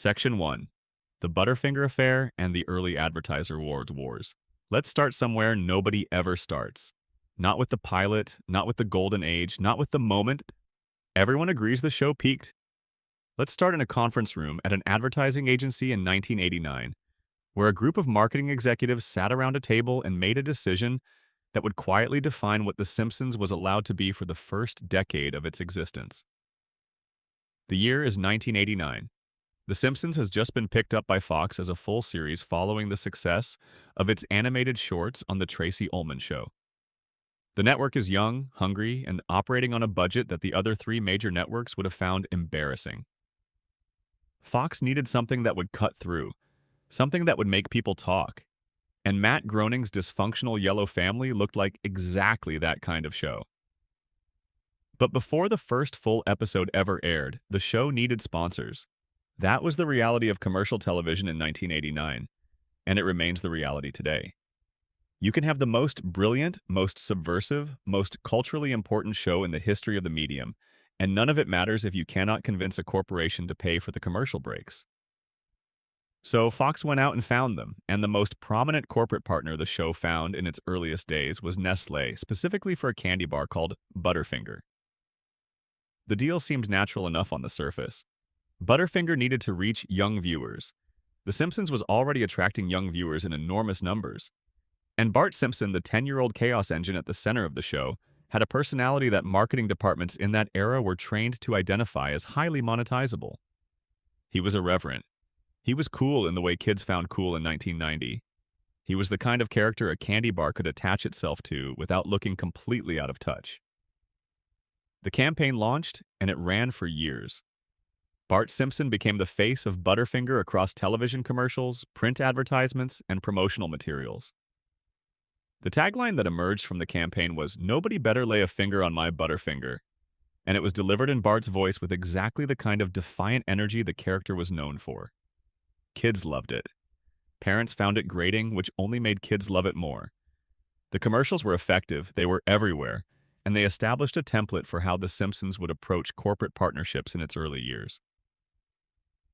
Section 1. The Butterfinger Affair and the Early Advertiser Wars. Let's start somewhere nobody ever starts. Not with the pilot, not with the golden age, not with the moment everyone agrees the show peaked. Let's start in a conference room at an advertising agency in 1989, where a group of marketing executives sat around a table and made a decision that would quietly define what The Simpsons was allowed to be for the first decade of its existence. The year is 1989. The Simpsons has just been picked up by Fox as a full series following the success of its animated shorts on The Tracy Ullman Show. The network is young, hungry, and operating on a budget that the other three major networks would have found embarrassing. Fox needed something that would cut through, something that would make people talk. And Matt Groening's dysfunctional yellow family looked like exactly that kind of show. But before the first full episode ever aired, the show needed sponsors. That was the reality of commercial television in 1989, and it remains the reality today. You can have the most brilliant, most subversive, most culturally important show in the history of the medium, and none of it matters if you cannot convince a corporation to pay for the commercial breaks. So Fox went out and found them, and the most prominent corporate partner the show found in its earliest days was Nestlé, specifically for a candy bar called Butterfinger. The deal seemed natural enough on the surface. Butterfinger needed to reach young viewers. The Simpsons was already attracting young viewers in enormous numbers. And Bart Simpson, the 10-year-old chaos engine at the center of the show, had a personality that marketing departments in that era were trained to identify as highly monetizable. He was irreverent. He was cool in the way kids found cool in 1990. He was the kind of character a candy bar could attach itself to without looking completely out of touch. The campaign launched, and it ran for years. Bart Simpson became the face of Butterfinger across television commercials, print advertisements, and promotional materials. The tagline that emerged from the campaign was, "Nobody better lay a finger on my Butterfinger," and it was delivered in Bart's voice with exactly the kind of defiant energy the character was known for. Kids loved it. Parents found it grating, which only made kids love it more. The commercials were effective, they were everywhere, and they established a template for how The Simpsons would approach corporate partnerships in its early years.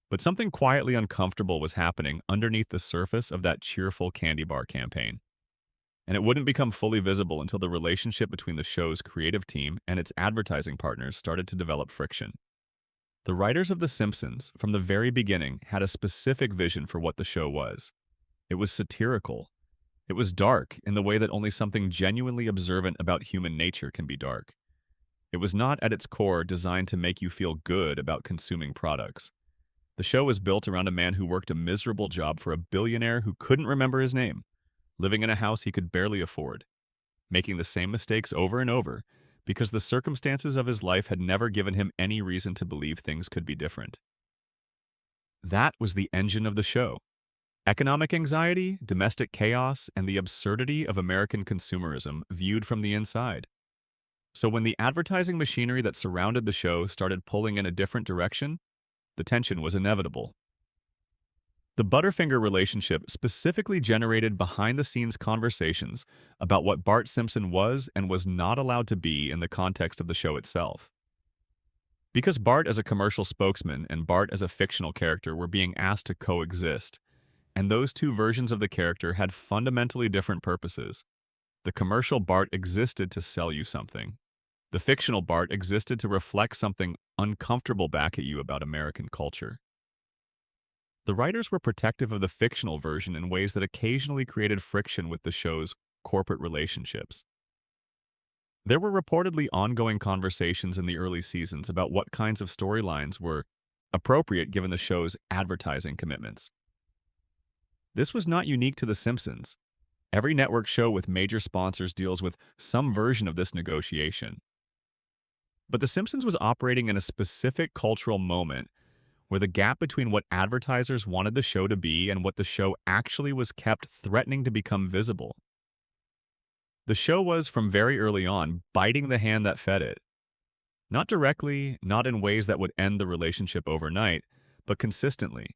But something quietly uncomfortable was happening underneath the surface of that cheerful candy bar campaign. And it wouldn't become fully visible until the relationship between the show's creative team and its advertising partners started to develop friction. The writers of The Simpsons, from the very beginning, had a specific vision for what the show was. It was satirical. It was dark in the way that only something genuinely observant about human nature can be dark. It was not, at its core, designed to make you feel good about consuming products. The show was built around a man who worked a miserable job for a billionaire who couldn't remember his name, living in a house he could barely afford, making the same mistakes over and over because the circumstances of his life had never given him any reason to believe things could be different. That was the engine of the show. Economic anxiety, domestic chaos, and the absurdity of American consumerism viewed from the inside. So when the advertising machinery that surrounded the show started pulling in a different direction, the tension was inevitable. The Butterfinger relationship specifically generated behind-the-scenes conversations about what Bart Simpson was and was not allowed to be in the context of the show itself. Because Bart as a commercial spokesman and Bart as a fictional character were being asked to coexist, and those two versions of the character had fundamentally different purposes. The commercial Bart existed to sell you something. The fictional Bart existed to reflect something uncomfortable back at you about American culture. The writers were protective of the fictional version in ways that occasionally created friction with the show's corporate relationships. There were reportedly ongoing conversations in the early seasons about what kinds of storylines were appropriate given the show's advertising commitments. This was not unique to The Simpsons. Every network show with major sponsors deals with some version of this negotiation. But The Simpsons was operating in a specific cultural moment where the gap between what advertisers wanted the show to be and what the show actually was kept threatening to become visible. The show was, from very early on, biting the hand that fed it. Not directly, not in ways that would end the relationship overnight, but consistently,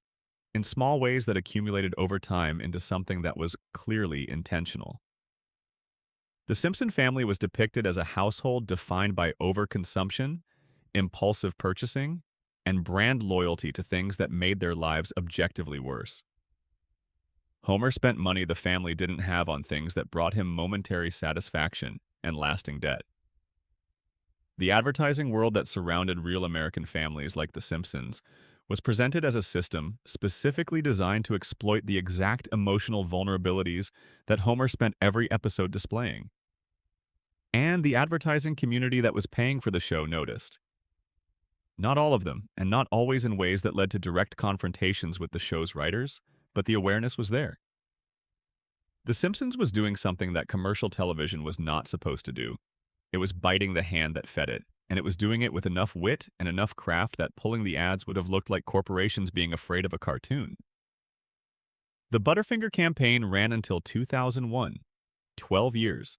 in small ways that accumulated over time into something that was clearly intentional. The Simpson family was depicted as a household defined by overconsumption, impulsive purchasing, and brand loyalty to things that made their lives objectively worse. Homer spent money the family didn't have on things that brought him momentary satisfaction and lasting debt. The advertising world that surrounded real American families like The Simpsons was presented as a system specifically designed to exploit the exact emotional vulnerabilities that Homer spent every episode displaying. And the advertising community that was paying for the show noticed. Not all of them, and not always in ways that led to direct confrontations with the show's writers, but the awareness was there. The Simpsons was doing something that commercial television was not supposed to do. It was biting the hand that fed it, and it was doing it with enough wit and enough craft that pulling the ads would have looked like corporations being afraid of a cartoon. The Butterfinger campaign ran until 2001, 12 years.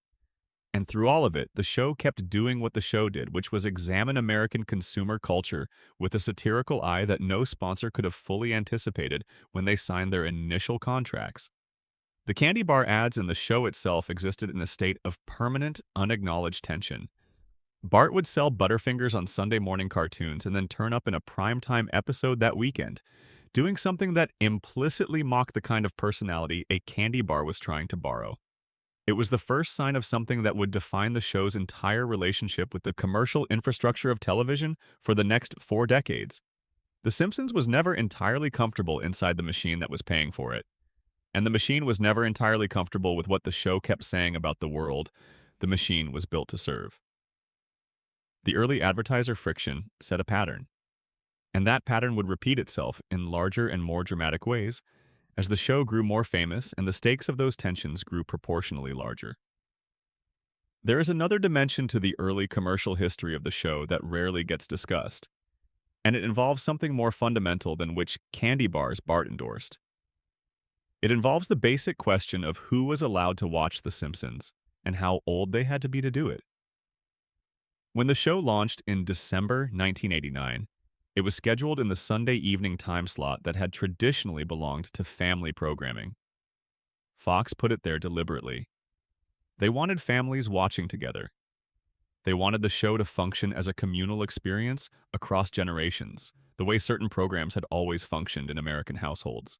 And through all of it, the show kept doing what the show did, which was examine American consumer culture with a satirical eye that no sponsor could have fully anticipated when they signed their initial contracts. The candy bar ads and the show itself existed in a state of permanent, unacknowledged tension. Bart would sell Butterfingers on Sunday morning cartoons and then turn up in a primetime episode that weekend, doing something that implicitly mocked the kind of personality a candy bar was trying to borrow. It was the first sign of something that would define the show's entire relationship with the commercial infrastructure of television for the next 4 decades. The Simpsons was never entirely comfortable inside the machine that was paying for it. And the machine was never entirely comfortable with what the show kept saying about the world the machine was built to serve. The early advertiser friction set a pattern, and that pattern would repeat itself in larger and more dramatic ways as the show grew more famous and the stakes of those tensions grew proportionally larger. There is another dimension to the early commercial history of the show that rarely gets discussed, and it involves something more fundamental than which candy bars Bart endorsed. It involves the basic question of who was allowed to watch The Simpsons and how old they had to be to do it. When the show launched in December 1989, it was scheduled in the Sunday evening time slot that had traditionally belonged to family programming. Fox put it there deliberately. They wanted families watching together. They wanted the show to function as a communal experience across generations, the way certain programs had always functioned in American households.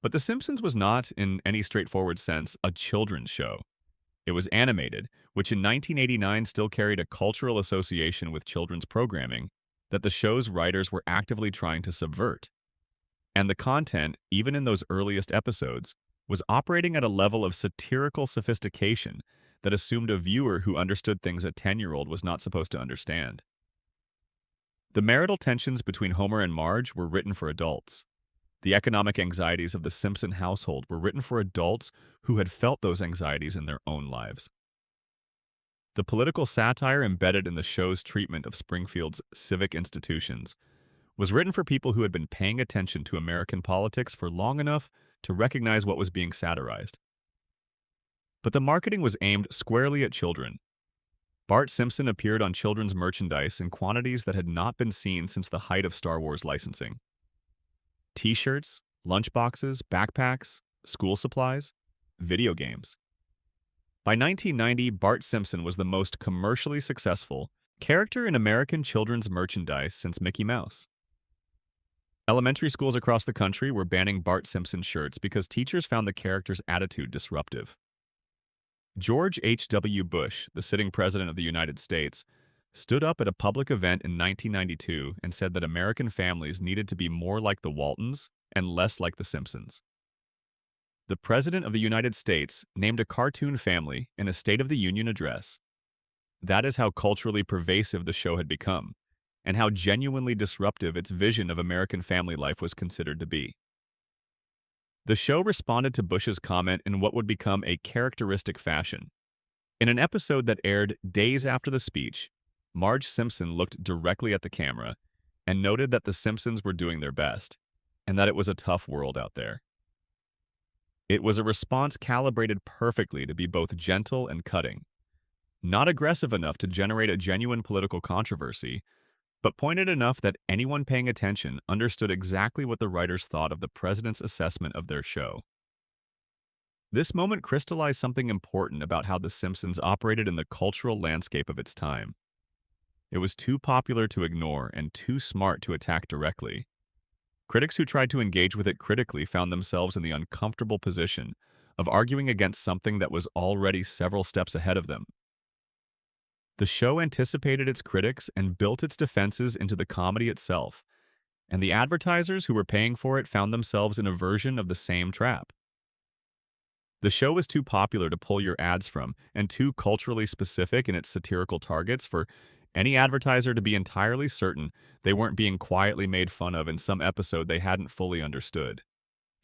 But The Simpsons was not, in any straightforward sense, a children's show. It was animated, which in 1989 still carried a cultural association with children's programming that the show's writers were actively trying to subvert. And the content, even in those earliest episodes, was operating at a level of satirical sophistication that assumed a viewer who understood things a 10-year-old was not supposed to understand. The marital tensions between Homer and Marge were written for adults. The economic anxieties of the Simpson household were written for adults who had felt those anxieties in their own lives. The political satire embedded in the show's treatment of Springfield's civic institutions was written for people who had been paying attention to American politics for long enough to recognize what was being satirized. But the marketing was aimed squarely at children. Bart Simpson appeared on children's merchandise in quantities that had not been seen since the height of Star Wars licensing. T-shirts, lunchboxes, backpacks, school supplies, video games. By 1990, Bart Simpson was the most commercially successful character in American children's merchandise since Mickey Mouse. Elementary schools across the country were banning Bart Simpson shirts because teachers found the character's attitude disruptive. George H.W. Bush, the sitting president of the United States, stood up at a public event in 1992 and said that American families needed to be more like the Waltons and less like the Simpsons. The President of the United States named a cartoon family in a State of the Union address. That is how culturally pervasive the show had become, and how genuinely disruptive its vision of American family life was considered to be. The show responded to Bush's comment in what would become a characteristic fashion. In an episode that aired days after the speech, Marge Simpson looked directly at the camera and noted that the Simpsons were doing their best, and that it was a tough world out there. It was a response calibrated perfectly to be both gentle and cutting, not aggressive enough to generate a genuine political controversy, but pointed enough that anyone paying attention understood exactly what the writers thought of the president's assessment of their show. This moment crystallized something important about how The Simpsons operated in the cultural landscape of its time. It was too popular to ignore and too smart to attack directly. Critics who tried to engage with it critically found themselves in the uncomfortable position of arguing against something that was already several steps ahead of them. The show anticipated its critics and built its defenses into the comedy itself, and the advertisers who were paying for it found themselves in a version of the same trap. The show was too popular to pull your ads from, and too culturally specific in its satirical targets for any advertiser to be entirely certain they weren't being quietly made fun of in some episode they hadn't fully understood.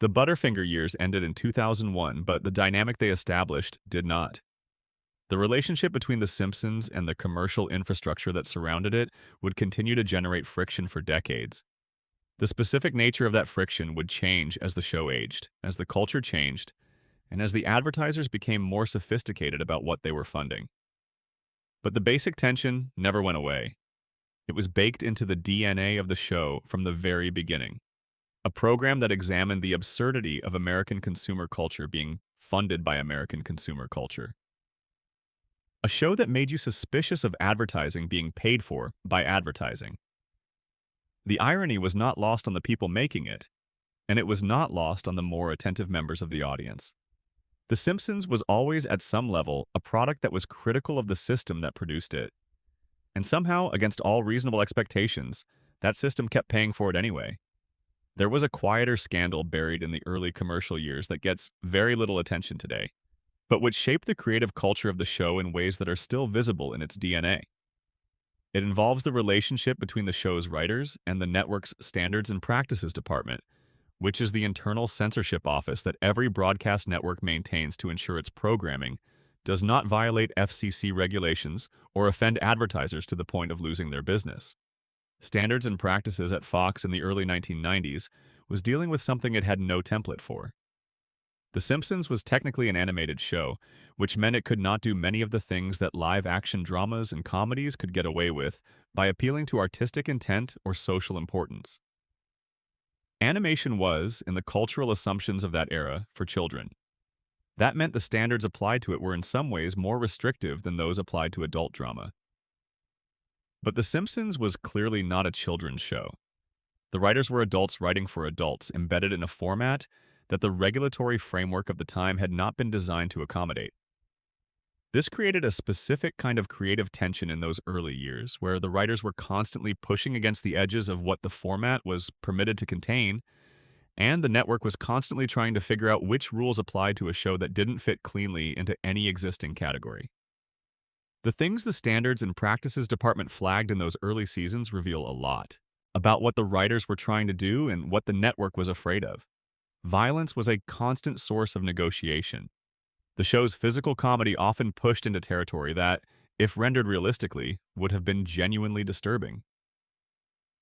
The Butterfinger years ended in 2001, but the dynamic they established did not. The relationship between The Simpsons and the commercial infrastructure that surrounded it would continue to generate friction for decades. The specific nature of that friction would change as the show aged, as the culture changed, and as the advertisers became more sophisticated about what they were funding. But the basic tension never went away. It was baked into the DNA of the show from the very beginning. A program that examined the absurdity of American consumer culture being funded by American consumer culture. A show that made you suspicious of advertising being paid for by advertising. The irony was not lost on the people making it, and it was not lost on the more attentive members of the audience. The Simpsons was always, at some level, a product that was critical of the system that produced it. And somehow, against all reasonable expectations, that system kept paying for it anyway. There was a quieter scandal buried in the early commercial years that gets very little attention today, but which shaped the creative culture of the show in ways that are still visible in its DNA. It involves the relationship between the show's writers and the network's Standards and Practices Department, which is the internal censorship office that every broadcast network maintains to ensure its programming does not violate FCC regulations or offend advertisers to the point of losing their business. Standards and Practices at Fox in the early 1990s was dealing with something it had no template for. The Simpsons was technically an animated show, which meant it could not do many of the things that live-action dramas and comedies could get away with by appealing to artistic intent or social importance. Animation was, in the cultural assumptions of that era, for children. That meant the standards applied to it were in some ways more restrictive than those applied to adult drama. But The Simpsons was clearly not a children's show. The writers were adults writing for adults, embedded in a format that the regulatory framework of the time had not been designed to accommodate. This created a specific kind of creative tension in those early years, where the writers were constantly pushing against the edges of what the format was permitted to contain, and the network was constantly trying to figure out which rules applied to a show that didn't fit cleanly into any existing category. The things the Standards and Practices Department flagged in those early seasons reveal a lot about what the writers were trying to do and what the network was afraid of. Violence was a constant source of negotiation. The show's physical comedy often pushed into territory that, if rendered realistically, would have been genuinely disturbing.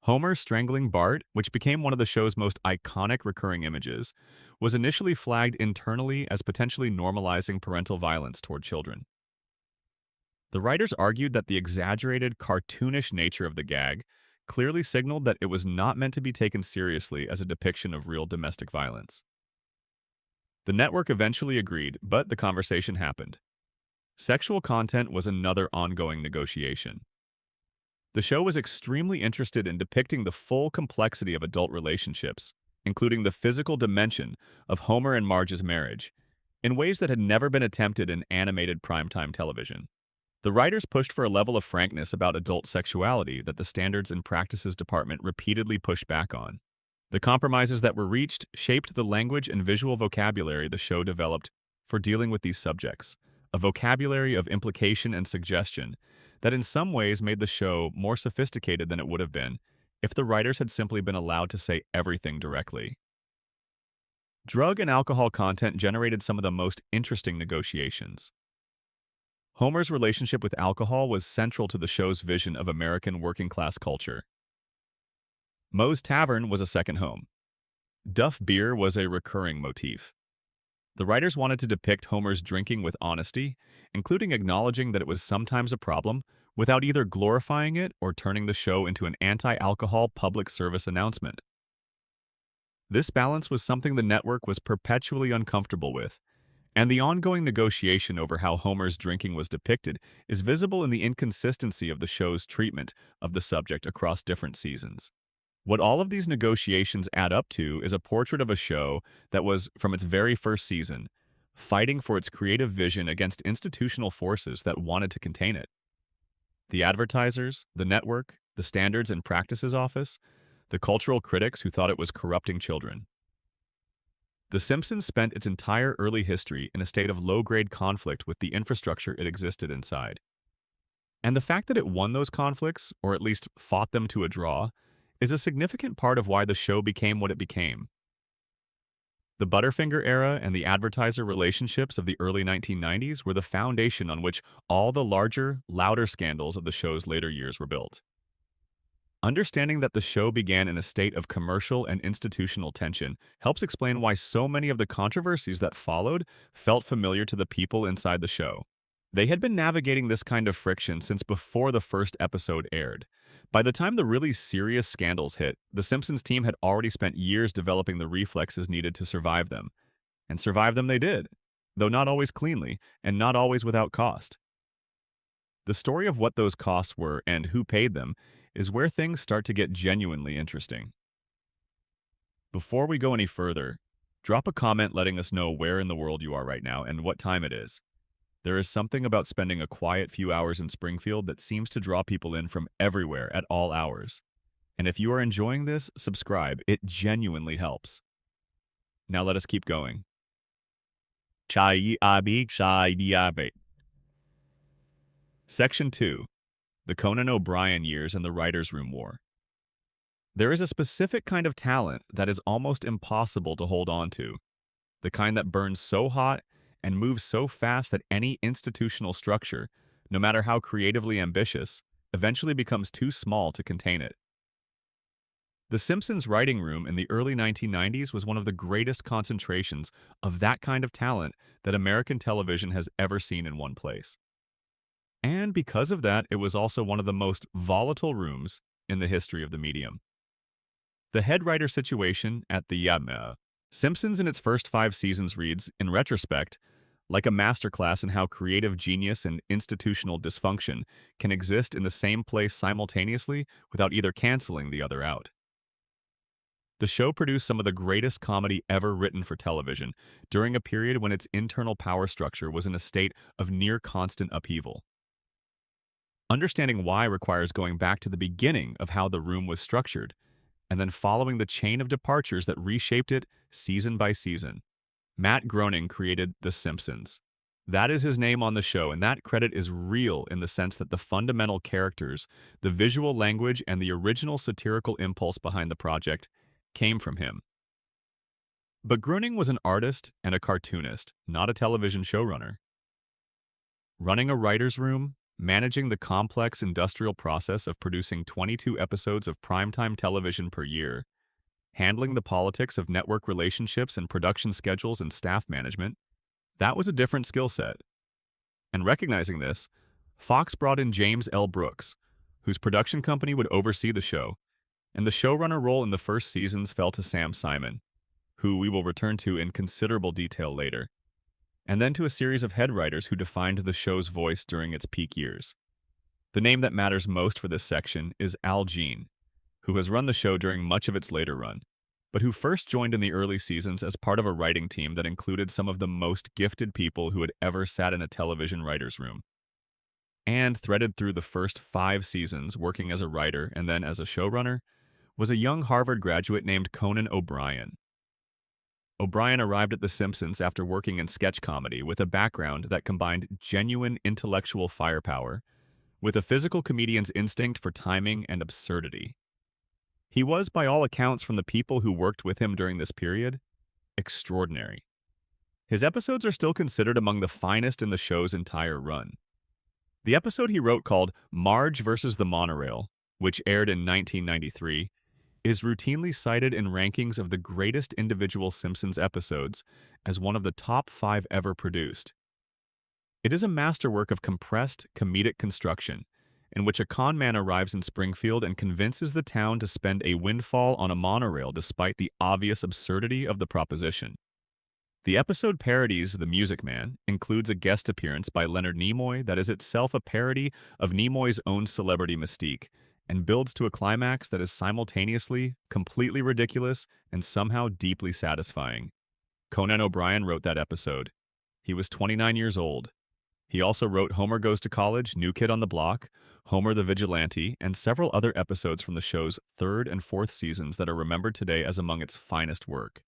Homer strangling Bart, which became one of the show's most iconic recurring images, was initially flagged internally as potentially normalizing parental violence toward children. The writers argued that the exaggerated, cartoonish nature of the gag clearly signaled that it was not meant to be taken seriously as a depiction of real domestic violence. The network eventually agreed, but the conversation happened. Sexual content was another ongoing negotiation. The show was extremely interested in depicting the full complexity of adult relationships, including the physical dimension of Homer and Marge's marriage, in ways that had never been attempted in animated primetime television. The writers pushed for a level of frankness about adult sexuality that the Standards and Practices Department repeatedly pushed back on. The compromises that were reached shaped the language and visual vocabulary the show developed for dealing with these subjects, a vocabulary of implication and suggestion that in some ways made the show more sophisticated than it would have been if the writers had simply been allowed to say everything directly. Drug and alcohol content generated some of the most interesting negotiations. Homer's relationship with alcohol was central to the show's vision of American working-class culture. Moe's Tavern was a second home. Duff beer was a recurring motif. The writers wanted to depict Homer's drinking with honesty, including acknowledging that it was sometimes a problem, without either glorifying it or turning the show into an anti-alcohol public service announcement. This balance was something the network was perpetually uncomfortable with, And the ongoing negotiation over how Homer's drinking was depicted is visible in the inconsistency of the show's treatment of the subject across different seasons. What all of these negotiations add up to is a portrait of a show that was, from its very first season, fighting for its creative vision against institutional forces that wanted to contain it. The advertisers, the network, the Standards and Practices Office, the cultural critics who thought it was corrupting children. The Simpsons spent its entire early history in a state of low-grade conflict with the infrastructure it existed inside. And the fact that it won those conflicts, or at least fought them to a draw, is a significant part of why the show became what it became. The Butterfinger era and the advertiser relationships of the early 1990s were the foundation on which all the larger, louder scandals of the show's later years were built. Understanding that the show began in a state of commercial and institutional tension helps explain why so many of the controversies that followed felt familiar to the people inside the show. They had been navigating this kind of friction since before the first episode aired. By the time the really serious scandals hit, the Simpsons team had already spent years developing the reflexes needed to survive them. And survive them they did, though not always cleanly and not always without cost. The story of what those costs were and who paid them is where things start to get genuinely interesting. Before we go any further, drop a comment letting us know where in the world you are right now and what time it is. There is something about spending a quiet few hours in Springfield that seems to draw people in from everywhere at all hours. And if you are enjoying this, subscribe. It genuinely helps. Now let us keep going. Section 2. The Conan O'Brien Years and the Writers' Room War. There is a specific kind of talent that is almost impossible to hold on to, the kind that burns so hot and moves so fast that any institutional structure, no matter how creatively ambitious, eventually becomes too small to contain it. The Simpsons writing room in the early 1990s was one of the greatest concentrations of that kind of talent that American television has ever seen in one place. And because of that, it was also one of the most volatile rooms in the history of the medium. The head writer situation at the Simpsons in its first 5 seasons reads, in retrospect, like a masterclass in how creative genius and institutional dysfunction can exist in the same place simultaneously without either canceling the other out. The show produced some of the greatest comedy ever written for television during a period when its internal power structure was in a state of near constant upheaval. Understanding why requires going back to the beginning of how the room was structured, and then following the chain of departures that reshaped it season by season. Matt Groening created The Simpsons. That is his name on the show, and that credit is real in the sense that the fundamental characters, the visual language, and the original satirical impulse behind the project came from him. But Groening was an artist and a cartoonist, not a television showrunner. Running a writer's room, managing the complex industrial process of producing 22 episodes of primetime television per year, handling the politics of network relationships and production schedules and staff management, that was a different skill set. And recognizing this, Fox brought in James L. Brooks, whose production company would oversee the show, and the showrunner role in the first seasons fell to Sam Simon, who we will return to in considerable detail later, and then to a series of head writers who defined the show's voice during its peak years. The name that matters most for this section is Al Jean, who has run the show during much of its later run, but who first joined in the early seasons as part of a writing team that included some of the most gifted people who had ever sat in a television writer's room. And threaded through the first 5 seasons working as a writer and then as a showrunner was a young Harvard graduate named Conan O'Brien. O'Brien arrived at The Simpsons after working in sketch comedy with a background that combined genuine intellectual firepower with a physical comedian's instinct for timing and absurdity. He was, by all accounts from the people who worked with him during this period, extraordinary. His episodes are still considered among the finest in the show's entire run. The episode he wrote called Marge versus the Monorail, which aired in 1993, is routinely cited in rankings of the greatest individual Simpsons episodes as one of the top 5 ever produced. It is a masterwork of compressed, comedic construction, in which a con man arrives in Springfield and convinces the town to spend a windfall on a monorail despite the obvious absurdity of the proposition. The episode parodies The Music Man, includes a guest appearance by Leonard Nimoy that is itself a parody of Nimoy's own celebrity mystique, and builds to a climax that is simultaneously completely ridiculous and somehow deeply satisfying. Conan O'Brien wrote that episode. He was 29 years old. He also wrote Homer Goes to College, New Kid on the Block, Homer the Vigilante, and several other episodes from the show's third and fourth seasons that are remembered today as among its finest work.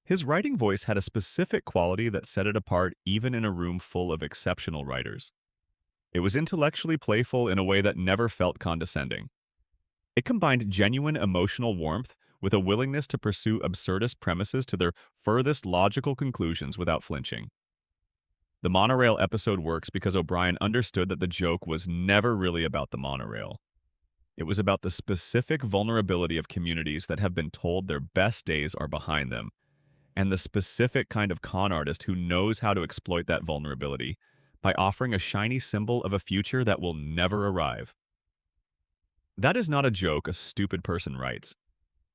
His writing voice had a specific quality that set it apart even in a room full of exceptional writers. It was intellectually playful in a way that never felt condescending. It combined genuine emotional warmth with a willingness to pursue absurdist premises to their furthest logical conclusions without flinching. The monorail episode works because O'Brien understood that the joke was never really about the monorail. It was about the specific vulnerability of communities that have been told their best days are behind them, and the specific kind of con artist who knows how to exploit that vulnerability by offering a shiny symbol of a future that will never arrive. That is not a joke a stupid person writes.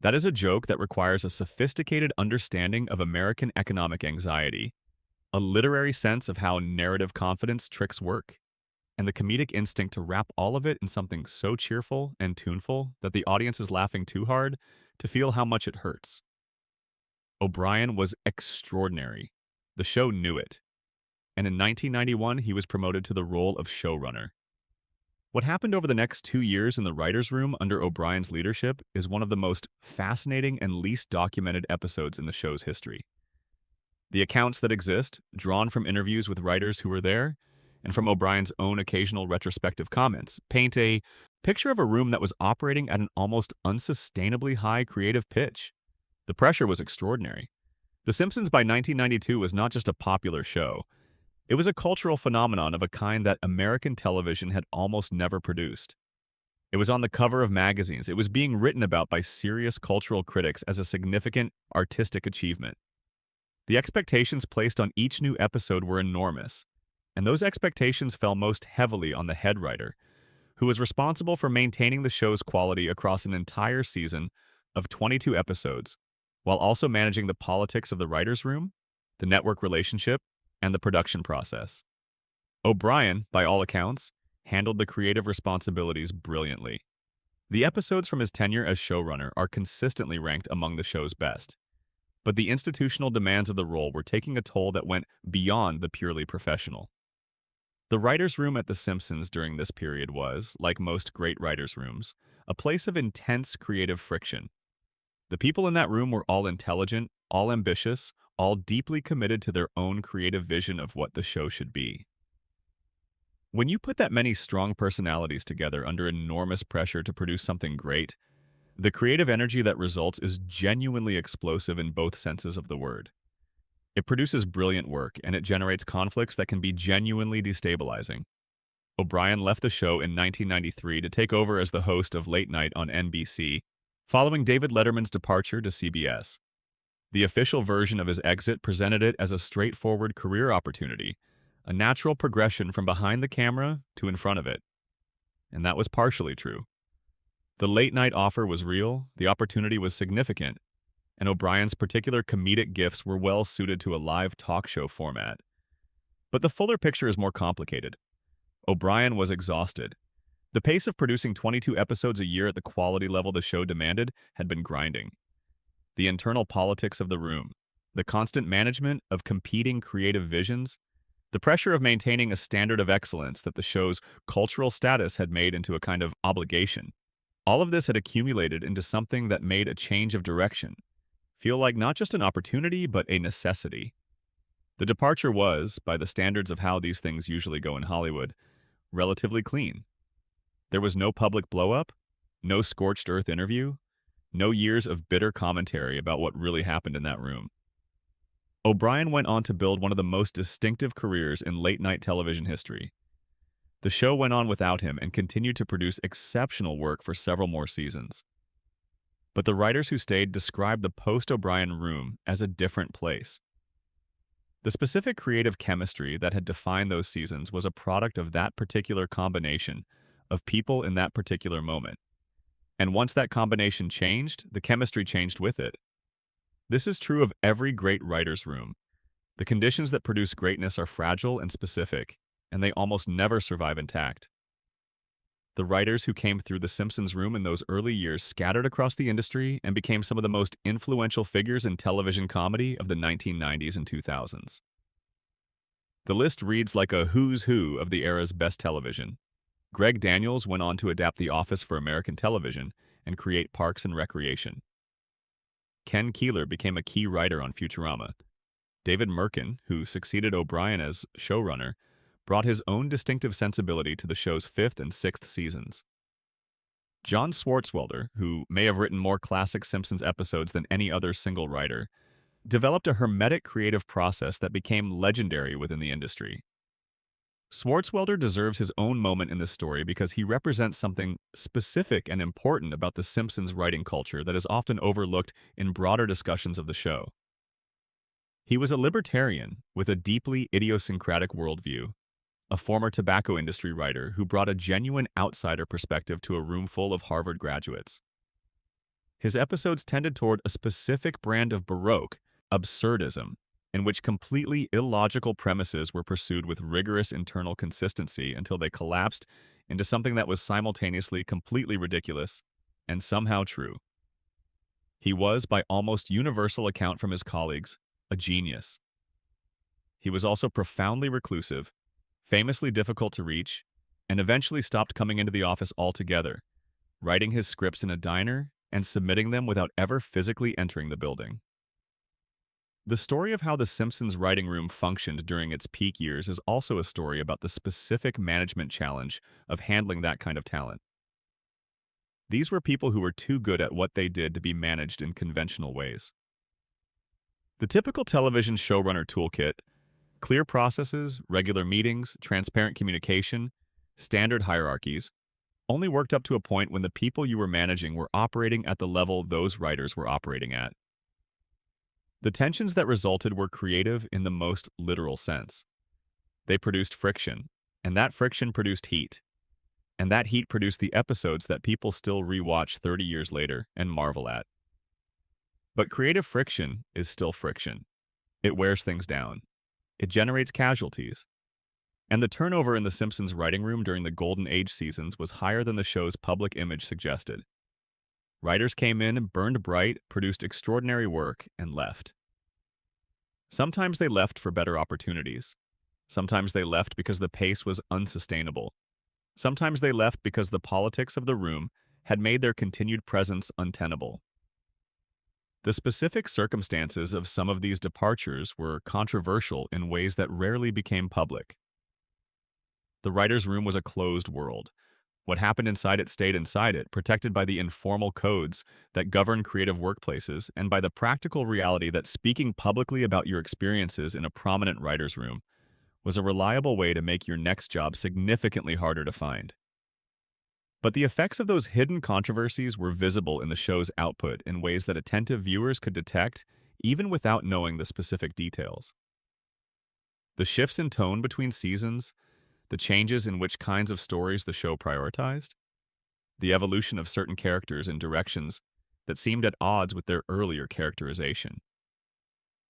That is a joke that requires a sophisticated understanding of American economic anxiety, a literary sense of how narrative confidence tricks work, and the comedic instinct to wrap all of it in something so cheerful and tuneful that the audience is laughing too hard to feel how much it hurts. O'Brien was extraordinary. The show knew it. And in 1991, he was promoted to the role of showrunner. What happened over the next 2 years in the writer's room under O'Brien's leadership is one of the most fascinating and least documented episodes in the show's history. The accounts that exist, drawn from interviews with writers who were there, and from O'Brien's own occasional retrospective comments, paint a picture of a room that was operating at an almost unsustainably high creative pitch. The pressure was extraordinary. The Simpsons by 1992 was not just a popular show. It was a cultural phenomenon of a kind that American television had almost never produced. It was on the cover of magazines. It was being written about by serious cultural critics as a significant artistic achievement. The expectations placed on each new episode were enormous, and those expectations fell most heavily on the head writer, who was responsible for maintaining the show's quality across an entire season of 22 episodes, while also managing the politics of the writer's room, the network relationship, and the production process. O'Brien, by all accounts, handled the creative responsibilities brilliantly. The episodes from his tenure as showrunner are consistently ranked among the show's best, but the institutional demands of the role were taking a toll that went beyond the purely professional. The writer's room at The Simpsons during this period was, like most great writers' rooms, a place of intense creative friction. The people in that room were all intelligent, all ambitious, all deeply committed to their own creative vision of what the show should be. When you put that many strong personalities together under enormous pressure to produce something great, the creative energy that results is genuinely explosive in both senses of the word. It produces brilliant work, and it generates conflicts that can be genuinely destabilizing. O'Brien left the show in 1993 to take over as the host of Late Night on NBC, following David Letterman's departure to CBS. The official version of his exit presented it as a straightforward career opportunity, a natural progression from behind the camera to in front of it. And that was partially true. The late-night offer was real, the opportunity was significant, and O'Brien's particular comedic gifts were well suited to a live talk show format. But the fuller picture is more complicated. O'Brien was exhausted. The pace of producing 22 episodes a year at the quality level the show demanded had been grinding. The internal politics of the room, the constant management of competing creative visions, the pressure of maintaining a standard of excellence that the show's cultural status had made into a kind of obligation. All of this had accumulated into something that made a change of direction feel like not just an opportunity, but a necessity. The departure was, by the standards of how these things usually go in Hollywood, relatively clean. There was no public blow-up, no scorched earth interview, no years of bitter commentary about what really happened in that room. O'Brien went on to build one of the most distinctive careers in late-night television history. The show went on without him and continued to produce exceptional work for several more seasons. But the writers who stayed described the post-O'Brien room as a different place. The specific creative chemistry that had defined those seasons was a product of that particular combination of people in that particular moment. And once that combination changed, the chemistry changed with it. This is true of every great writer's room. The conditions that produce greatness are fragile and specific, and they almost never survive intact. The writers who came through the Simpsons room in those early years scattered across the industry and became some of the most influential figures in television comedy of the 1990s and 2000s. The list reads like a who's who of the era's best television. Greg Daniels went on to adapt The Office for American television and create Parks and Recreation. Ken Keeler became a key writer on Futurama. David Merkin, who succeeded O'Brien as showrunner, brought his own distinctive sensibility to the show's fifth and sixth seasons. John Swartzwelder, who may have written more classic Simpsons episodes than any other single writer, developed a hermetic creative process that became legendary within the industry. Swartzwelder deserves his own moment in this story because he represents something specific and important about the Simpsons writing culture that is often overlooked in broader discussions of the show. He was a libertarian with a deeply idiosyncratic worldview, a former tobacco industry writer who brought a genuine outsider perspective to a room full of Harvard graduates. His episodes tended toward a specific brand of Baroque absurdism, in which completely illogical premises were pursued with rigorous internal consistency until they collapsed into something that was simultaneously completely ridiculous and somehow true. He was, by almost universal account from his colleagues, a genius. He was also profoundly reclusive, famously difficult to reach, and eventually stopped coming into the office altogether, writing his scripts in a diner and submitting them without ever physically entering the building. The story of how the Simpsons writing room functioned during its peak years is also a story about the specific management challenge of handling that kind of talent. These were people who were too good at what they did to be managed in conventional ways. The typical television showrunner toolkit, clear processes, regular meetings, transparent communication, standard hierarchies, only worked up to a point when the people you were managing were operating at the level those writers were operating at. The tensions that resulted were creative in the most literal sense. They produced friction, and that friction produced heat. And that heat produced the episodes that people still rewatch 30 years later and marvel at. But creative friction is still friction. It wears things down. It generates casualties. And the turnover in The Simpsons writing room during the Golden Age seasons was higher than the show's public image suggested. Writers came in, burned bright, produced extraordinary work, and left. Sometimes they left for better opportunities. Sometimes they left because the pace was unsustainable. Sometimes they left because the politics of the room had made their continued presence untenable. The specific circumstances of some of these departures were controversial in ways that rarely became public. The writer's room was a closed world. What happened inside it stayed inside it, protected by the informal codes that govern creative workplaces and by the practical reality that speaking publicly about your experiences in a prominent writer's room was a reliable way to make your next job significantly harder to find. But the effects of those hidden controversies were visible in the show's output in ways that attentive viewers could detect even without knowing the specific details. The shifts in tone between seasons, the changes in which kinds of stories the show prioritized, the evolution of certain characters in directions that seemed at odds with their earlier characterization.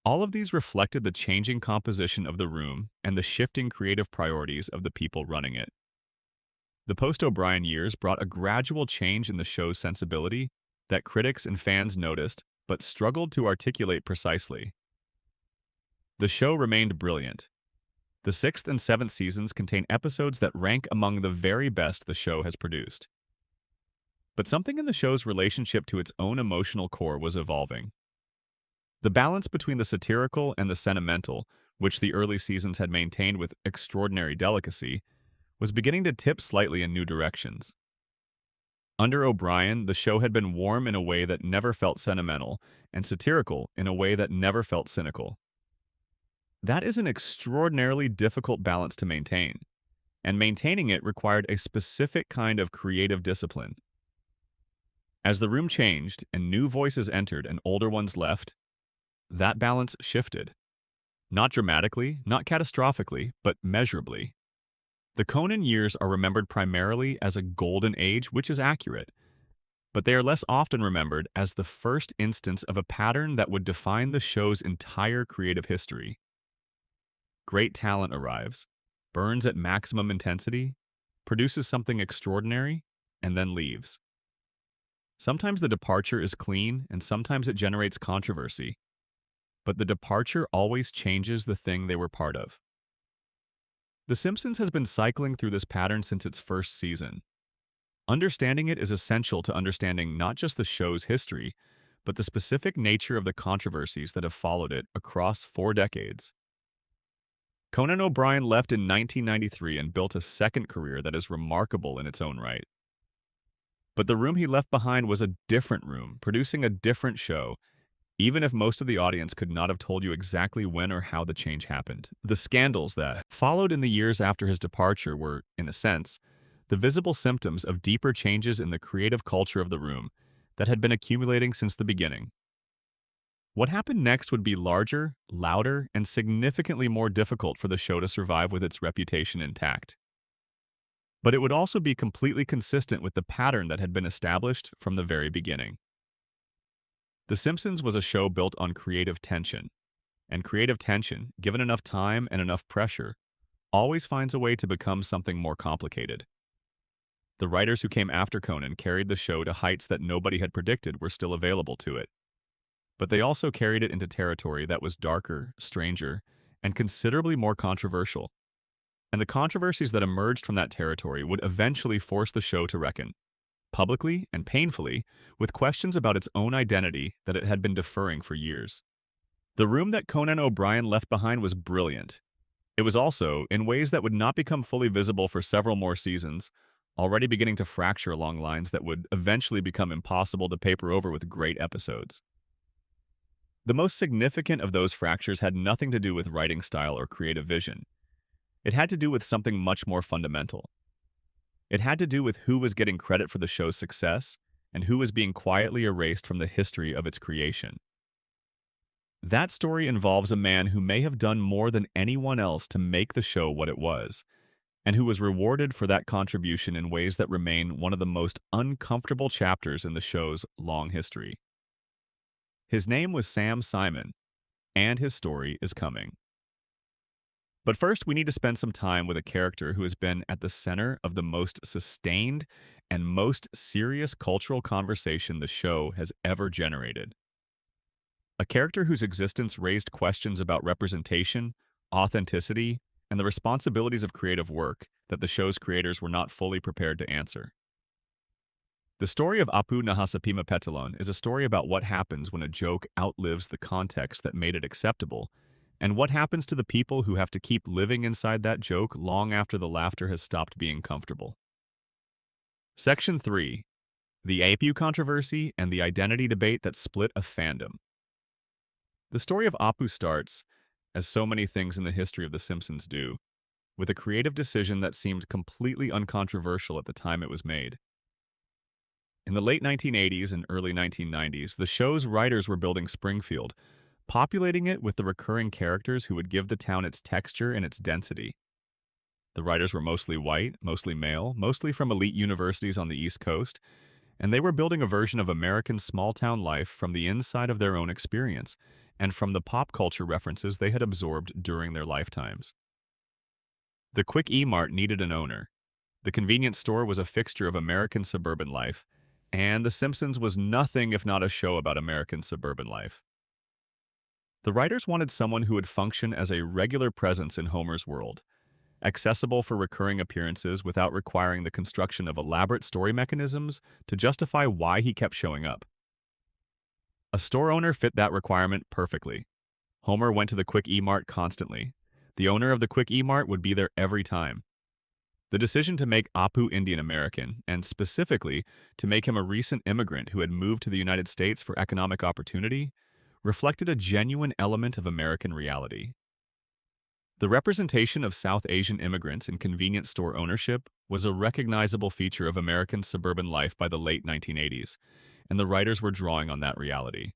All of these reflected the changing composition of the room and the shifting creative priorities of the people running it. The post-O'Brien years brought a gradual change in the show's sensibility that critics and fans noticed but struggled to articulate precisely. The show remained brilliant. The sixth and seventh seasons contain episodes that rank among the very best the show has produced. But something in the show's relationship to its own emotional core was evolving. The balance between the satirical and the sentimental, which the early seasons had maintained with extraordinary delicacy, was beginning to tip slightly in new directions. Under O'Brien, the show had been warm in a way that never felt sentimental, and satirical in a way that never felt cynical. That is an extraordinarily difficult balance to maintain, and maintaining it required a specific kind of creative discipline. As the room changed and new voices entered and older ones left, that balance shifted. Not dramatically, not catastrophically, but measurably. The Conan years are remembered primarily as a golden age, which is accurate. but they are less often remembered as the first instance of a pattern that would define the show's entire creative history. Great talent arrives, burns at maximum intensity, produces something extraordinary, and then leaves. Sometimes the departure is clean, and sometimes it generates controversy, but the departure always changes the thing they were part of. The Simpsons has been cycling through this pattern since its first season. Understanding it is essential to understanding not just the show's history, but the specific nature of the controversies that have followed it across 4 decades. Conan O'Brien left in 1993 and built a second career that is remarkable in its own right. But the room he left behind was a different room, producing a different show, even if most of the audience could not have told you exactly when or how the change happened. The scandals that followed in the years after his departure were, in a sense, the visible symptoms of deeper changes in the creative culture of the room that had been accumulating since the beginning. What happened next would be larger, louder, and significantly more difficult for the show to survive with its reputation intact. But it would also be completely consistent with the pattern that had been established from the very beginning. The Simpsons was a show built on creative tension, and creative tension, given enough time and enough pressure, always finds a way to become something more complicated. The writers who came after Conan carried the show to heights that nobody had predicted were still available to it. But they also carried it into territory that was darker, stranger, and considerably more controversial. And the controversies that emerged from that territory would eventually force the show to reckon, publicly and painfully, with questions about its own identity that it had been deferring for years. The room that Conan O'Brien left behind was brilliant. It was also, in ways that would not become fully visible for several more seasons, already beginning to fracture along lines that would eventually become impossible to paper over with great episodes. The most significant of those fractures had nothing to do with writing style or creative vision. It had to do with something much more fundamental. It had to do with who was getting credit for the show's success and who was being quietly erased from the history of its creation. That story involves a man who may have done more than anyone else to make the show what it was, and who was rewarded for that contribution in ways that remain one of the most uncomfortable chapters in the show's long history. His name was Sam Simon, and his story is coming. But first, we need to spend some time with a character who has been at the center of the most sustained and most serious cultural conversation the show has ever generated. A character whose existence raised questions about representation, authenticity, and the responsibilities of creative work that the show's creators were not fully prepared to answer. The story of Apu Nahasapima Petalon is a story about what happens when a joke outlives the context that made it acceptable, and what happens to the people who have to keep living inside that joke long after the laughter has stopped being comfortable. Section 3. The Apu Controversy and the Identity Debate that Split a Fandom. The story of Apu starts, as so many things in the history of The Simpsons do, with a creative decision that seemed completely uncontroversial at the time it was made. In the late 1980s and early 1990s, the show's writers were building Springfield, populating it with the recurring characters who would give the town its texture and its density. The writers were mostly white, mostly male, mostly from elite universities on the East Coast, and they were building a version of American small-town life from the inside of their own experience and from the pop culture references they had absorbed during their lifetimes. The Quick E-Mart needed an owner. The convenience store was a fixture of American suburban life, and The Simpsons was nothing if not a show about American suburban life. The writers wanted someone who would function as a regular presence in Homer's world, accessible for recurring appearances without requiring the construction of elaborate story mechanisms to justify why he kept showing up. A store owner fit that requirement perfectly. Homer went to the Quick E-Mart constantly. The owner of the Quick E-Mart would be there every time. The decision to make Apu Indian American, and specifically to make him a recent immigrant who had moved to the United States for economic opportunity, reflected a genuine element of American reality. The representation of South Asian immigrants in convenience store ownership was a recognizable feature of American suburban life by the late 1980s, and the writers were drawing on that reality.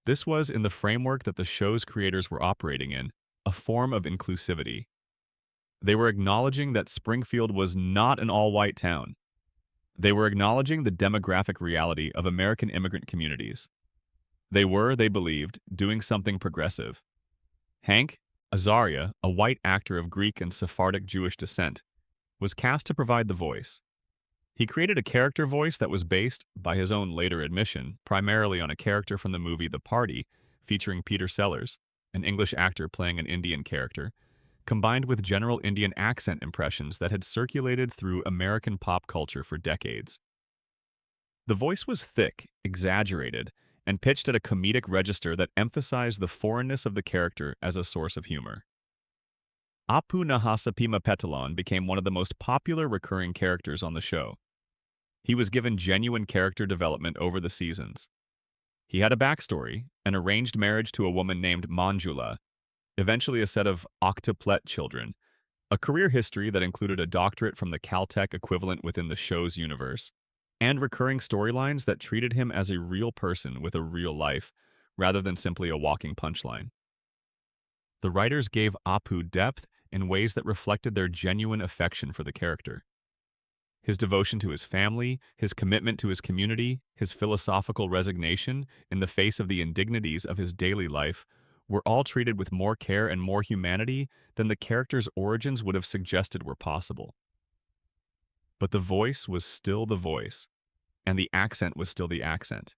This was, in the framework that the show's creators were operating in, a form of inclusivity. They were acknowledging that Springfield was not an all-white town. They were acknowledging the demographic reality of American immigrant communities. They were, they believed, doing something progressive. Hank Azaria, a white actor of Greek and Sephardic Jewish descent, was cast to provide the voice. He created a character voice that was based, by his own later admission, primarily on a character from the movie The Party, featuring Peter Sellers, an English actor playing an Indian character, combined with general Indian accent impressions that had circulated through American pop culture for decades. The voice was thick, exaggerated, and pitched at a comedic register that emphasized the foreignness of the character as a source of humor. Apu Nahasapima Petalon became one of the most popular recurring characters on the show. He was given genuine character development over the seasons. He had a backstory, an arranged marriage to a woman named Manjula, eventually a set of octuplet children, a career history that included a doctorate from the Caltech equivalent within the show's universe, and recurring storylines that treated him as a real person with a real life, rather than simply a walking punchline. The writers gave Apu depth in ways that reflected their genuine affection for the character. His devotion to his family, his commitment to his community, his philosophical resignation in the face of the indignities of his daily life were all treated with more care and more humanity than the character's origins would have suggested were possible. But the voice was still the voice, and the accent was still the accent.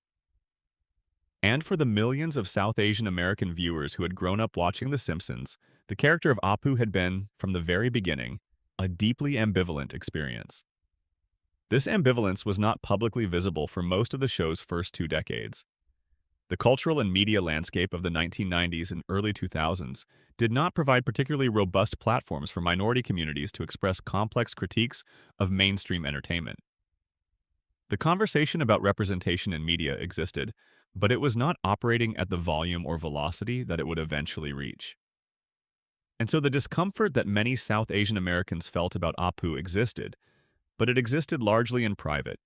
And for the millions of South Asian American viewers who had grown up watching The Simpsons, the character of Apu had been, from the very beginning, a deeply ambivalent experience. This ambivalence was not publicly visible for most of the show's first 2 decades. The cultural and media landscape of the 1990s and early 2000s did not provide particularly robust platforms for minority communities to express complex critiques of mainstream entertainment. The conversation about representation in media existed, but it was not operating at the volume or velocity that it would eventually reach. And so the discomfort that many South Asian Americans felt about Apu existed, but it existed largely in private.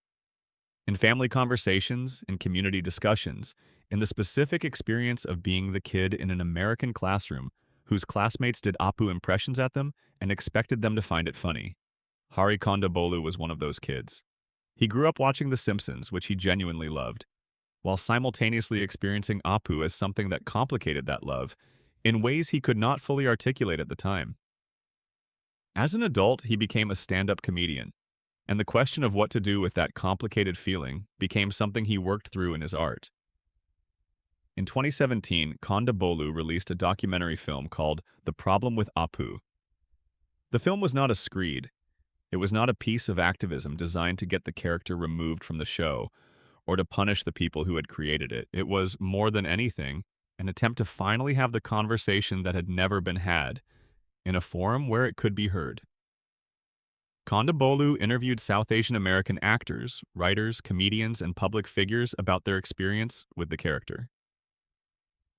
In family conversations, in community discussions, in the specific experience of being the kid in an American classroom whose classmates did Apu impressions at them and expected them to find it funny. Hari Kondabolu was one of those kids. He grew up watching The Simpsons, which he genuinely loved, while simultaneously experiencing Apu as something that complicated that love in ways he could not fully articulate at the time. As an adult, he became a stand-up comedian, and the question of what to do with that complicated feeling became something he worked through in his art. In 2017, Kondabolu released a documentary film called The Problem with Apu. The film was not a screed. It was not a piece of activism designed to get the character removed from the show or to punish the people who had created it. It was, more than anything, an attempt to finally have the conversation that had never been had, in a forum where it could be heard. Kondabolu interviewed South Asian American actors, writers, comedians, and public figures about their experience with the character.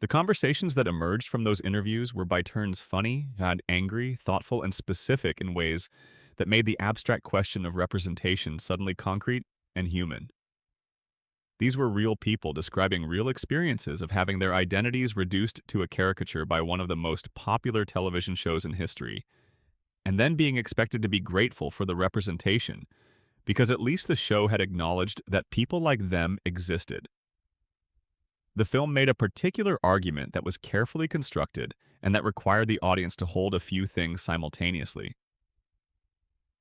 The conversations that emerged from those interviews were by turns funny, had angry, thoughtful, and specific in ways that made the abstract question of representation suddenly concrete and human. These were real people describing real experiences of having their identities reduced to a caricature by one of the most popular television shows in history, and then being expected to be grateful for the representation, because at least the show had acknowledged that people like them existed. The film made a particular argument that was carefully constructed and that required the audience to hold a few things simultaneously.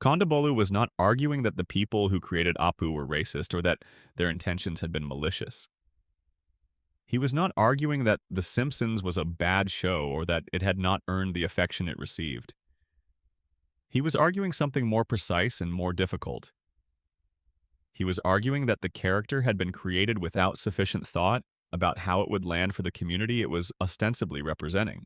Kondabolu was not arguing that the people who created Apu were racist or that their intentions had been malicious. He was not arguing that The Simpsons was a bad show or that it had not earned the affection it received. He was arguing something more precise and more difficult. He was arguing that the character had been created without sufficient thought about how it would land for the community it was ostensibly representing,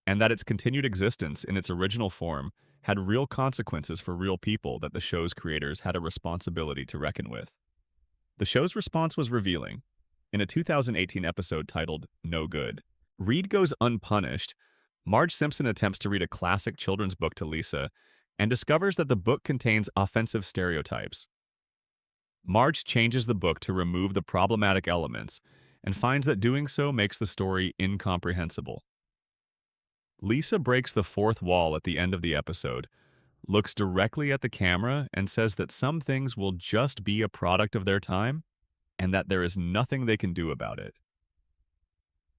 and that its continued existence in its original form had real consequences for real people that the show's creators had a responsibility to reckon with. The show's response was revealing. In a 2018 episode titled No Good, Reed Goes Unpunished, Marge Simpson attempts to read a classic children's book to Lisa and discovers that the book contains offensive stereotypes. Marge changes the book to remove the problematic elements and finds that doing so makes the story incomprehensible. Lisa breaks the fourth wall at the end of the episode, looks directly at the camera and says that some things will just be a product of their time and that there is nothing they can do about it.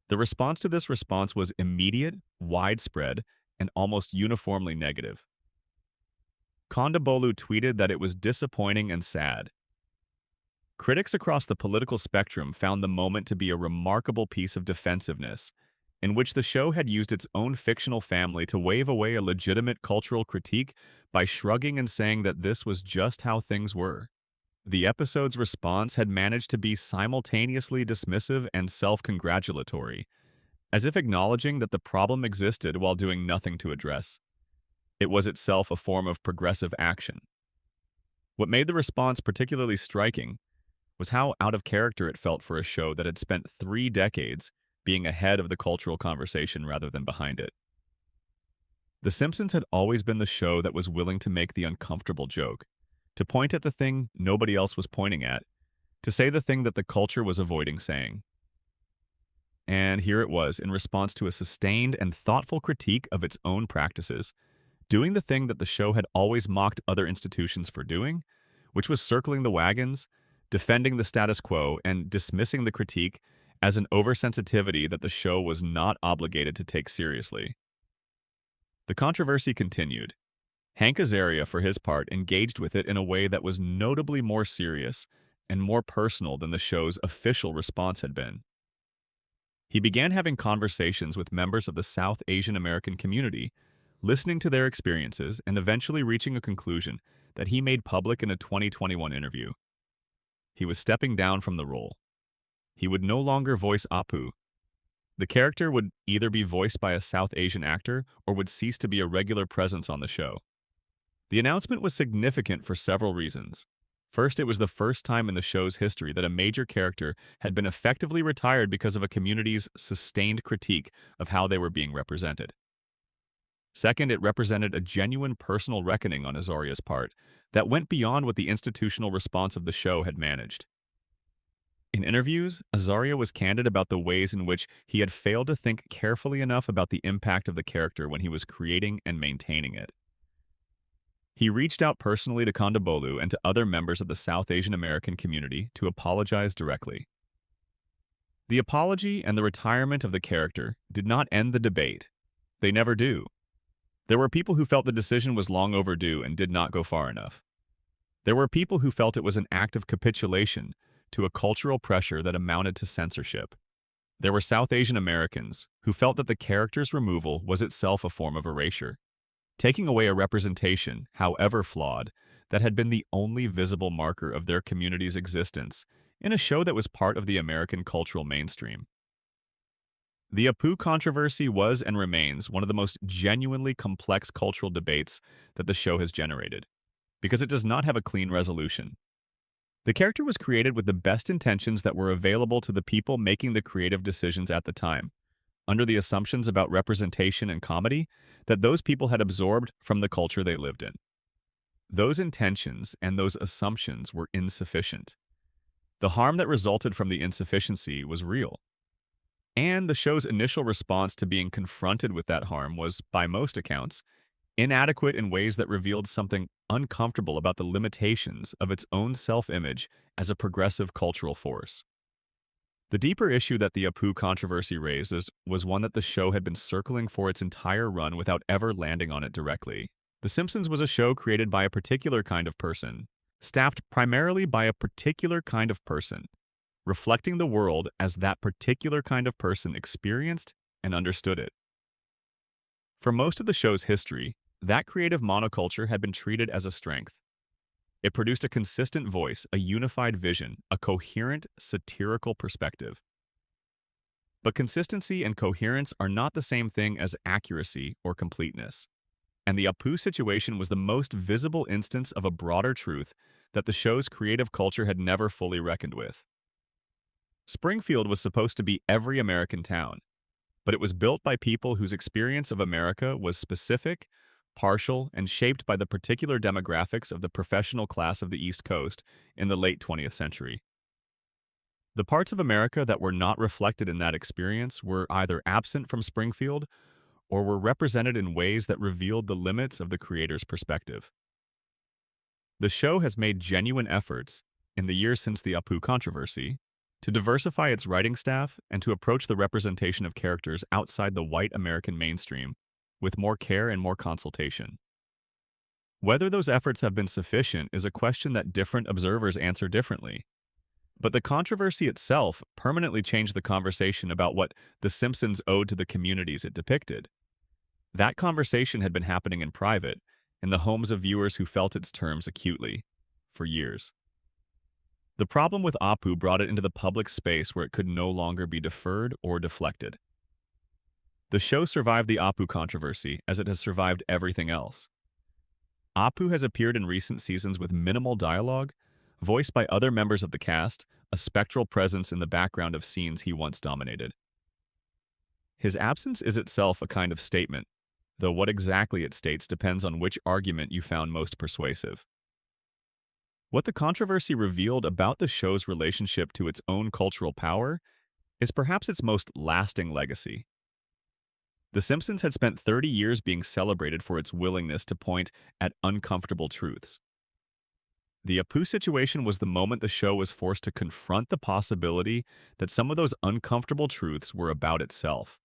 The response to this response was immediate, widespread, and almost uniformly negative. Kondabolu tweeted that it was disappointing and sad. Critics across the political spectrum found the moment to be a remarkable piece of defensiveness, in which the show had used its own fictional family to wave away a legitimate cultural critique by shrugging and saying that this was just how things were. The episode's response had managed to be simultaneously dismissive and self-congratulatory, as if acknowledging that the problem existed while doing nothing to address. It was itself a form of progressive action. What made the response particularly striking was how out of character it felt for a show that had spent 3 decades being ahead of the cultural conversation rather than behind it. The Simpsons had always been the show that was willing to make the uncomfortable joke, to point at the thing nobody else was pointing at, to say the thing that the culture was avoiding saying. And here it was, in response to a sustained and thoughtful critique of its own practices, doing the thing that the show had always mocked other institutions for doing, which was circling the wagons, defending the status quo, and dismissing the critique as an oversensitivity that the show was not obligated to take seriously. The controversy continued. Hank Azaria, for his part, engaged with it in a way that was notably more serious and more personal than the show's official response had been. He began having conversations with members of the South Asian American community, listening to their experiences and eventually reaching a conclusion that he made public in a 2021 interview. He was stepping down from the role. He would no longer voice Apu. The character would either be voiced by a South Asian actor or would cease to be a regular presence on the show. The announcement was significant for several reasons. First, it was the first time in the show's history that a major character had been effectively retired because of a community's sustained critique of how they were being represented. Second, it represented a genuine personal reckoning on Azaria's part that went beyond what the institutional response of the show had managed. In interviews, Azaria was candid about the ways in which he had failed to think carefully enough about the impact of the character when he was creating and maintaining it. He reached out personally to Kondabolu and to other members of the South Asian American community to apologize directly. The apology and the retirement of the character did not end the debate. They never do. There were people who felt the decision was long overdue and did not go far enough. There were people who felt it was an act of capitulation to a cultural pressure that amounted to censorship. There were South Asian Americans who felt that the character's removal was itself a form of erasure, taking away a representation, however flawed, that had been the only visible marker of their community's existence in a show that was part of the American cultural mainstream. The Apu controversy was and remains one of the most genuinely complex cultural debates that the show has generated, because it does not have a clean resolution. The character was created with the best intentions that were available to the people making the creative decisions at the time, under the assumptions about representation and comedy that those people had absorbed from the culture they lived in. Those intentions and those assumptions were insufficient. The harm that resulted from the insufficiency was real. And the show's initial response to being confronted with that harm was, by most accounts, inadequate in ways that revealed something uncomfortable about the limitations of its own self-image as a progressive cultural force. The deeper issue that the Apu controversy raised was one that the show had been circling for its entire run without ever landing on it directly. The Simpsons was a show created by a particular kind of person, staffed primarily by a particular kind of person, reflecting the world as that particular kind of person experienced and understood it. For most of the show's history, that creative monoculture had been treated as a strength. It produced a consistent voice, a unified vision, a coherent, satirical perspective. But consistency and coherence are not the same thing as accuracy or completeness. And the Apu situation was the most visible instance of a broader truth that the show's creative culture had never fully reckoned with. Springfield was supposed to be every American town, but it was built by people whose experience of America was specific, partial, and shaped by the particular demographics of the professional class of the East Coast in the late 20th century. The parts of America that were not reflected in that experience were either absent from Springfield or were represented in ways that revealed the limits of the creator's perspective. The show has made genuine efforts, in the years since the Apu controversy, to diversify its writing staff and to approach the representation of characters outside the white American mainstream with more care and more consultation. Whether those efforts have been sufficient is a question that different observers answer differently. But the controversy itself permanently changed the conversation about what The Simpsons owed to the communities it depicted. That conversation had been happening in private, in the homes of viewers who felt its terms acutely, for years. The problem with Apu brought it into the public space where it could no longer be deferred or deflected. The show survived the Apu controversy as it has survived everything else. Apu has appeared in recent seasons with minimal dialogue, voiced by other members of the cast, a spectral presence in the background of scenes he once dominated. His absence is itself a kind of statement, though what exactly it states depends on which argument you found most persuasive. What the controversy revealed about the show's relationship to its own cultural power is perhaps its most lasting legacy. The Simpsons had spent 30 years being celebrated for its willingness to point at uncomfortable truths. The Apu situation was the moment the show was forced to confront the possibility that some of those uncomfortable truths were about itself.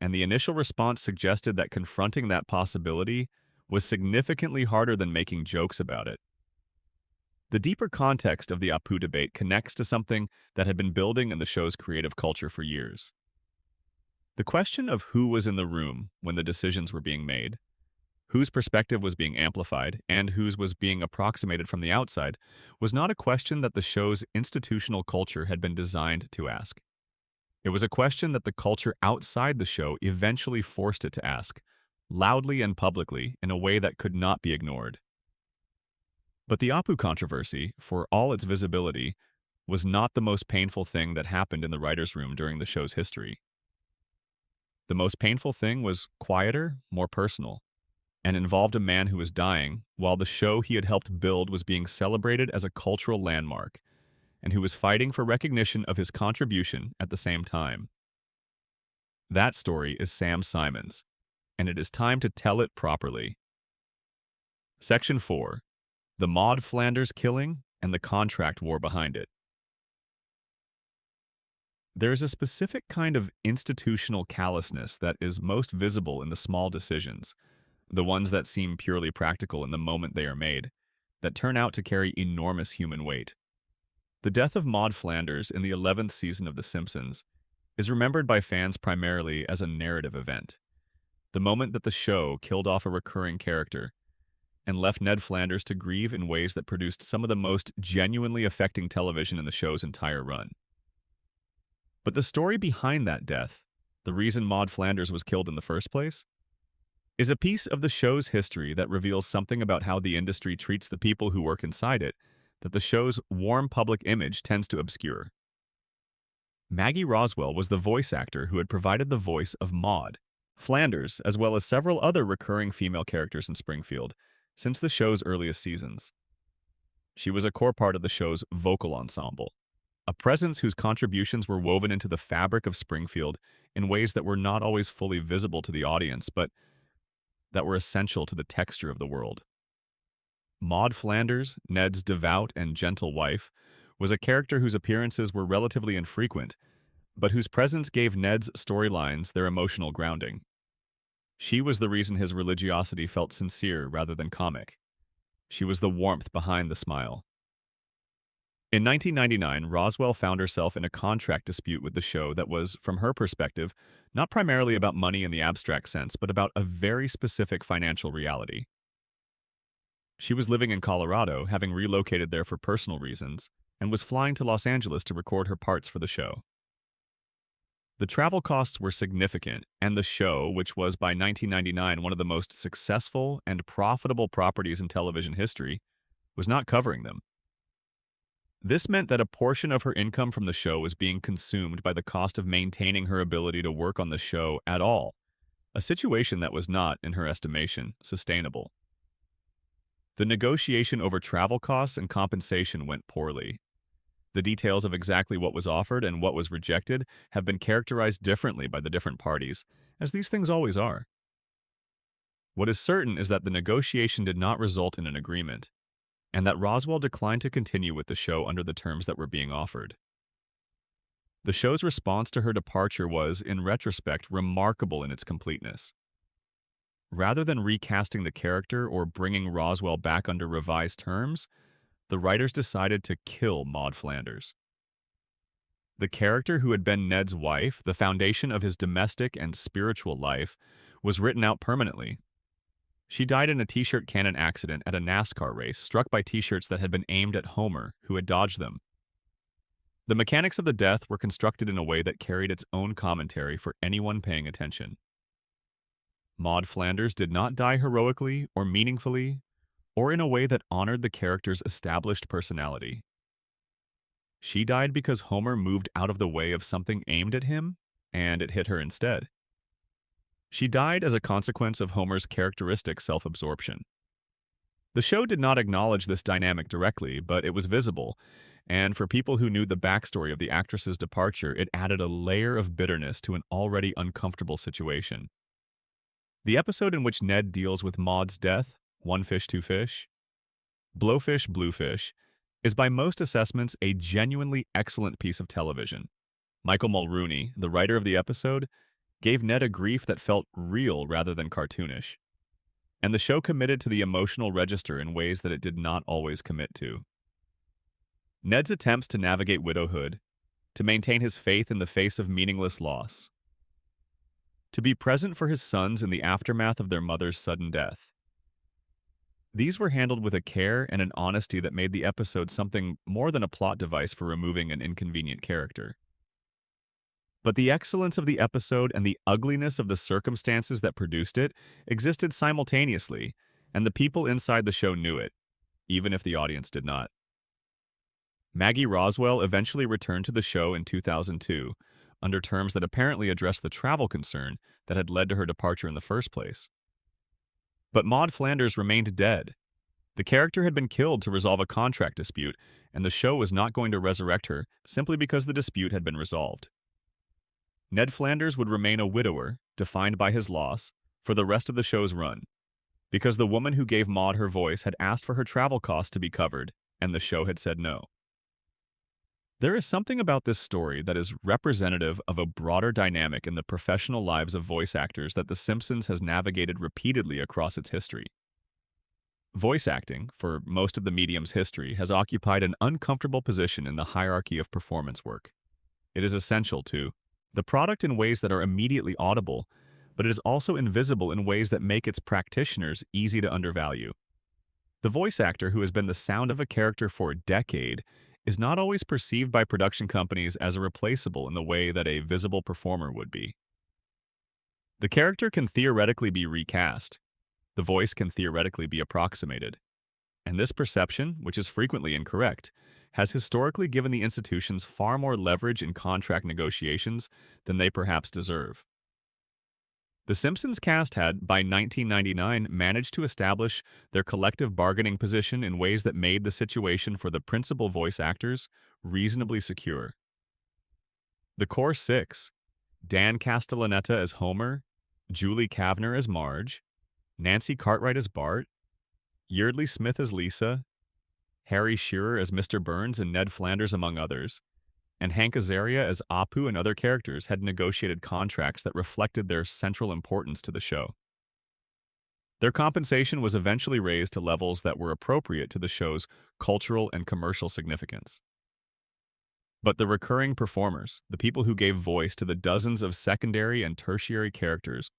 And the initial response suggested that confronting that possibility was significantly harder than making jokes about it. The deeper context of the Apu debate connects to something that had been building in the show's creative culture for years. The question of who was in the room when the decisions were being made, whose perspective was being amplified, and whose was being approximated from the outside, was not a question that the show's institutional culture had been designed to ask. It was a question that the culture outside the show eventually forced it to ask, loudly and publicly, in a way that could not be ignored. But the Apu controversy, for all its visibility, was not the most painful thing that happened in the writer's room during the show's history. The most painful thing was quieter, more personal, and involved a man who was dying while the show he had helped build was being celebrated as a cultural landmark, and who was fighting for recognition of his contribution at the same time. That story is Sam Simon's, and it is time to tell it properly. Section 4. The Maud Flanders killing and the contract war behind it. There is a specific kind of institutional callousness that is most visible in the small decisions, the ones that seem purely practical in the moment they are made, that turn out to carry enormous human weight. The death of Maud Flanders in the 11th season of The Simpsons is remembered by fans primarily as a narrative event, the moment that the show killed off a recurring character and left Ned Flanders to grieve in ways that produced some of the most genuinely affecting television in the show's entire run. But the story behind that death, the reason Maud Flanders was killed in the first place, is a piece of the show's history that reveals something about how the industry treats the people who work inside it that the show's warm public image tends to obscure. Maggie Roswell was the voice actor who had provided the voice of Maud Flanders, as well as several other recurring female characters in Springfield, since the show's earliest seasons. She was a core part of the show's vocal ensemble, a presence whose contributions were woven into the fabric of Springfield in ways that were not always fully visible to the audience, but that were essential to the texture of the world. Maud Flanders, Ned's devout and gentle wife, was a character whose appearances were relatively infrequent, but whose presence gave Ned's storylines their emotional grounding. She was the reason his religiosity felt sincere rather than comic. She was the warmth behind the smile. In 1999, Roswell found herself in a contract dispute with the show that was, from her perspective, not primarily about money in the abstract sense, but about a very specific financial reality. She was living in Colorado, having relocated there for personal reasons, and was flying to Los Angeles to record her parts for the show. The travel costs were significant, and the show, which was by 1999 one of the most successful and profitable properties in television history, was not covering them. This meant that a portion of her income from the show was being consumed by the cost of maintaining her ability to work on the show at all, a situation that was not, in her estimation, sustainable. The negotiation over travel costs and compensation went poorly. The details of exactly what was offered and what was rejected have been characterized differently by the different parties, as these things always are. What is certain is that the negotiation did not result in an agreement, and that Roswell declined to continue with the show under the terms that were being offered. The show's response to her departure was, in retrospect, remarkable in its completeness. Rather than recasting the character or bringing Roswell back under revised terms, the writers decided to kill Maud Flanders. The character who had been Ned's wife, the foundation of his domestic and spiritual life, was written out permanently. She died in a t-shirt cannon accident at a NASCAR race, struck by t-shirts that had been aimed at Homer, who had dodged them. The mechanics of the death were constructed in a way that carried its own commentary for anyone paying attention. Maud Flanders did not die heroically or meaningfully, or in a way that honored the character's established personality. She died because Homer moved out of the way of something aimed at him, and it hit her instead. She died as a consequence of Homer's characteristic self-absorption. The show did not acknowledge this dynamic directly, but it was visible, and for people who knew the backstory of the actress's departure, it added a layer of bitterness to an already uncomfortable situation. The episode in which Ned deals with Maud's death, One Fish, Two Fish, Blowfish, Bluefish, is by most assessments a genuinely excellent piece of television. Michael Mulrooney, the writer of the episode, gave Ned a grief that felt real rather than cartoonish. And the show committed to the emotional register in ways that it did not always commit to. Ned's attempts to navigate widowhood, to maintain his faith in the face of meaningless loss, to be present for his sons in the aftermath of their mother's sudden death. These were handled with a care and an honesty that made the episode something more than a plot device for removing an inconvenient character. But the excellence of the episode and the ugliness of the circumstances that produced it existed simultaneously, and the people inside the show knew it, even if the audience did not. Maggie Roswell eventually returned to the show in 2002, under terms that apparently addressed the travel concern that had led to her departure in the first place. But Maud Flanders remained dead. The character had been killed to resolve a contract dispute, and the show was not going to resurrect her simply because the dispute had been resolved. Ned Flanders would remain a widower, defined by his loss, for the rest of the show's run, because the woman who gave Maud her voice had asked for her travel costs to be covered, and the show had said no. There is something about this story that is representative of a broader dynamic in the professional lives of voice actors that The Simpsons has navigated repeatedly across its history. Voice acting, for most of the medium's history, has occupied an uncomfortable position in the hierarchy of performance work. It is essential to the product in ways that are immediately audible, but it is also invisible in ways that make its practitioners easy to undervalue. The voice actor who has been the sound of a character for a decade is not always perceived by production companies as a replaceable in the way that a visible performer would be. The character can theoretically be recast. The voice can theoretically be approximated. And this perception, which is frequently incorrect, has historically given the institutions far more leverage in contract negotiations than they perhaps deserve. The Simpsons cast had, by 1999, managed to establish their collective bargaining position in ways that made the situation for the principal voice actors reasonably secure. The core six, Dan Castellaneta as Homer, Julie Kavner as Marge, Nancy Cartwright as Bart, Yeardley Smith as Lisa, Harry Shearer as Mr. Burns and Ned Flanders among others, and Hank Azaria as Apu and other characters had negotiated contracts that reflected their central importance to the show. Their compensation was eventually raised to levels that were appropriate to the show's cultural and commercial significance. But the recurring performers, the people who gave voice to the dozens of secondary and tertiary characters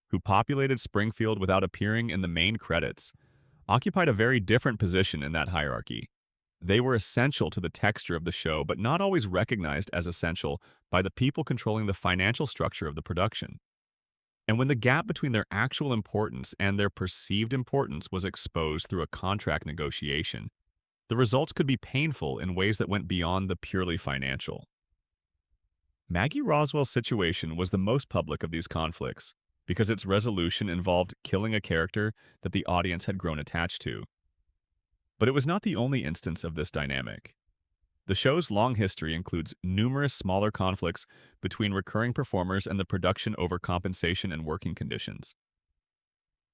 who populated Springfield without appearing in the main credits, occupied a very different position in that hierarchy. They were essential to the texture of the show, but not always recognized as essential by the people controlling the financial structure of the production. And when the gap between their actual importance and their perceived importance was exposed through a contract negotiation, the results could be painful in ways that went beyond the purely financial. Maggie Roswell's situation was the most public of these conflicts, because its resolution involved killing a character that the audience had grown attached to. But it was not the only instance of this dynamic. The show's long history includes numerous smaller conflicts between recurring performers and the production over compensation and working conditions.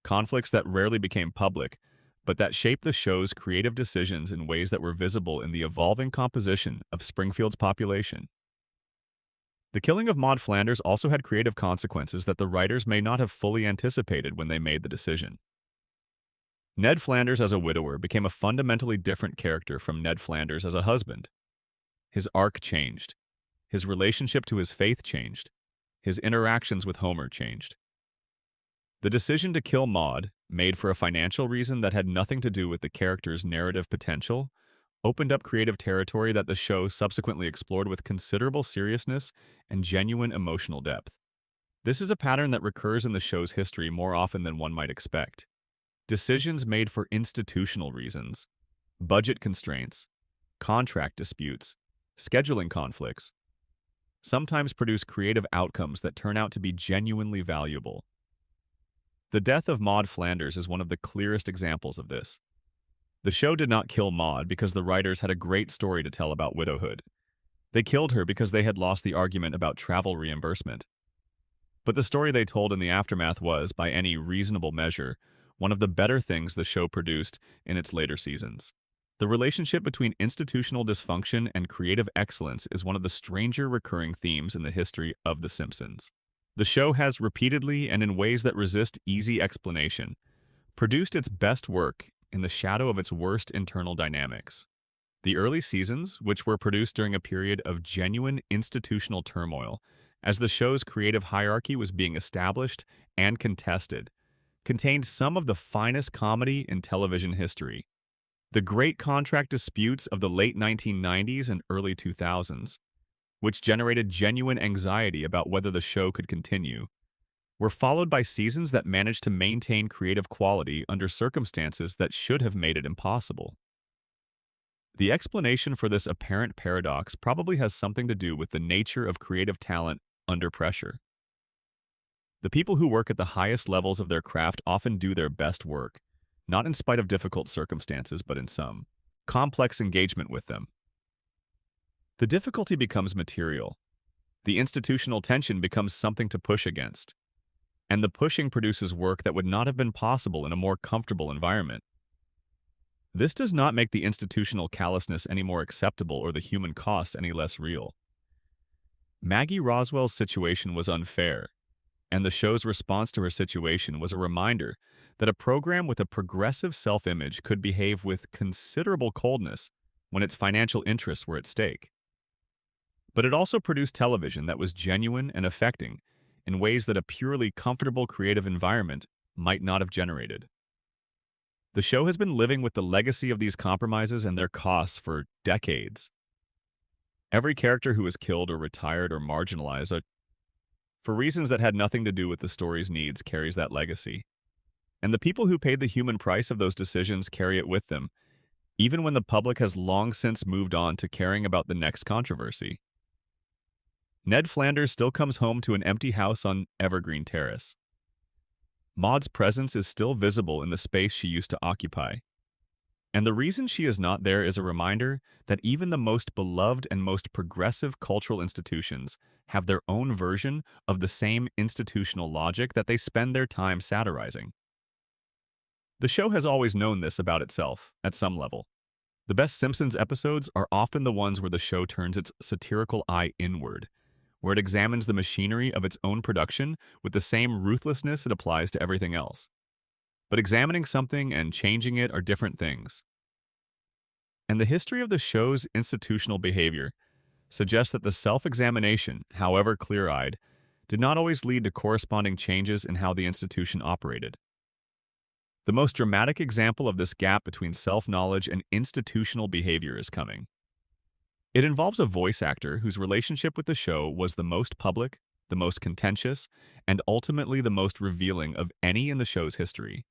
Conflicts that rarely became public, but that shaped the show's creative decisions in ways that were visible in the evolving composition of Springfield's population. The killing of Maud Flanders also had creative consequences that the writers may not have fully anticipated when they made the decision. Ned Flanders as a widower became a fundamentally different character from Ned Flanders as a husband. His arc changed. His relationship to his faith changed. His interactions with Homer changed. The decision to kill Maud, made for a financial reason that had nothing to do with the character's narrative potential, opened up creative territory that the show subsequently explored with considerable seriousness and genuine emotional depth. This is a pattern that recurs in the show's history more often than one might expect. Decisions made for institutional reasons, budget constraints, contract disputes, scheduling conflicts, sometimes produce creative outcomes that turn out to be genuinely valuable. The death of Maud Flanders is one of the clearest examples of this. The show did not kill Maud because the writers had a great story to tell about widowhood. They killed her because they had lost the argument about travel reimbursement. But the story they told in the aftermath was, by any reasonable measure, one of the better things the show produced in its later seasons. The relationship between institutional dysfunction and creative excellence is one of the stranger recurring themes in the history of The Simpsons. The show has repeatedly, and in ways that resist easy explanation, produced its best work in the shadow of its worst internal dynamics. The early seasons, which were produced during a period of genuine institutional turmoil, as the show's creative hierarchy was being established and contested, contained some of the finest comedy in television history. The great contract disputes of the late 1990s and early 2000s, which generated genuine anxiety about whether the show could continue, were followed by seasons that managed to maintain creative quality under circumstances that should have made it impossible. The explanation for this apparent paradox probably has something to do with the nature of creative talent under pressure. The people who work at the highest levels of their craft often do their best work, not in spite of difficult circumstances, but in some complex engagement with them. The difficulty becomes material. The institutional tension becomes something to push against. And the pushing produces work that would not have been possible in a more comfortable environment. This does not make the institutional callousness any more acceptable or the human cost any less real. Maggie Roswell's situation was unfair, and the show's response to her situation was a reminder that a program with a progressive self-image could behave with considerable coldness when its financial interests were at stake. But it also produced television that was genuine and affecting in ways that a purely comfortable creative environment might not have generated. The show has been living with the legacy of these compromises and their costs for decades. Every character who was killed or retired or marginalized, for reasons that had nothing to do with the story's needs, carries that legacy. And the people who paid the human price of those decisions carry it with them, even when the public has long since moved on to caring about the next controversy. Ned Flanders still comes home to an empty house on Evergreen Terrace. Maud's presence is still visible in the space she used to occupy. And the reason she is not there is a reminder that even the most beloved and most progressive cultural institutions have their own version of the same institutional logic that they spend their time satirizing. The show has always known this about itself, at some level. The best Simpsons episodes are often the ones where the show turns its satirical eye inward, where it examines the machinery of its own production with the same ruthlessness it applies to everything else. But examining something and changing it are different things. And the history of the show's institutional behavior suggests that the self-examination, however clear-eyed, did not always lead to corresponding changes in how the institution operated. The most dramatic example of this gap between self-knowledge and institutional behavior is coming. It involves a voice actor whose relationship with the show was the most public, the most contentious, and ultimately the most revealing of any in the show's history.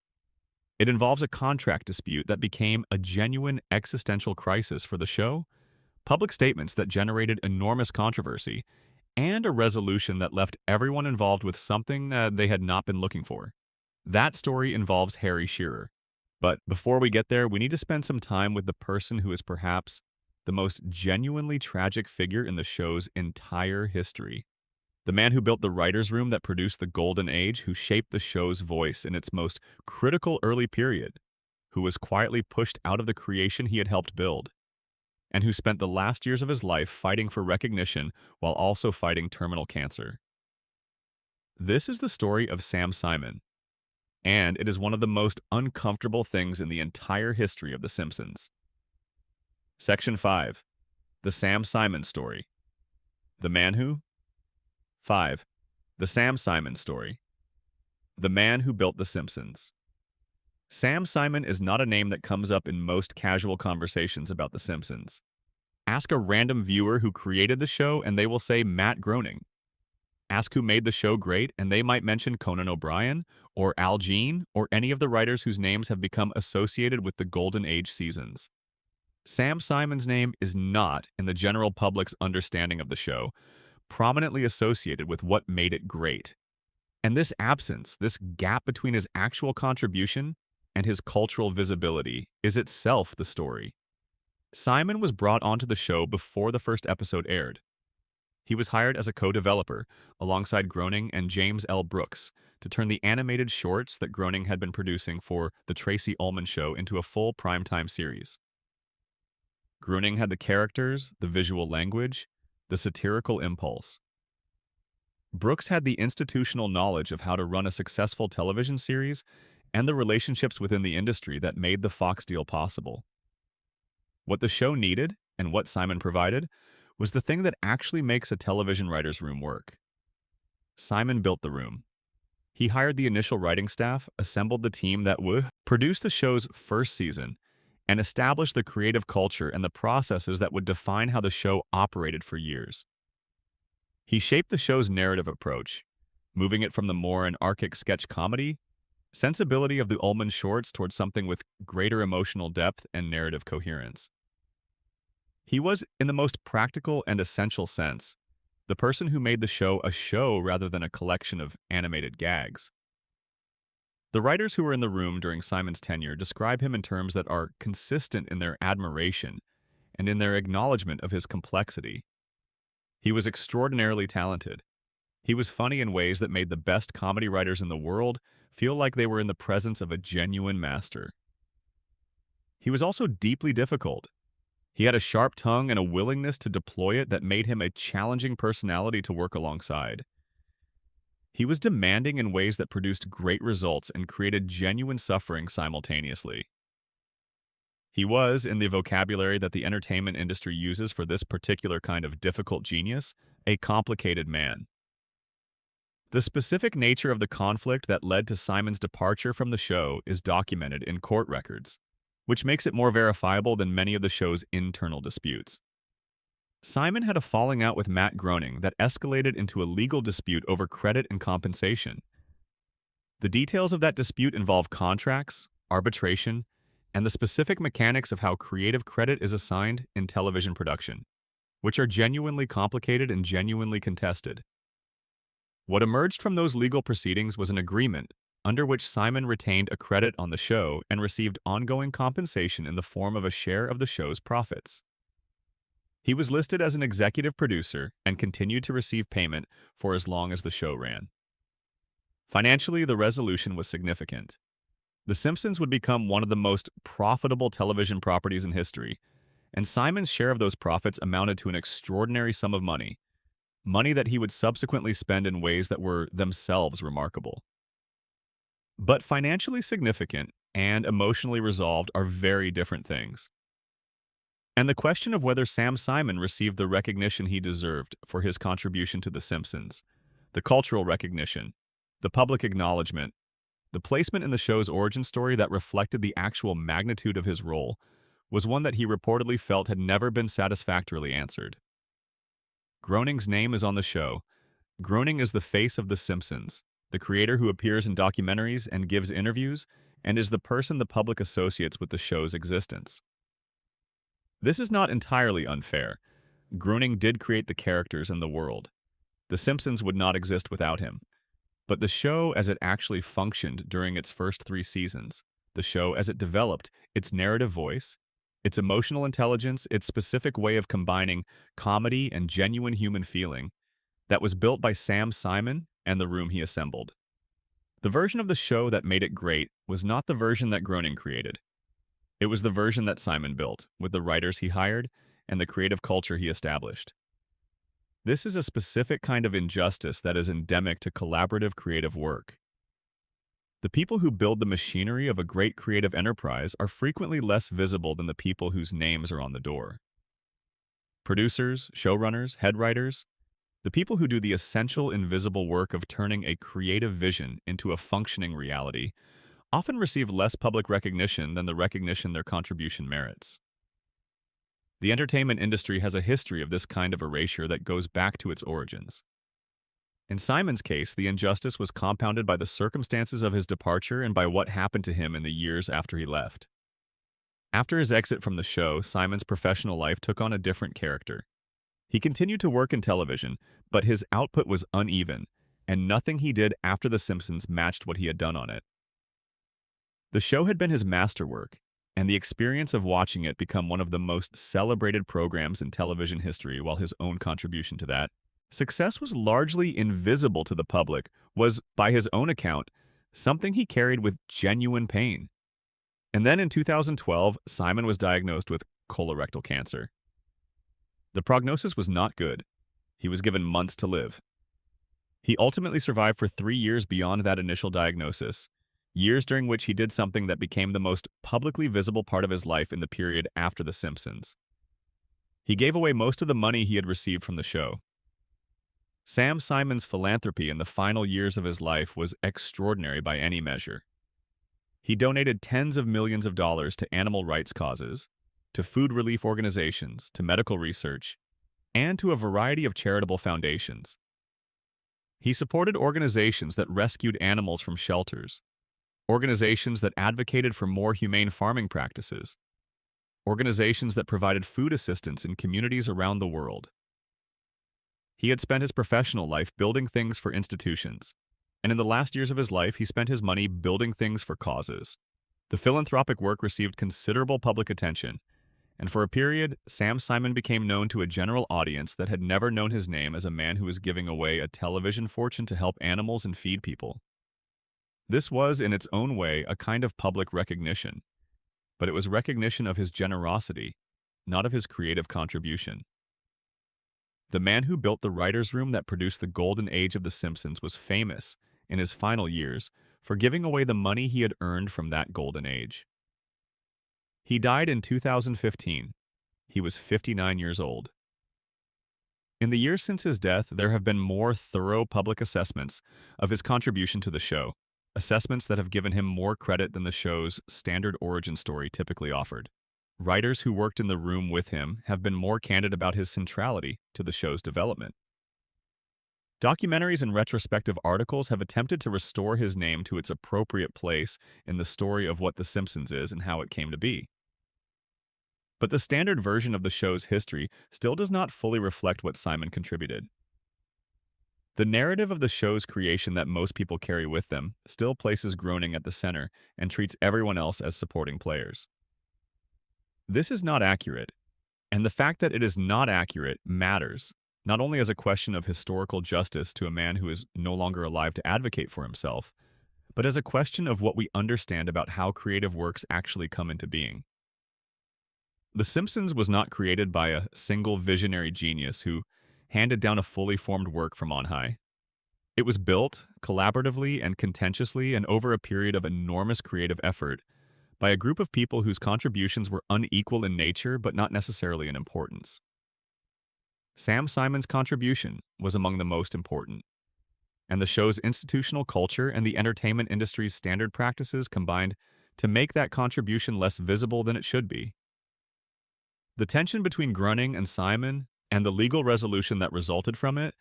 It involves a contract dispute that became a genuine existential crisis for the show, public statements that generated enormous controversy, and a resolution that left everyone involved with something they had not been looking for. That story involves Harry Shearer. But before we get there, we need to spend some time with the person who is perhaps the most genuinely tragic figure in the show's entire history. The man who built the writer's room that produced the Golden Age, who shaped the show's voice in its most critical early period, who was quietly pushed out of the creation he had helped build, and who spent the last years of his life fighting for recognition while also fighting terminal cancer. This is the story of Sam Simon, and it is one of the most uncomfortable things in the entire history of The Simpsons. Section 5. The Sam Simon Story. The Man Who? 5. The Sam Simon Story. The man who built The Simpsons. Sam Simon is not a name that comes up in most casual conversations about The Simpsons. Ask a random viewer who created the show and they will say Matt Groening. Ask who made the show great and they might mention Conan O'Brien or Al Jean or any of the writers whose names have become associated with the Golden Age seasons. Sam Simon's name is not, in the general public's understanding of the show, prominently associated with what made it great. And this absence, this gap between his actual contribution and his cultural visibility, is itself the story. Simon was brought onto the show before the first episode aired. He was hired as a co-developer, alongside Groening and James L. Brooks, to turn the animated shorts that Groening had been producing for The Tracy Ullman Show into a full primetime series. Groening had the characters, the visual language, the satirical impulse. Brooks had the institutional knowledge of how to run a successful television series and the relationships within the industry that made the Fox deal possible. What the show needed, and what Simon provided, was the thing that actually makes a television writer's room work. Simon built the room. He hired the initial writing staff, assembled the team that would produce the show's first season, and establish the creative culture and the processes that would define how the show operated for years. He shaped the show's narrative approach, moving it from the more anarchic sketch comedy sensibility of the Ullman shorts towards something with greater emotional depth and narrative coherence. He was, in the most practical and essential sense, the person who made the show a show rather than a collection of animated gags. The writers who were in the room during Simon's tenure describe him in terms that are consistent in their admiration and in their acknowledgement of his complexity. He was extraordinarily talented. He was funny in ways that made the best comedy writers in the world feel like they were in the presence of a genuine master. He was also deeply difficult. He had a sharp tongue and a willingness to deploy it that made him a challenging personality to work alongside. He was demanding in ways that produced great results and created genuine suffering simultaneously. He was, in the vocabulary that the entertainment industry uses for this particular kind of difficult genius, a complicated man. The specific nature of the conflict that led to Simon's departure from the show is documented in court records, which makes it more verifiable than many of the show's internal disputes. Simon had a falling out with Matt Groening that escalated into a legal dispute over credit and compensation. The details of that dispute involve contracts, arbitration, and the specific mechanics of how creative credit is assigned in television production, which are genuinely complicated and genuinely contested. What emerged from those legal proceedings was an agreement under which Simon retained a credit on the show and received ongoing compensation in the form of a share of the show's profits. He was listed as an executive producer and continued to receive payment for as long as the show ran. Financially, the resolution was significant. The Simpsons would become one of the most profitable television properties in history, and Simon's share of those profits amounted to an extraordinary sum of money, money that he would subsequently spend in ways that were themselves remarkable. But financially significant and emotionally resolved are very different things. And the question of whether Sam Simon received the recognition he deserved for his contribution to The Simpsons, the cultural recognition, the public acknowledgement, the placement in the show's origin story that reflected the actual magnitude of his role, was one that he reportedly felt had never been satisfactorily answered. Groening's name is on the show. Groening is the face of The Simpsons, the creator who appears in documentaries and gives interviews, and is the person the public associates with the show's existence. This is not entirely unfair. Groening did create the characters and the world. The Simpsons would not exist without him. But the show as it actually functioned during its first 3 seasons, the show as it developed its narrative voice, its emotional intelligence, its specific way of combining comedy and genuine human feeling that was built by Sam Simon and the room he assembled. The version of the show that made it great was not the version that Groening created. It was the version that Simon built, with the writers he hired and the creative culture he established. This is a specific kind of injustice that is endemic to collaborative creative work. The people who build the machinery of a great creative enterprise are frequently less visible than the people whose names are on the door. Producers, showrunners, head writers, the people who do the essential invisible work of turning a creative vision into a functioning reality often receive less public recognition than the recognition their contribution merits. The entertainment industry has a history of this kind of erasure that goes back to its origins. In Simon's case, the injustice was compounded by the circumstances of his departure and by what happened to him in the years after he left. After his exit from the show, Simon's professional life took on a different character. He continued to work in television, but his output was uneven, and nothing he did after The Simpsons matched what he had done on it. The show had been his masterwork, and the experience of watching it become one of the most celebrated programs in television history, while his own contribution to that success was largely invisible to the public, was, by his own account, something he carried with genuine pain. And then in 2012, Simon was diagnosed with colorectal cancer. The prognosis was not good. He was given months to live. He ultimately survived for 3 years beyond that initial diagnosis, years during which he did something that became the most publicly visible part of his life in the period after The Simpsons. He gave away most of the money he had received from the show. Sam Simon's philanthropy in the final years of his life was extraordinary by any measure. He donated tens of millions of dollars to animal rights causes, to food relief organizations, to medical research, and to a variety of charitable foundations. He supported organizations that rescued animals from shelters, organizations that advocated for more humane farming practices, organizations that provided food assistance in communities around the world. He had spent his professional life building things for institutions, and in the last years of his life, he spent his money building things for causes. The philanthropic work received considerable public attention, and for a period, Sam Simon became known to a general audience that had never known his name as a man who was giving away a television fortune to help animals and feed people. This was, in its own way, a kind of public recognition, but it was recognition of his generosity, not of his creative contribution. The man who built the writer's room that produced the golden age of The Simpsons was famous, in his final years, for giving away the money he had earned from that golden age. He died in 2015. He was 59 years old. In the years since his death, there have been more thorough public assessments of his contribution to the show, assessments that have given him more credit than the show's standard origin story typically offered. Writers who worked in the room with him have been more candid about his centrality to the show's development. Documentaries and retrospective articles have attempted to restore his name to its appropriate place in the story of what The Simpsons is and how it came to be. But the standard version of the show's history still does not fully reflect what Simon contributed. The narrative of the show's creation that most people carry with them still places Groening at the center and treats everyone else as supporting players. This is not accurate, and the fact that it is not accurate matters, not only as a question of historical justice to a man who is no longer alive to advocate for himself, but as a question of what we understand about how creative works actually come into being. The Simpsons was not created by a single visionary genius who handed down a fully formed work from on high. It was built, collaboratively and contentiously and over a period of enormous creative effort, by a group of people whose contributions were unequal in nature but not necessarily in importance. Sam Simon's contribution was among the most important, and the show's institutional culture and the entertainment industry's standard practices combined to make that contribution less visible than it should be. The tension between Groening and Simon, and the legal resolution that resulted from it,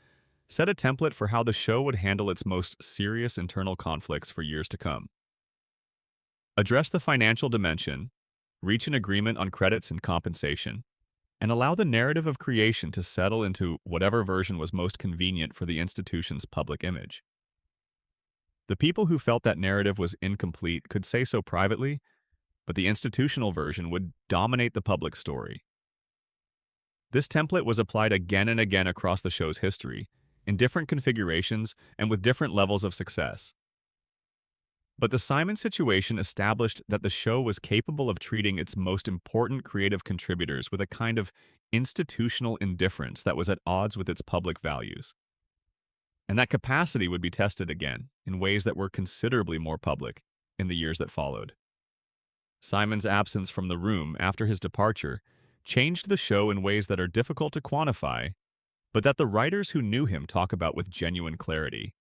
set a template for how the show would handle its most serious internal conflicts for years to come. Address the financial dimension, reach an agreement on credits and compensation, and allow the narrative of creation to settle into whatever version was most convenient for the institution's public image. The people who felt that narrative was incomplete could say so privately, but the institutional version would dominate the public story. This template was applied again and again across the show's history, in different configurations and with different levels of success. But the Simon situation established that the show was capable of treating its most important creative contributors with a kind of institutional indifference that was at odds with its public values. And that capacity would be tested again in ways that were considerably more public in the years that followed. Simon's absence from the room after his departure changed the show in ways that are difficult to quantify, but that the writers who knew him talk about with genuine clarity.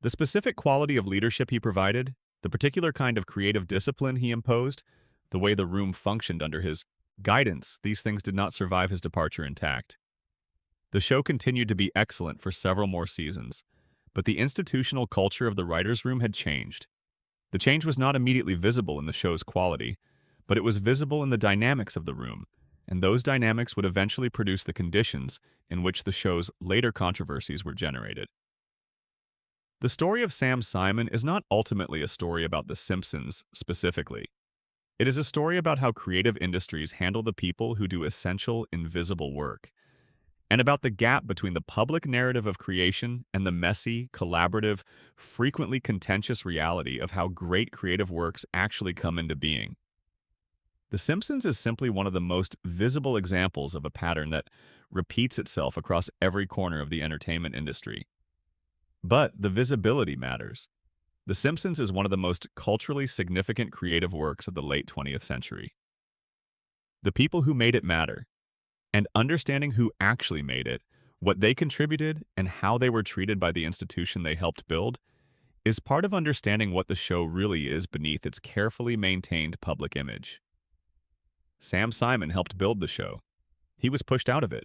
The specific quality of leadership he provided, the particular kind of creative discipline he imposed, the way the room functioned under his guidance, these things did not survive his departure intact. The show continued to be excellent for several more seasons, but the institutional culture of the writers' room had changed. The change was not immediately visible in the show's quality, but it was visible in the dynamics of the room, and those dynamics would eventually produce the conditions in which the show's later controversies were generated. The story of Sam Simon is not ultimately a story about The Simpsons specifically. It is a story about how creative industries handle the people who do essential, invisible work, and about the gap between the public narrative of creation and the messy, collaborative, frequently contentious reality of how great creative works actually come into being. The Simpsons is simply one of the most visible examples of a pattern that repeats itself across every corner of the entertainment industry. But the visibility matters. The Simpsons is one of the most culturally significant creative works of the late 20th century. The people who made it matter, and understanding who actually made it, what they contributed, and how they were treated by the institution they helped build, is part of understanding what the show really is beneath its carefully maintained public image. Sam Simon helped build the show. He was pushed out of it.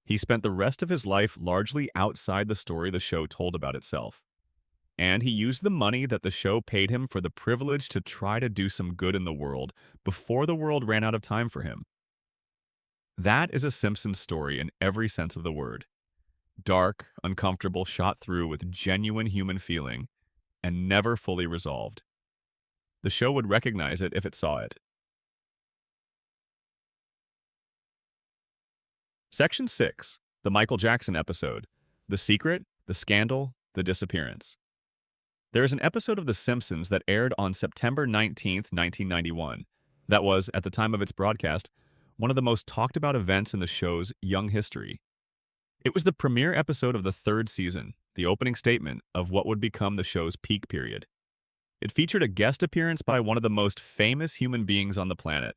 He spent the rest of his life largely outside the story the show told about itself. And he used the money that the show paid him for the privilege to try to do some good in the world before the world ran out of time for him. That is a Simpsons story in every sense of the word. Dark, uncomfortable, shot through with genuine human feeling, and never fully resolved. The show would recognize it if it saw it. Section 6, the Michael Jackson episode, The Secret, the Scandal, the Disappearance. There is an episode of The Simpsons that aired on September 19th, 1991, that was, at the time of its broadcast, one of the most talked about events in the show's young history. It was the premiere episode of the third season, the opening statement of what would become the show's peak period. It featured a guest appearance by one of the most famous human beings on the planet.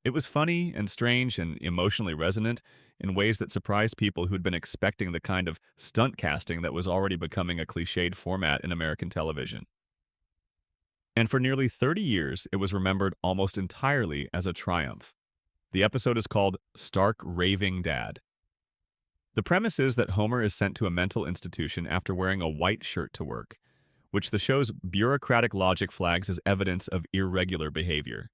It was funny and strange and emotionally resonant in ways that surprised people who'd been expecting the kind of stunt casting that was already becoming a cliched format in American television. And for nearly 30 years, it was remembered almost entirely as a triumph. The episode is called Stark Raving Dad. The premise is that Homer is sent to a mental institution after wearing a white shirt to work, which the show's bureaucratic logic flags as evidence of irregular behavior.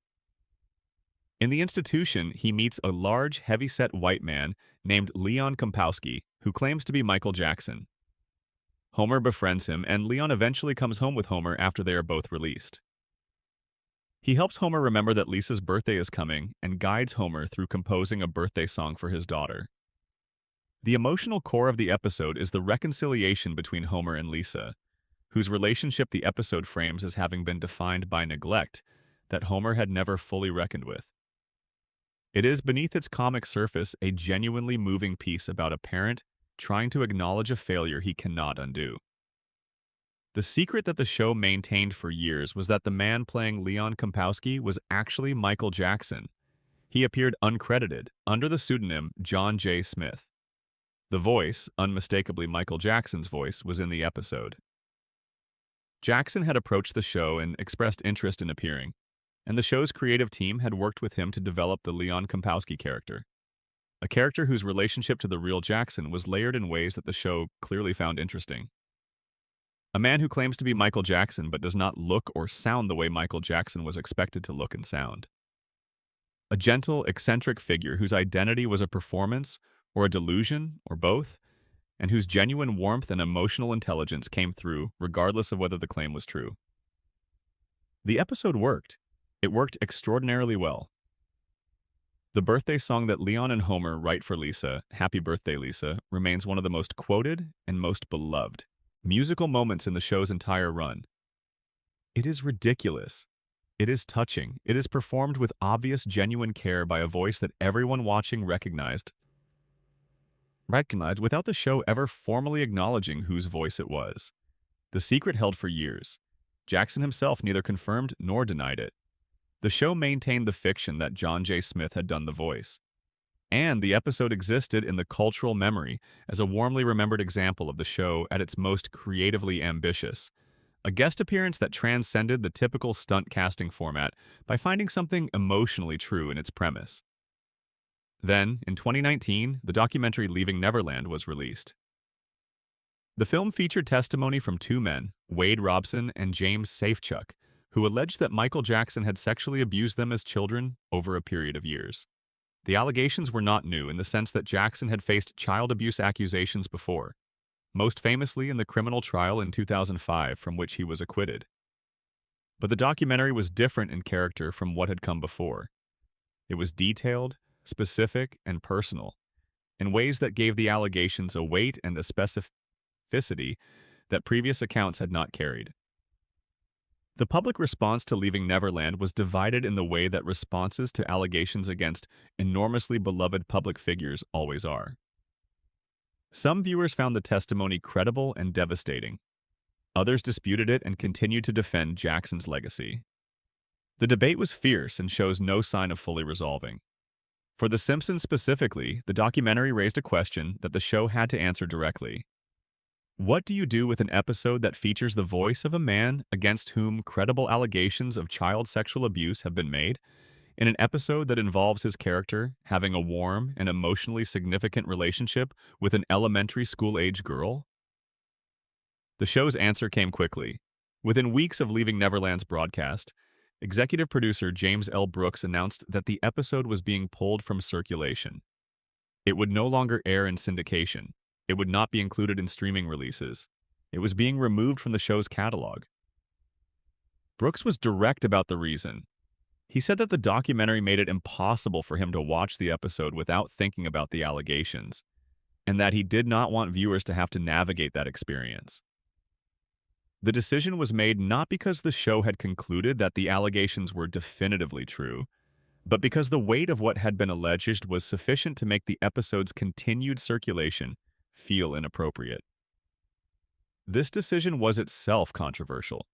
In the institution, he meets a large, heavy-set white man named Leon Kompowski, who claims to be Michael Jackson. Homer befriends him, and Leon eventually comes home with Homer after they are both released. He helps Homer remember that Lisa's birthday is coming and guides Homer through composing a birthday song for his daughter. The emotional core of the episode is the reconciliation between Homer and Lisa, whose relationship the episode frames as having been defined by neglect that Homer had never fully reckoned with. It is, beneath its comic surface, a genuinely moving piece about a parent trying to acknowledge a failure he cannot undo. The secret that the show maintained for years was that the man playing Leon Kompowski was actually Michael Jackson. He appeared uncredited, under the pseudonym John J. Smith. The voice, unmistakably Michael Jackson's voice, was in the episode. Jackson had approached the show and expressed interest in appearing, and the show's creative team had worked with him to develop the Leon Kompowski character, a character whose relationship to the real Jackson was layered in ways that the show clearly found interesting. A man who claims to be Michael Jackson but does not look or sound the way Michael Jackson was expected to look and sound. A gentle, eccentric figure whose identity was a performance or a delusion or both, and whose genuine warmth and emotional intelligence came through regardless of whether the claim was true. The episode worked. It worked extraordinarily well. The birthday song that Leon and Homer write for Lisa, Happy Birthday Lisa, remains one of the most quoted and most beloved musical moments in the show's entire run. It is ridiculous. It is touching. It is performed with obvious, genuine care by a voice that everyone watching recognized without the show ever formally acknowledging whose voice it was. The secret held for years. Jackson himself neither confirmed nor denied it. The show maintained the fiction that John J. Smith had done the voice. And the episode existed in the cultural memory as a warmly remembered example of the show at its most creatively ambitious. A guest appearance that transcended the typical stunt casting format by finding something emotionally true in its premise. Then, in 2019, the documentary Leaving Neverland was released. The film featured testimony from two men, Wade Robson and James Safechuck, who alleged that Michael Jackson had sexually abused them as children over a period of years. The allegations were not new in the sense that Jackson had faced child abuse accusations before, most famously in the criminal trial in 2005 from which he was acquitted. But the documentary was different in character from what had come before. It was detailed, specific, and personal, in ways that gave the allegations a weight and a specificity that previous accounts had not carried. The public response to Leaving Neverland was divided in the way that responses to allegations against enormously beloved public figures always are. Some viewers found the testimony credible and devastating. Others disputed it and continued to defend Jackson's legacy. The debate was fierce and shows no sign of fully resolving. For The Simpsons specifically, the documentary raised a question that the show had to answer directly. What do you do with an episode that features the voice of a man against whom credible allegations of child sexual abuse have been made, in an episode that involves his character having a warm and emotionally significant relationship with an elementary school-age girl? The show's answer came quickly. Within weeks of Leaving Neverland's broadcast, executive producer James L. Brooks announced that the episode was being pulled from circulation. It would no longer air in syndication. It would not be included in streaming releases. It was being removed from the show's catalog. Brooks was direct about the reason. He said that the documentary made it impossible for him to watch the episode without thinking about the allegations, and that he did not want viewers to have to navigate that experience. The decision was made not because the show had concluded that the allegations were definitively true, but because the weight of what had been alleged was sufficient to make the episode's continued circulation feel inappropriate. This decision was itself controversial,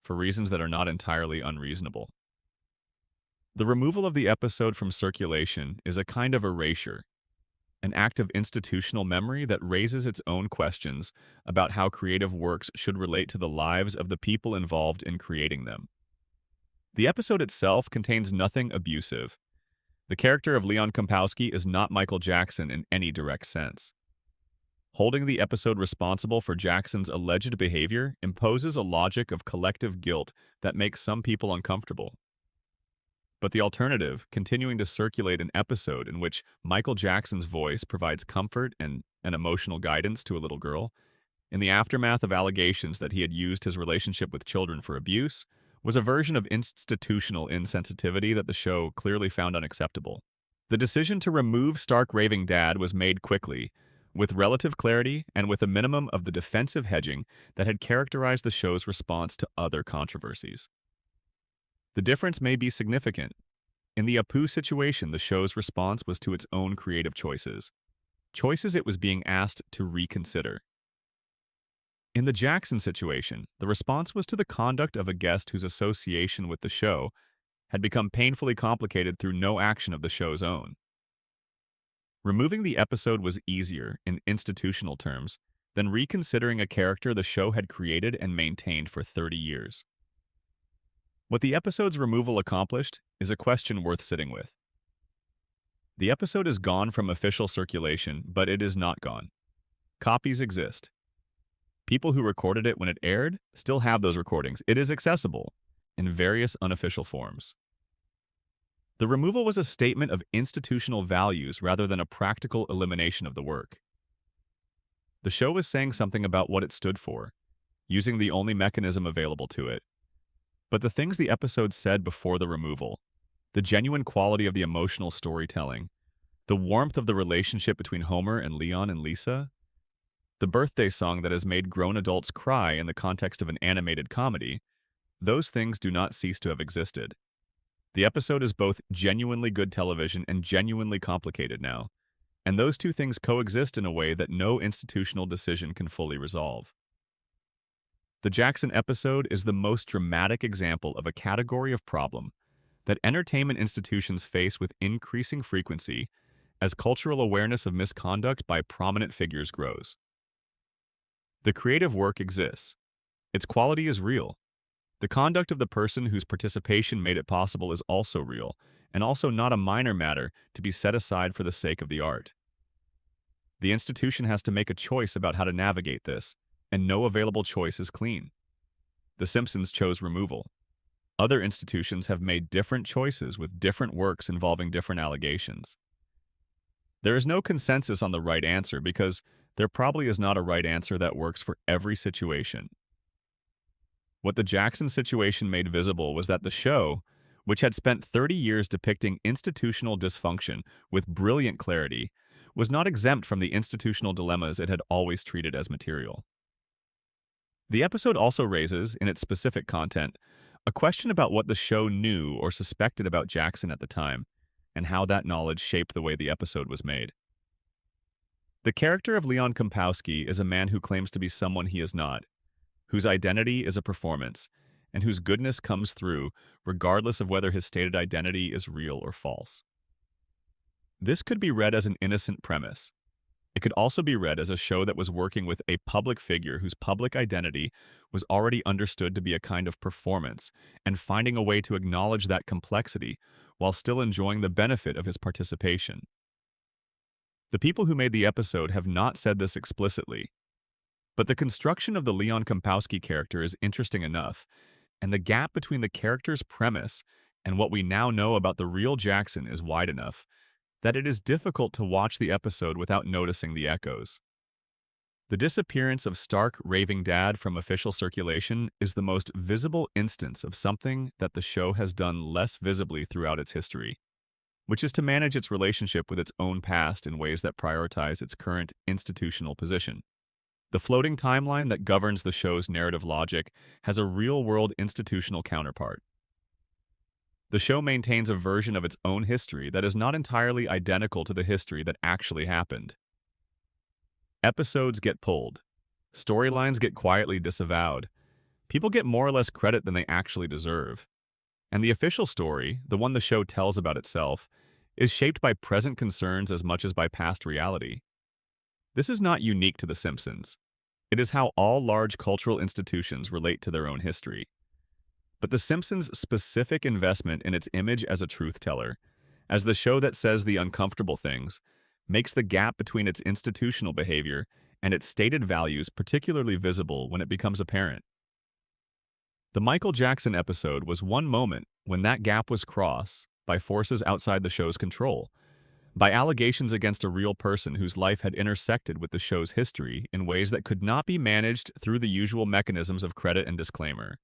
for reasons that are not entirely unreasonable. The removal of the episode from circulation is a kind of erasure, an act of institutional memory that raises its own questions about how creative works should relate to the lives of the people involved in creating them. The episode itself contains nothing abusive. The character of Leon Kompowski is not Michael Jackson in any direct sense. Holding the episode responsible for Jackson's alleged behavior imposes a logic of collective guilt that makes some people uncomfortable. But the alternative, continuing to circulate an episode in which Michael Jackson's voice provides comfort and emotional guidance to a little girl, in the aftermath of allegations that he had used his relationship with children for abuse, was a version of institutional insensitivity that the show clearly found unacceptable. The decision to remove Stark Raving Dad was made quickly, with relative clarity and with a minimum of the defensive hedging that had characterized the show's response to other controversies. The difference may be significant. In the Apu situation, the show's response was to its own creative choices it was being asked to reconsider. In the Jackson situation, the response was to the conduct of a guest whose association with the show had become painfully complicated through no action of the show's own. Removing the episode was easier, in institutional terms, than reconsidering a character the show had created and maintained for 30 years. What the episode's removal accomplished is a question worth sitting with. The episode is gone from official circulation, but it is not gone. Copies exist. People who recorded it when it aired still have those recordings. It is accessible in various unofficial forms. The removal was a statement of institutional values rather than a practical elimination of the work. The show was saying something about what it stood for, using the only mechanism available to it. but the things the episode said before the removal, the genuine quality of the emotional storytelling, the warmth of the relationship between Homer and Leon and Lisa, the birthday song that has made grown adults cry in the context of an animated comedy, those things do not cease to have existed. The episode is both genuinely good television and genuinely complicated now, and those two things coexist in a way that no institutional decision can fully resolve. The Jackson episode is the most dramatic example of a category of problem that entertainment institutions face with increasing frequency as cultural awareness of misconduct by prominent figures grows. The creative work exists. Its quality is real. The conduct of the person whose participation made it possible is also real, and also not a minor matter to be set aside for the sake of the art. The institution has to make a choice about how to navigate this, and no available choice is clean. The Simpsons chose removal. Other institutions have made different choices with different works involving different allegations. There is no consensus on the right answer because there probably is not a right answer that works for every situation. What the Jackson situation made visible was that the show, which had spent 30 years depicting institutional dysfunction with brilliant clarity, was not exempt from the institutional dilemmas it had always treated as material. The episode also raises, in its specific content, a question about what the show knew or suspected about Jackson at the time, and how that knowledge shaped the way the episode was made. The character of Leon Kompowski is a man who claims to be someone he is not, whose identity is a performance, and whose goodness comes through regardless of whether his stated identity is real or false. This could be read as an innocent premise. It could also be read as a show that was working with a public figure whose public identity was already understood to be a kind of performance, and finding a way to acknowledge that complexity while still enjoying the benefit of his participation. The people who made the episode have not said this explicitly, but the construction of the Leon Kompowski character is interesting enough, and the gap between the character's premise and what we now know about the real Jackson is wide enough that it is difficult to watch the episode without noticing the echoes. The disappearance of Stark Raving Dad from official circulation is the most visible instance of something that the show has done less visibly throughout its history, which is to manage its relationship with its own past in ways that prioritize its current institutional position. The floating timeline that governs the show's narrative logic has a real-world institutional counterpart. The show maintains a version of its own history that is not entirely identical to the history that actually happened. Episodes get pulled. Storylines get quietly disavowed. People get more or less credit than they actually deserve. And the official story, the one the show tells about itself, is shaped by present concerns as much as by past reality. This is not unique to The Simpsons. It is how all large cultural institutions relate to their own history. But The Simpsons' specific investment in its image as a truth-teller, as the show that says the uncomfortable things, makes the gap between its institutional behavior and its stated values particularly visible when it becomes apparent. The Michael Jackson episode was one moment when that gap was crossed by forces outside the show's control, by allegations against a real person whose life had intersected with the show's history in ways that could not be managed through the usual mechanisms of credit and disclaimer.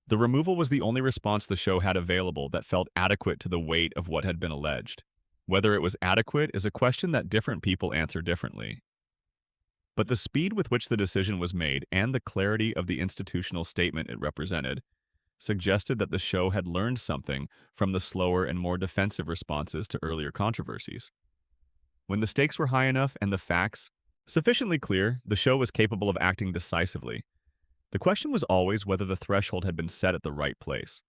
The removal was the only response the show had available that felt adequate to the weight of what had been alleged. Whether it was adequate is a question that different people answer differently. But the speed with which the decision was made and the clarity of the institutional statement it represented suggested that the show had learned something from the slower and more defensive responses to earlier controversies. When the stakes were high enough and the facts sufficiently clear, the show was capable of acting decisively. The question was always whether the threshold had been set at the right place.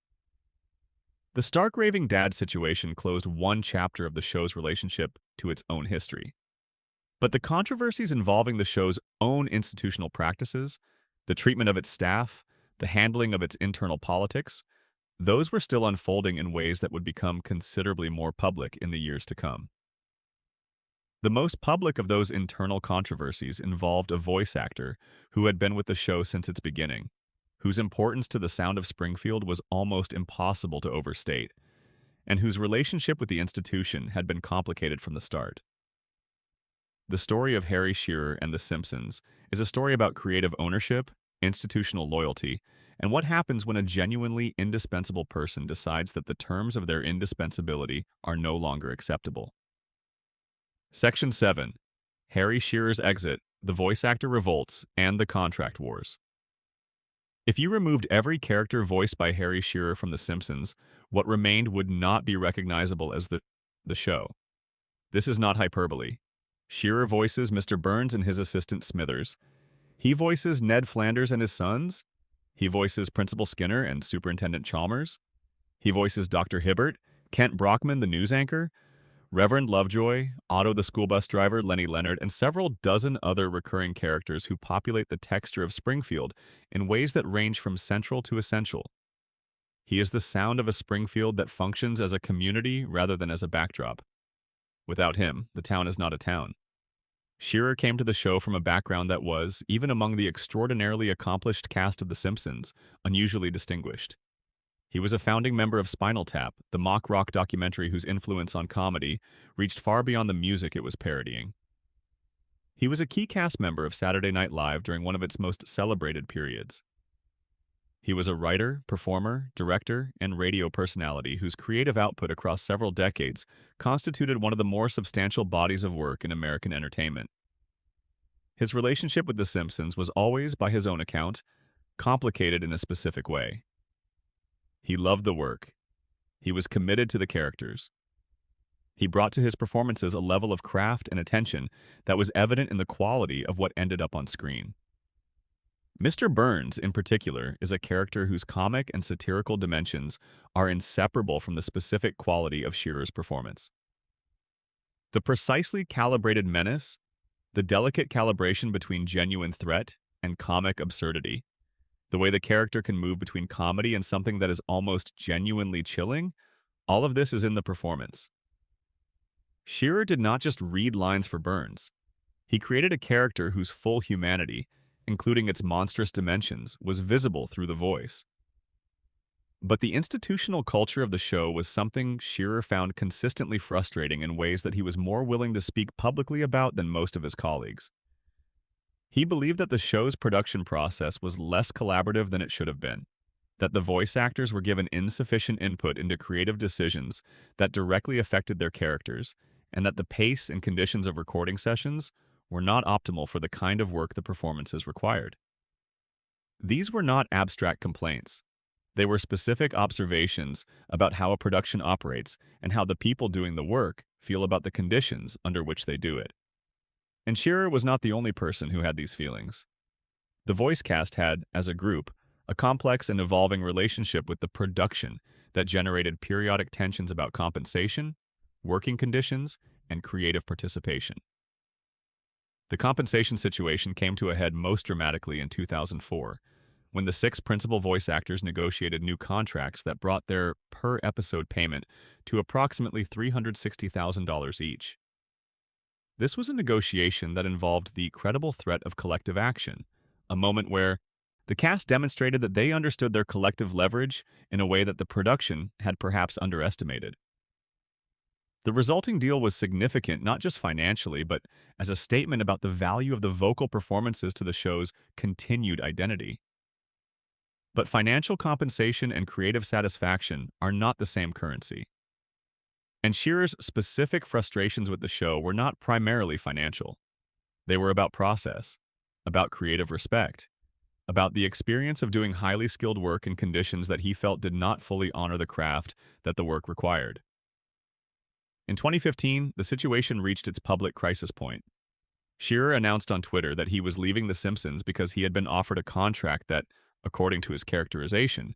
The Stark Raving Dad situation closed one chapter of the show's relationship to its own history. But the controversies involving the show's own institutional practices, the treatment of its staff, the handling of its internal politics, those were still unfolding in ways that would become considerably more public in the years to come. The most public of those internal controversies involved a voice actor who had been with the show since its beginning, whose importance to the sound of Springfield was almost impossible to overstate, and whose relationship with the institution had been complicated from the start. The story of Harry Shearer and The Simpsons is a story about creative ownership institutional loyalty, and what happens when a genuinely indispensable person decides that the terms of their indispensability are no longer acceptable. Section 7. Harry Shearer's exit, the voice actor revolts, and the contract wars. If you removed every character voiced by Harry Shearer from The Simpsons, what remained would not be recognizable as the show. This is not hyperbole. Shearer voices Mr. Burns and his assistant Smithers. He voices Ned Flanders and his sons. He voices Principal Skinner and Superintendent Chalmers. He voices Dr. Hibbert, Kent Brockman, the news anchor, Reverend Lovejoy, Otto the school bus driver, Lenny Leonard, and several dozen other recurring characters who populate the texture of Springfield in ways that range from central to essential. He is the sound of a Springfield that functions as a community rather than as a backdrop. Without him, the town is not a town. Shearer came to the show from a background that was, even among the extraordinarily accomplished cast of The Simpsons, unusually distinguished. He was a founding member of Spinal Tap, the mock rock documentary whose influence on comedy reached far beyond the music it was parodying. He was a key cast member of Saturday Night Live during one of its most celebrated periods. He was a writer, performer, director, and radio personality whose creative output across several decades constituted one of the more substantial bodies of work in American entertainment. His relationship with The Simpsons was always, by his own account, complicated in a specific way. He loved the work. He was committed to the characters. He brought to his performances a level of craft and attention that was evident in the quality of what ended up on screen. Mr. Burns, in particular, is a character whose comic and satirical dimensions are inseparable from the specific quality of Shearer's performance. The precisely calibrated menace, the delicate calibration between genuine threat and comic absurdity, the way the character can move between comedy and something that is almost genuinely chilling, all of this is in the performance. Shearer did not just read lines for Burns. He created a character whose full humanity, including its monstrous dimensions, was visible through the voice. But the institutional culture of the show was something Shearer found consistently frustrating in ways that he was more willing to speak publicly about than most of his colleagues. He believed that the show's production process was less collaborative than it should have been, that the voice actors were given insufficient input into creative decisions that directly affected their characters, and that the pace and conditions of recording sessions were not optimal for the kind of work the performances required. These were not abstract complaints. They were specific observations about how a production operates and how the people doing the work feel about the conditions under which they do it. And Shearer was not the only person who had these feelings. The voice cast had, as a group, a complex and evolving relationship with the production that generated periodic tensions about compensation, working conditions, and creative participation. The compensation situation came to a head most dramatically in 2004, when the 6 principal voice actors negotiated new contracts that brought their per-episode payment to approximately $360,000 each. This was a negotiation that involved the credible threat of collective action, a moment where the cast demonstrated that they understood their collective leverage in a way that the production had perhaps underestimated. The resulting deal was significant not just financially, but as a statement about the value of the vocal performances to the show's continued identity. But financial compensation and creative satisfaction are not the same currency. And Shearer's specific frustrations with the show were not primarily financial. They were about process, about creative respect, about the experience of doing highly skilled work in conditions that he felt did not fully honor the craft that the work required. In 2015, the situation reached its public crisis point. Shearer announced on Twitter that he was leaving The Simpsons because he had been offered a contract that, according to his characterization,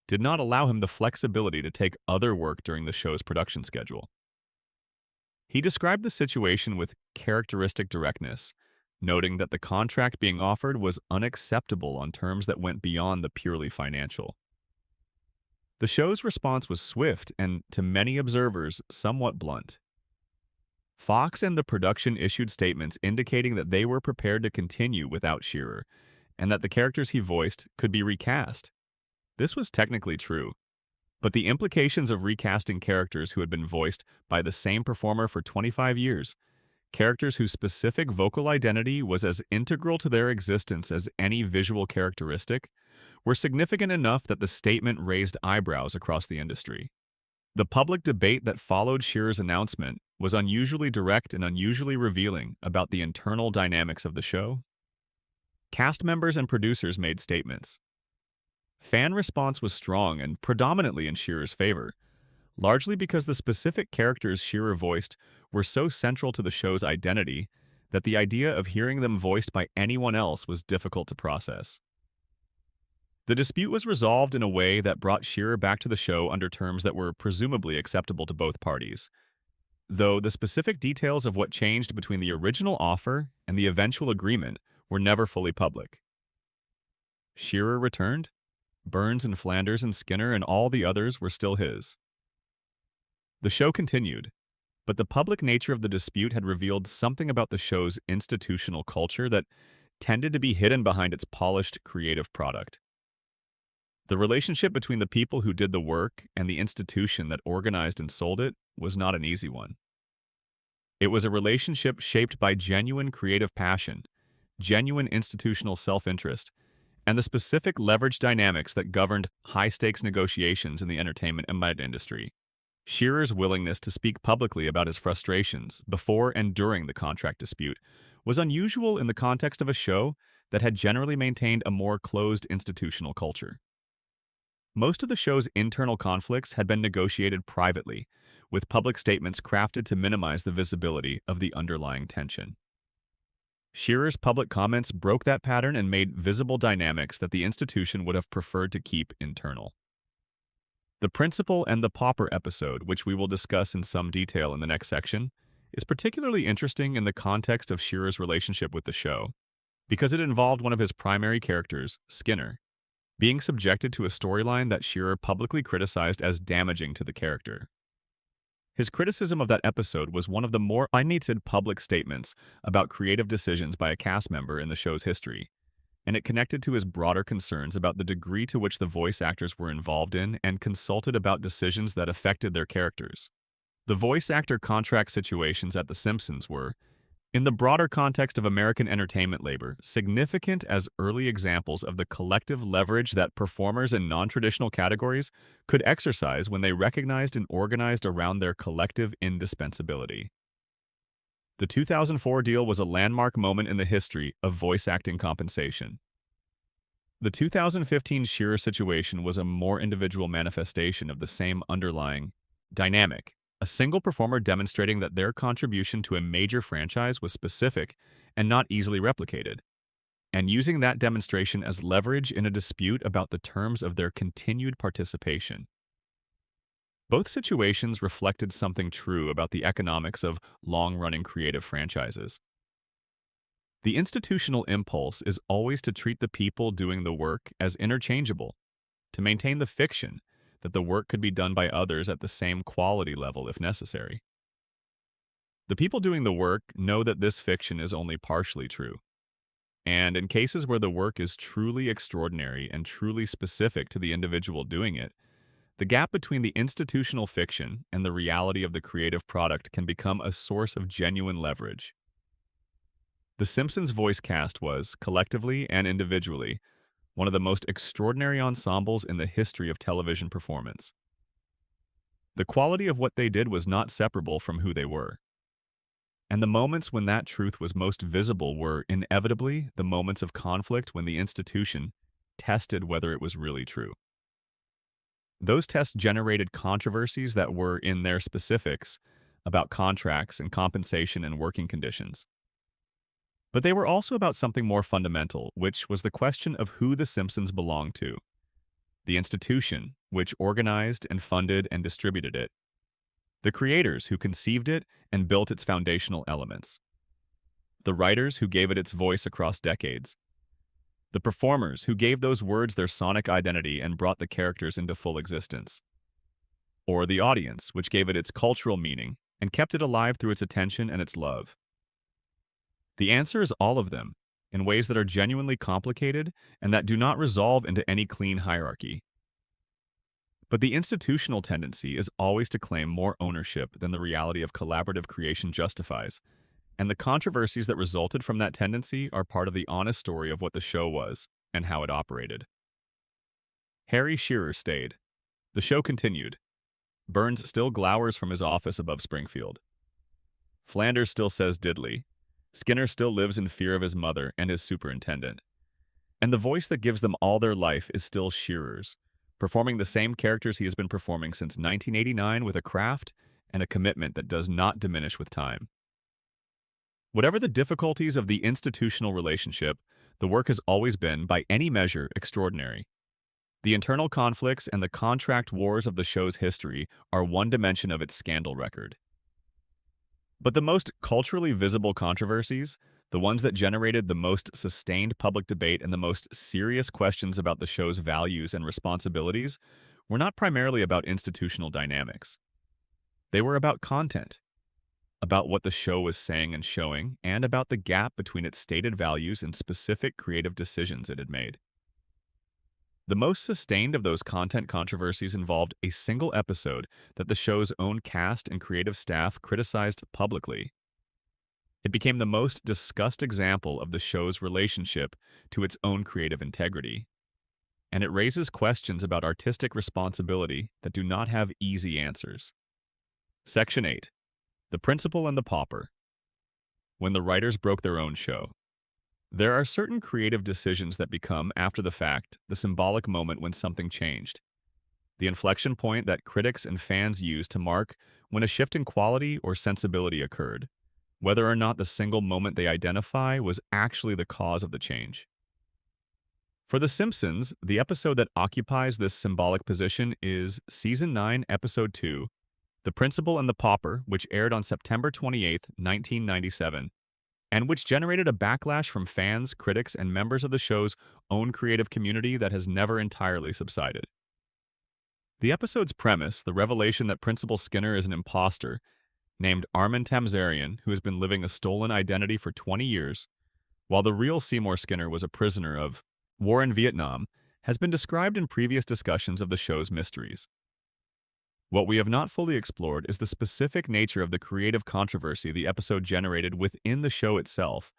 did not allow him the flexibility to take other work during the show's production schedule. He described the situation with characteristic directness, noting that the contract being offered was unacceptable on terms that went beyond the purely financial. The show's response was swift and, to many observers, somewhat blunt. Fox and the production issued statements indicating that they were prepared to continue without Shearer, and that the characters he voiced could be recast. This was technically true, but the implications of recasting characters who had been voiced by the same performer for 25 years Characters whose specific vocal identity was as integral to their existence as any visual characteristic were significant enough that the statement raised eyebrows across the industry. The public debate that followed Shearer's announcement was unusually direct and unusually revealing about the internal dynamics of the show. Cast members and producers made statements. Fan response was strong and predominantly in Shearer's favor, largely because the specific characters Shearer voiced were so central to the show's identity that the idea of hearing them voiced by anyone else was difficult to process. The dispute was resolved in a way that brought Shearer back to the show under terms that were presumably acceptable to both parties, though the specific details of what changed between the original offer and the eventual agreement were never fully public. Shearer returned. Burns and Flanders and Skinner and all the others were still his. The show continued, but the public nature of the dispute had revealed something about the show's institutional culture that tended to be hidden behind its polished, creative product. The relationship between the people who did the work and the institution that organized and sold it was not an easy one. It was a relationship shaped by genuine creative passion, genuine institutional self-interest, and the specific leverage dynamics that governed high-stakes negotiations in the entertainment and media industry. Shearer's willingness to speak publicly about his frustrations before and during the contract dispute was unusual in the context of a show that had generally maintained a more closed institutional culture. Most of the show's internal conflicts had been negotiated privately, with public statements crafted to minimize the visibility of the underlying tension. Shearer's public comments broke that pattern and made visible dynamics that the institution would have preferred to keep internal. The Principal and the Pauper episode, which we will discuss in some detail in the next section, is particularly interesting in the context of Shearer's relationship with the show, because it involved one of his primary characters, Skinner, being subjected to a storyline that Shearer publicly criticized as damaging to the character. His criticism of that episode was one of the more unneeded public statements about creative decisions by a cast member in the show's history, and it connected to his broader concerns about the degree to which the voice actors were involved in and consulted about decisions that affected their characters. The voice actor contract situations at The Simpsons were, in the broader context of American entertainment labor, significant as early examples of the collective leverage that performers in non-traditional categories could exercise when they recognized and organized around their collective indispensability. The 2004 deal was a landmark moment in the history of voice acting compensation. The 2015 Shearer situation was a more individual manifestation of the same underlying dynamic. A single performer demonstrating that their contribution to a major franchise was specific and not easily replicated, and using that demonstration as leverage in a dispute about the terms of their continued participation. Both situations reflected something true about the economics of long-running creative franchises. The institutional impulse is always to treat the people doing the work as interchangeable, to maintain the fiction that the work could be done by others at the same quality level if necessary. The people doing the work know that this fiction is only partially true, and in cases where the work is truly extraordinary and truly specific to the individual doing it, the gap between the institutional fiction and the reality of the creative product can become a source of genuine leverage. The Simpsons voice cast was, collectively and individually, one of the most extraordinary ensembles in the history of television performance. The quality of what they did was not separable from who they were. And the moments when that truth was most visible were, inevitably, the moments of conflict when the institution tested whether it was really true. Those tests generated controversies that were, in their specifics, about contracts and compensation and working conditions. But they were also about something more fundamental, which was the question of who The Simpsons belonged to. The institution, which organized and funded and distributed it. The creators who conceived it and built its foundational elements. The writers who gave it its voice across decades. The performers who gave those words their sonic identity and brought the characters into full existence. Or the audience, which gave it its cultural meaning and kept it alive through its attention and its love. The answer is all of them, in ways that are genuinely complicated and that do not resolve into any clean hierarchy. But the institutional tendency is always to claim more ownership than the reality of collaborative creation justifies, And the controversies that resulted from that tendency are part of the honest story of what the show was and how it operated. Harry Shearer stayed. The show continued. Burns still glowers from his office above Springfield. Flanders still says diddly. Skinner still lives in fear of his mother and his superintendent. And the voice that gives them all their life is still Shearer's, performing the same characters he has been performing since 1989 with a craft and a commitment that does not diminish with time. Whatever the difficulties of the institutional relationship, the work has always been, by any measure, extraordinary. The internal conflicts and the contract wars of the show's history are one dimension of its scandal record. But the most culturally visible controversies, the ones that generated the most sustained public debate and the most serious questions about the show's values and responsibilities, were not primarily about institutional dynamics. They were about content, about what the show was saying and showing, and about the gap between its stated values and specific creative decisions it had made. The most sustained of those content controversies involved a single episode that the show's own cast and creative staff criticized publicly. It became the most discussed example of the show's relationship to its own creative integrity. And it raises questions about artistic responsibility that do not have easy answers. Section 8. The Principal and the Pauper. When the writers broke their own show. There are certain creative decisions that become, after the fact, the symbolic moment when something changed. The inflection point that critics and fans use to mark when a shift in quality or sensibility occurred, whether or not the single moment they identify was actually the cause of the change. For The Simpsons, the episode that occupies this symbolic position is Season 9, Episode 2, The Principal and the Pauper, which aired on September 28, 1997, and which generated a backlash from fans, critics, and members of the show's own creative community that has never entirely subsided. The episode's premise, the revelation that Principal Skinner is an imposter, named Armin Tamzarian, who has been living a stolen identity for 20 years, while the real Seymour Skinner was a prisoner of war in Vietnam, has been described in previous discussions of the show's mysteries. What we have not fully explored is the specific nature of the creative controversy the episode generated within the show itself,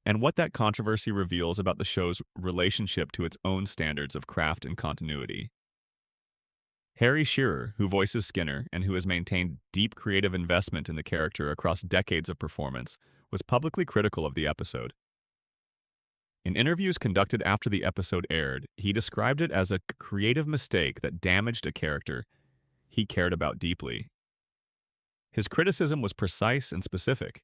and what that controversy reveals about the show's relationship to its own standards of craft and continuity. Harry Shearer, who voices Skinner and who has maintained deep creative investment in the character across decades of performance, was publicly critical of the episode. In interviews conducted after the episode aired, he described it as a creative mistake that damaged a character he cared about deeply. His criticism was precise and specific.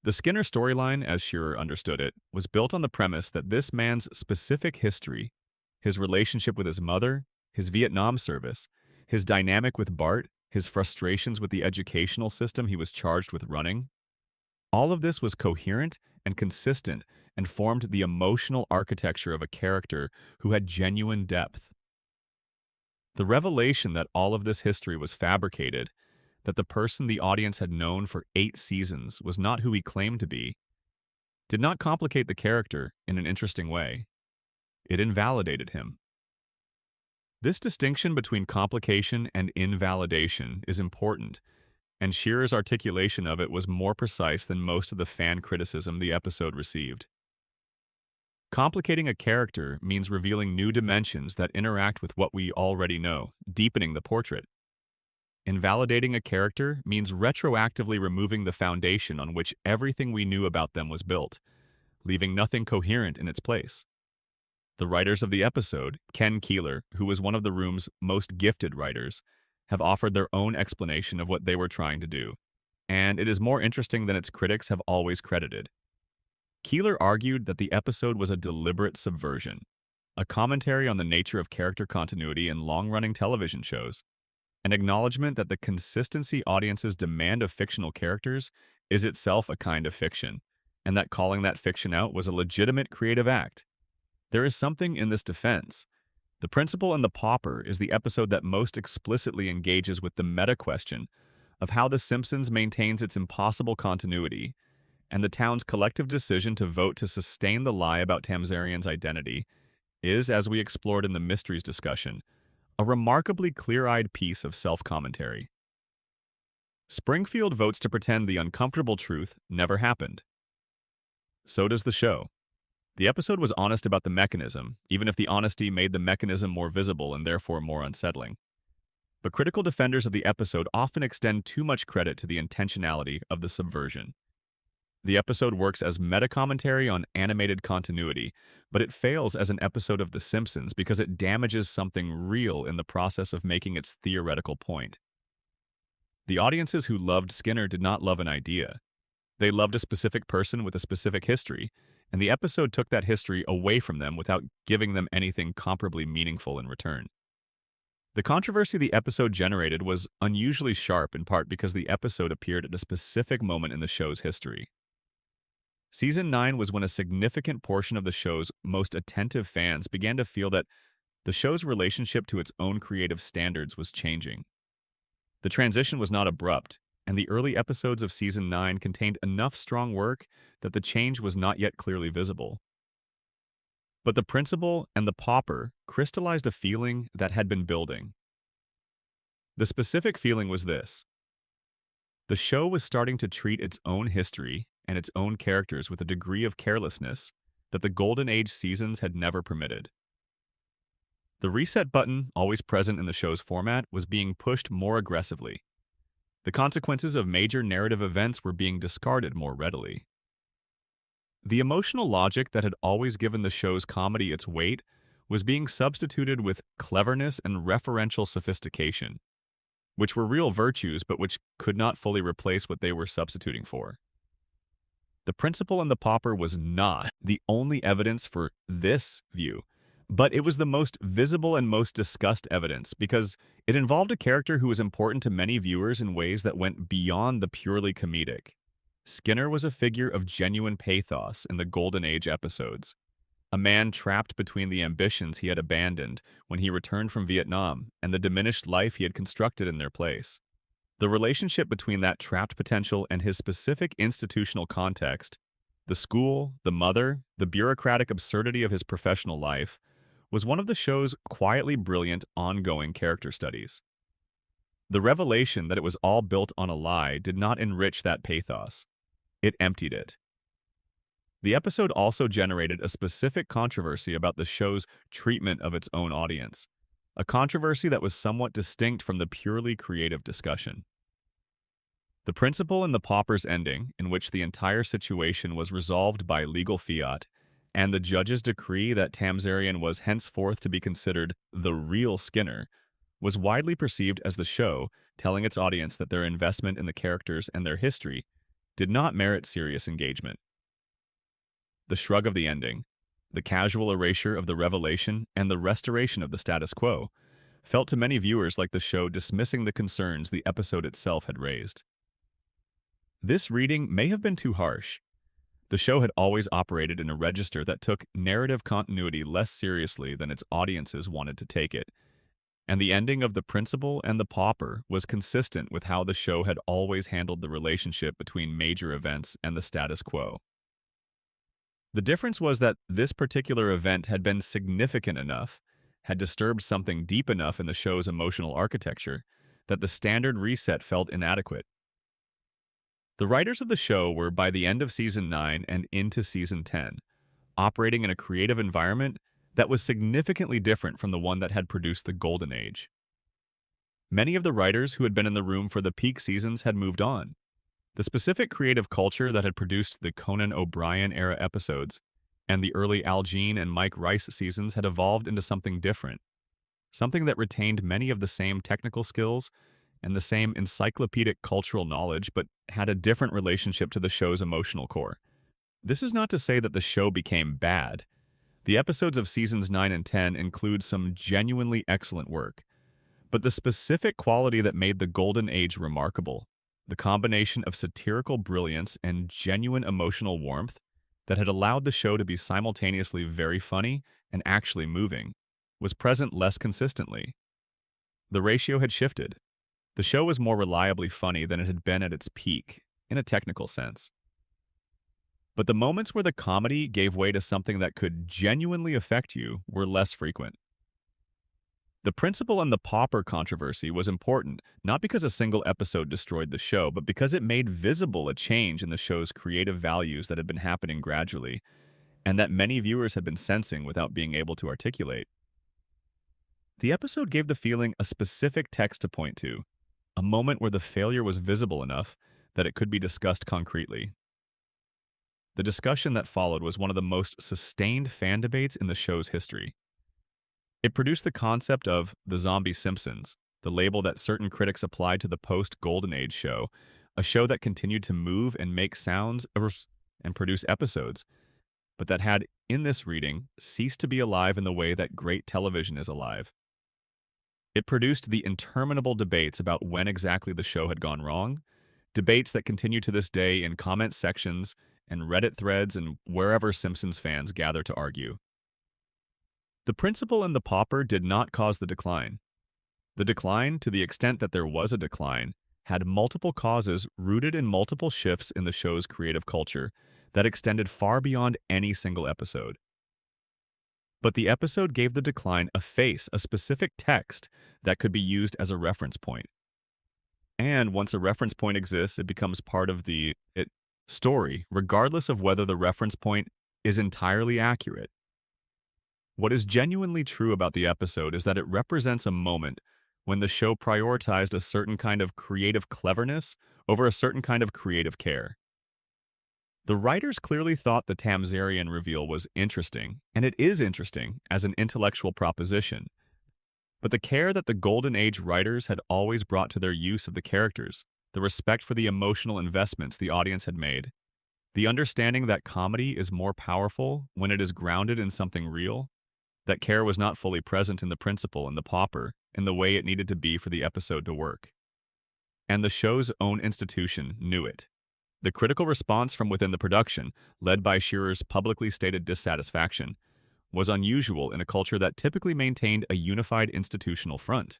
The Skinner storyline, as Shearer understood it, was built on the premise that this man's specific history, his relationship with his mother, his Vietnam service, his dynamic with Bart, his frustrations with the educational system he was charged with running, all of this was coherent and consistent and formed the emotional architecture of a character who had genuine depth. The revelation that all of this history was fabricated, that the person the audience had known for 8 seasons was not who he claimed to be, did not complicate the character in an interesting way. It invalidated him. This distinction between complication and invalidation is important, and Shearer's articulation of it was more precise than most of the fan criticism the episode received. Complicating a character means revealing new dimensions that interact with what we already know, deepening the portrait. Invalidating a character means retroactively removing the foundation on which everything we knew about them was built, leaving nothing coherent in its place. The writers of the episode, Ken Keeler, who was one of the room's most gifted writers, have offered their own explanation of what they were trying to do, and it is more interesting than its critics have always credited. Keeler argued that the episode was a deliberate subversion, a commentary on the nature of character continuity in long-running television shows, an acknowledgement that the consistency audiences demand of fictional characters is itself a kind of fiction, and that calling that fiction out was a legitimate creative act. There is something in this defense. The Principal and the Pauper is the episode that most explicitly engages with the meta-question of how The Simpsons maintains its impossible continuity, and the town's collective decision to vote to sustain the lie about Tamzarian's identity is, as we explored in the mysteries discussion, a remarkably clear-eyed piece of self-commentary. Springfield votes to pretend the uncomfortable truth never happened. So does the show. The episode was honest about the mechanism, even if the honesty made the mechanism more visible and therefore more unsettling. But critical defenders of the episode often extend too much credit to the intentionality of the subversion. The episode works as meta-commentary on animated continuity, but it fails as an episode of The Simpsons because it damages something real in the process of making its theoretical point. The audiences who loved Skinner did not love an idea. They loved a specific person with a specific history, and the episode took that history away from them without giving them anything comparably meaningful in return. The controversy the episode generated was unusually sharp in part because the episode appeared at a specific moment in the show's history. Season 9 was when a significant portion of the show's most attentive fans began to feel that the show's relationship to its own creative standards was changing. The transition was not abrupt, and the early episodes of Season 9 contained enough strong work that the change was not yet clearly visible. But the principal and the pauper crystallized a feeling that had been building. The specific feeling was this. The show was starting to treat its own history and its own characters with a degree of carelessness that the Golden Age seasons had never permitted. The reset button, always present in the show's format, was being pushed more aggressively. The consequences of major narrative events were being discarded more readily. The emotional logic that had always given the show's comedy its weight was being substituted with cleverness and referential sophistication, which were real virtues but which could not fully replace what they were substituting for. The principal and the pauper was not the only evidence for this view, but it was the most visible and most discussed evidence because it involved a character who was important to many viewers in ways that went beyond the purely comedic. Skinner was a figure of genuine pathos in the Golden Age episodes, a man trapped between the ambitions he had abandoned when he returned from Vietnam and the diminished life he had constructed in their place. The relationship between that trapped potential and his specific institutional context, the school, the mother, the bureaucratic absurdity of his professional life, was one of the show's quietly brilliant ongoing character studies. The revelation that it was all built on a lie did not enrich that pathos. It emptied it. The episode also generated a specific controversy about the show's treatment of its own audience, a controversy that was somewhat distinct from the purely creative discussion. The principal and the pauper's ending, in which the entire situation was resolved by legal fiat, and the judge's decree that Tamzarian was henceforth to be considered the real Skinner, was widely perceived as the show telling its audience that their investment in the characters and their history did not merit serious engagement. The shrug of the ending, the casual erasure of the revelation, and the restoration of the status quo felt to many viewers like the show dismissing the concerns the episode itself had raised. This reading may have been too harsh. The show had always operated in a register that took narrative continuity less seriously than its audiences wanted to take it, and the ending of The Principal and the Pauper was consistent with how the show had always handled the relationship between major events and the status quo. The difference was that this particular event had been significant enough, had disturbed something deep enough in the show's emotional architecture, that the standard reset felt inadequate. The writers of the show were, by the end of Season 9 and into Season 10, operating in a creative environment that was significantly different from the one that had produced the Golden Age. Many of the writers who had been in the room for the peak seasons had moved on. The specific creative culture that had produced the Conan O'Brien-era episodes and the early Al Jean and Mike Rice seasons had evolved into something different, something that retained many of the same technical skills and the same encyclopedic cultural knowledge but had a different relationship to the show's emotional core. This is not to say that the show became bad. The episodes of Seasons 9 and 10 include some genuinely excellent work, but the specific quality that made the Golden Age remarkable, the combination of satirical brilliance and genuine emotional warmth that had allowed the show to be simultaneously very funny and actually moving, was present less consistently. The ratio had shifted. The show was more reliably funny than it had been at its peak, in a technical sense. But the moments where the comedy gave way to something that could genuinely affect you were less frequent. The principal and the pauper controversy was important, not because a single episode destroyed the show, but because it made visible a change in the show's creative values that had been happening gradually, and that many viewers had been sensing without being able to articulate. The episode gave the feeling a specific text to point to, a moment where the failure was visible enough that it could be discussed concretely. The discussion that followed was one of the most sustained fan debates in the show's history. It produced the concept of the zombie Simpsons, the label that certain critics applied to the post-Golden Age show, a show that continued to move and make sounds and produce episodes, but that had, in this reading, ceased to be alive in the way that great television is alive. It produced the interminable debates about when exactly the show had gone wrong, debates that continue to this day in comment sections and Reddit threads and wherever Simpsons fans gather to argue. The principal and the pauper did not cause the decline. The decline, to the extent that there was a decline, had multiple causes rooted in multiple shifts in the show's creative culture that extended far beyond any single episode. But the episode gave the decline a face, a specific text that could be used as a reference point. And once a reference point exists, it becomes part of the story, regardless of whether the reference point is entirely accurate. What is genuinely true about the episode is that it represents a moment when the show prioritized a certain kind of creative cleverness over a certain kind of creative care. The writers clearly thought the Tamzarian reveal was interesting, and it is interesting as an intellectual proposition. But the care that the Golden Age writers had always brought to their use of the characters, the respect for the emotional investments the audience had made, the understanding that comedy is more powerful when it is grounded in something real, that care was not fully present in the principal and the pauper in the way it needed to be for the episode to work. And the show's own institution knew it. The critical response from within the production, led by Shearer's publicly stated dissatisfaction, was unusual in a culture that typically maintained a unified institutional front.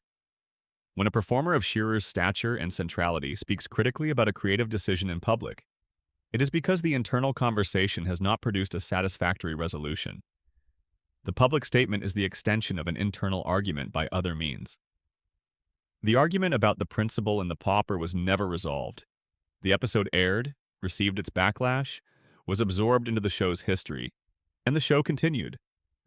When a performer of Shearer's stature and centrality speaks critically about a creative decision in public, it is because the internal conversation has not produced a satisfactory resolution. The public statement is the extension of an internal argument by other means. The argument about the principal and the pauper was never resolved. The episode aired, received its backlash, was absorbed into the show's history, and the show continued.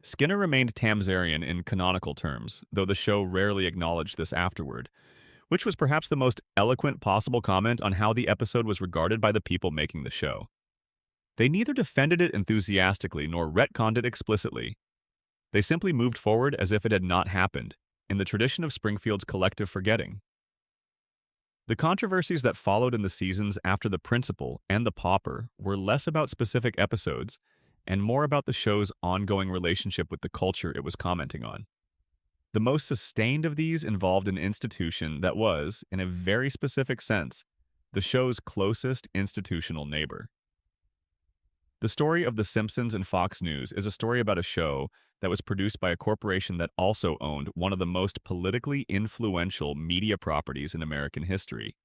Skinner remained Tamzarian in canonical terms, though the show rarely acknowledged this afterward, which was perhaps the most eloquent possible comment on how the episode was regarded by the people making the show. They neither defended it enthusiastically nor retconned it explicitly. They simply moved forward as if it had not happened, in the tradition of Springfield's collective forgetting. The controversies that followed in the seasons after the principal and the pauper were less about specific episodes and more about the show's ongoing relationship with the culture it was commenting on. The most sustained of these involved an institution that was, in a very specific sense, the show's closest institutional neighbor. The story of The Simpsons and Fox News is a story about a show that was produced by a corporation that also owned one of the most politically influential media properties in American history,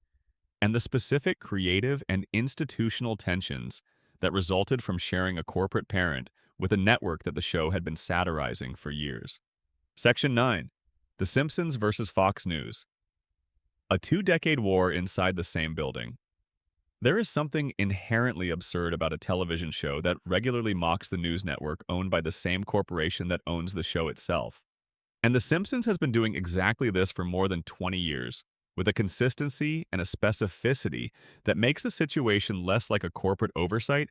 and the specific creative and institutional tensions that resulted from sharing a corporate parent with a network that the show had been satirizing for years. Section 9. The Simpsons versus Fox News. A two-decade war inside the same building. There is something inherently absurd about a television show that regularly mocks the news network owned by the same corporation that owns the show itself. And The Simpsons has been doing exactly this for more than 20 years, with a consistency and a specificity that makes the situation less like a corporate oversight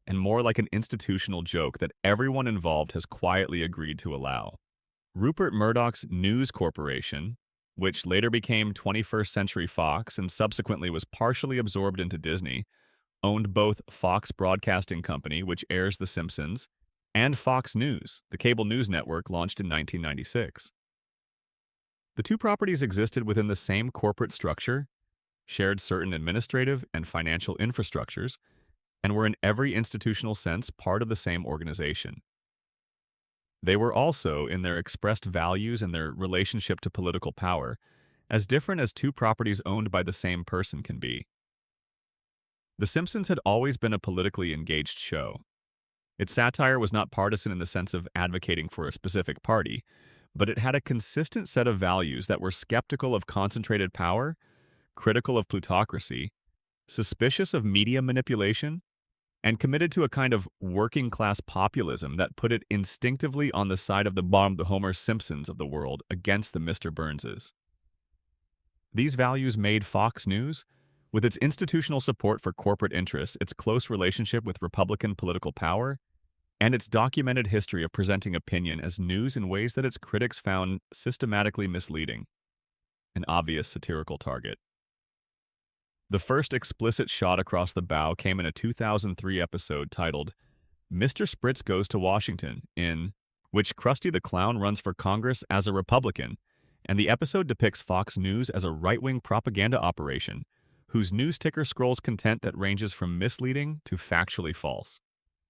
and more like an institutional joke that everyone involved has quietly agreed to allow. Rupert Murdoch's News Corporation, which later became 21st Century Fox and subsequently was partially absorbed into Disney, owned both Fox Broadcasting Company, which airs The Simpsons, and Fox News, the cable news network launched in 1996. The two properties existed within the same corporate structure, shared certain administrative and financial infrastructures, and were in every institutional sense part of the same organization. They were also, in their expressed values and their relationship to political power, as different as two properties owned by the same person can be. The Simpsons had always been a politically engaged show. Its satire was not partisan in the sense of advocating for a specific party, but it had a consistent set of values that were skeptical of concentrated power, critical of plutocracy, suspicious of media manipulation, and committed to a kind of working-class populism that put it instinctively on the side of the Homer Simpsons of the world against the Mr. Burnses. These values made Fox News, with its institutional support for corporate interests, its close relationship with Republican political power, and its documented history of presenting opinion as news in ways that its critics found systematically misleading, an obvious satirical target. The first explicit shot across the bow came in a 2003 episode titled Mr. Spritz Goes to Washington, in which Krusty the Clown runs for Congress as a Republican, and the episode depicts Fox News as a right-wing propaganda operation whose news ticker scrolls content that ranges from misleading to factually false.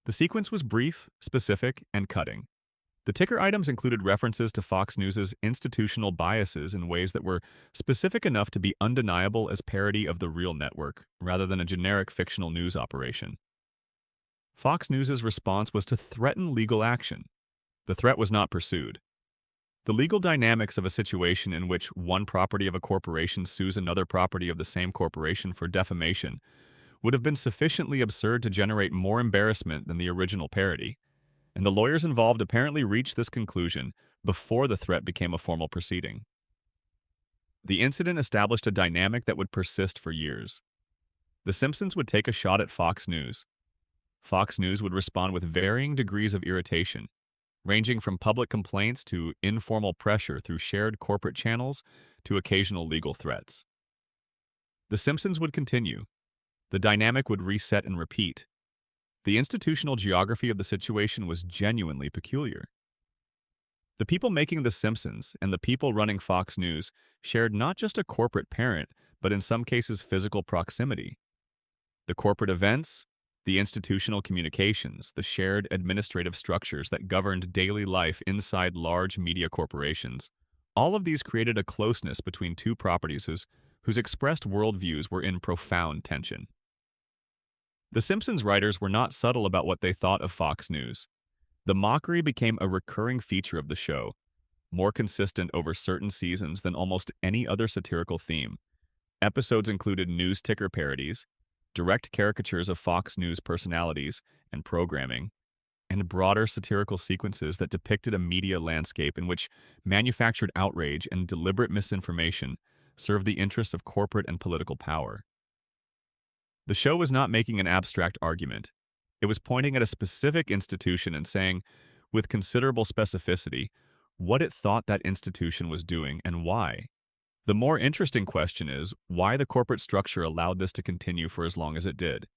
The sequence was brief, specific, and cutting. The ticker items included references to Fox News's institutional biases in ways that were specific enough to be undeniable as parody of the real network, rather than a generic fictional news operation. Fox News's response was to threaten legal action. The threat was not pursued. The legal dynamics of a situation in which one property of a corporation sues another property of the same corporation for defamation would have been sufficiently absurd to generate more embarrassment than the original parody, and the lawyers involved apparently reached this conclusion before the threat became a formal proceeding. The incident established a dynamic that would persist for years. The Simpsons would take a shot at Fox News. Fox News would respond with varying degrees of irritation, ranging from public complaints to informal pressure through shared corporate channels to occasional legal threats. The Simpsons would continue. The dynamic would reset and repeat. The institutional geography of the situation was genuinely peculiar. The people making The Simpsons and the people running Fox News shared not just a corporate parent, but in some cases physical proximity. The corporate events, the institutional communications, the shared administrative structures that governed daily life inside large media corporations, all of these created a closeness between two properties whose expressed worldviews were in profound tension. The Simpsons writers were not subtle about what they thought of Fox News. The mockery became a recurring feature of the show, more consistent over certain seasons than almost any other satirical theme. Episodes included news ticker parodies, direct caricatures of Fox News personalities and programming, and broader satirical sequences that depicted a media landscape in which manufactured outrage and deliberate misinformation served the interests of corporate and political power. The show was not making an abstract argument. It was pointing at a specific institution and saying, with considerable specificity, what it thought that institution was doing and why. The more interesting question is why the corporate structure allowed this to continue for as long as it did.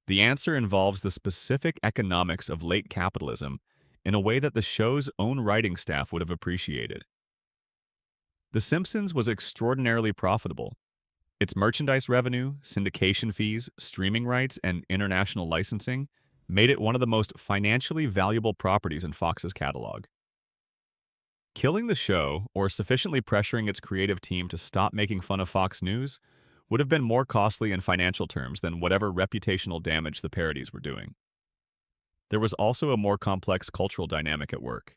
The answer involves the specific economics of late capitalism in a way that the show's own writing staff would have appreciated. The Simpsons was extraordinarily profitable. Its merchandise revenue, syndication fees, streaming rights, and international licensing made it one of the most financially valuable properties in Fox's catalog. Killing the show, or sufficiently pressuring its creative team to stop making fun of Fox News, would have been more costly in financial terms than whatever reputational damage the parodies were doing. There was also a more complex cultural dynamic at work.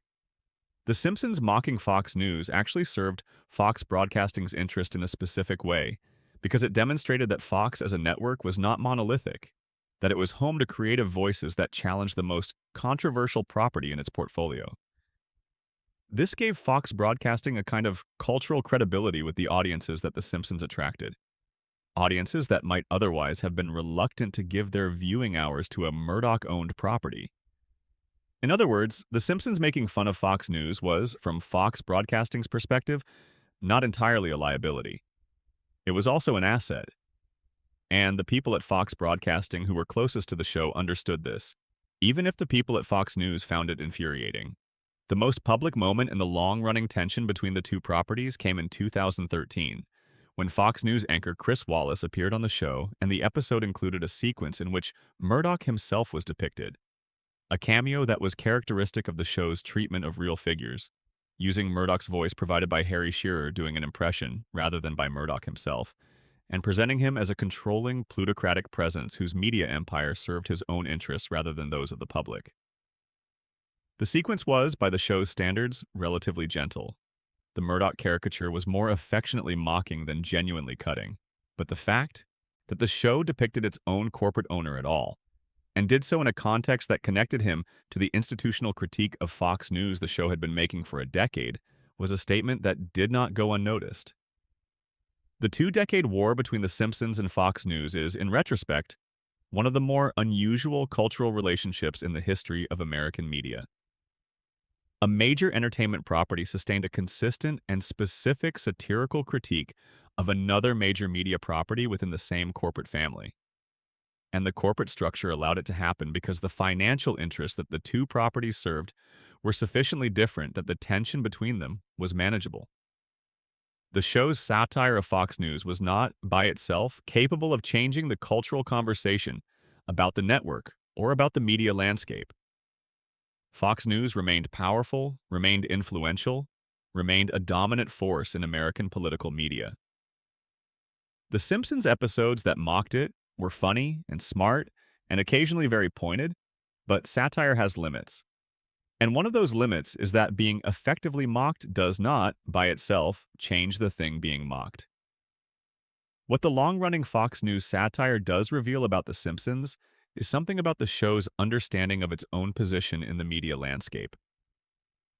The Simpsons mocking Fox News actually served Fox Broadcasting's interest in a specific way, because it demonstrated that Fox as a network was not monolithic, that it was home to creative voices that challenged the most controversial property in its portfolio. This gave Fox Broadcasting a kind of cultural credibility with the audiences that The Simpsons attracted. Audiences that might otherwise have been reluctant to give their viewing hours to a Murdoch-owned property. In other words, The Simpsons making fun of Fox News was, from Fox Broadcasting's perspective, not entirely a liability. It was also an asset. And the people at Fox Broadcasting who were closest to the show understood this, even if the people at Fox News found it infuriating. The most public moment in the long-running tension between the two properties came in 2013, when Fox News anchor Chris Wallace appeared on the show, and the episode included a sequence in which Murdoch himself was depicted, a cameo that was characteristic of the show's treatment of real figures, using Murdoch's voice provided by Harry Shearer doing an impression rather than by Murdoch himself, and presenting him as a controlling, plutocratic presence whose media empire served his own interests rather than those of the public. The sequence was, by the show's standards, relatively gentle. The Murdoch caricature was more affectionately mocking than genuinely cutting. But the fact that the show depicted its own corporate owner at all, and did so in a context that connected him to the institutional critique of Fox News the show had been making for a decade, was a statement that did not go unnoticed. The two-decade war between The Simpsons and Fox News is, in retrospect, one of the more unusual cultural relationships in the history of American media. A major entertainment property sustained a consistent and specific satirical critique of another major media property within the same corporate family. And the corporate structure allowed it to happen because the financial interests that the two properties served were sufficiently different that the tension between them was manageable. The show's satire of Fox News was not, by itself, capable of changing the cultural conversation about the network or about the media landscape. Fox News remained powerful, remained influential, remained a dominant force in American political media. The Simpsons episodes that mocked it were funny and smart and occasionally very pointed, but satire has limits. And one of those limits is that being effectively mocked does not, by itself, change the thing being mocked. What the long-running Fox News satire does reveal about The Simpsons is something about the show's understanding of its own position in the media landscape.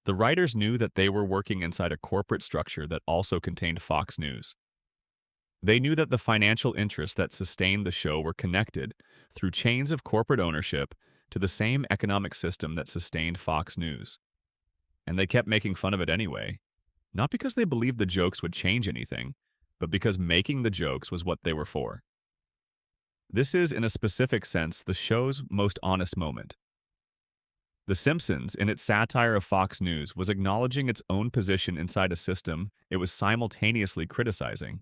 The writers knew that they were working inside a corporate structure that also contained Fox News. They knew that the financial interests that sustained the show were connected through chains of corporate ownership to the same economic system that sustained Fox News. And they kept making fun of it anyway, not because they believed the jokes would change anything, but because making the jokes was what they were for. This is, in a specific sense, the show's most honest moment. The Simpsons, in its satire of Fox News, was acknowledging its own position inside a system it was simultaneously criticizing.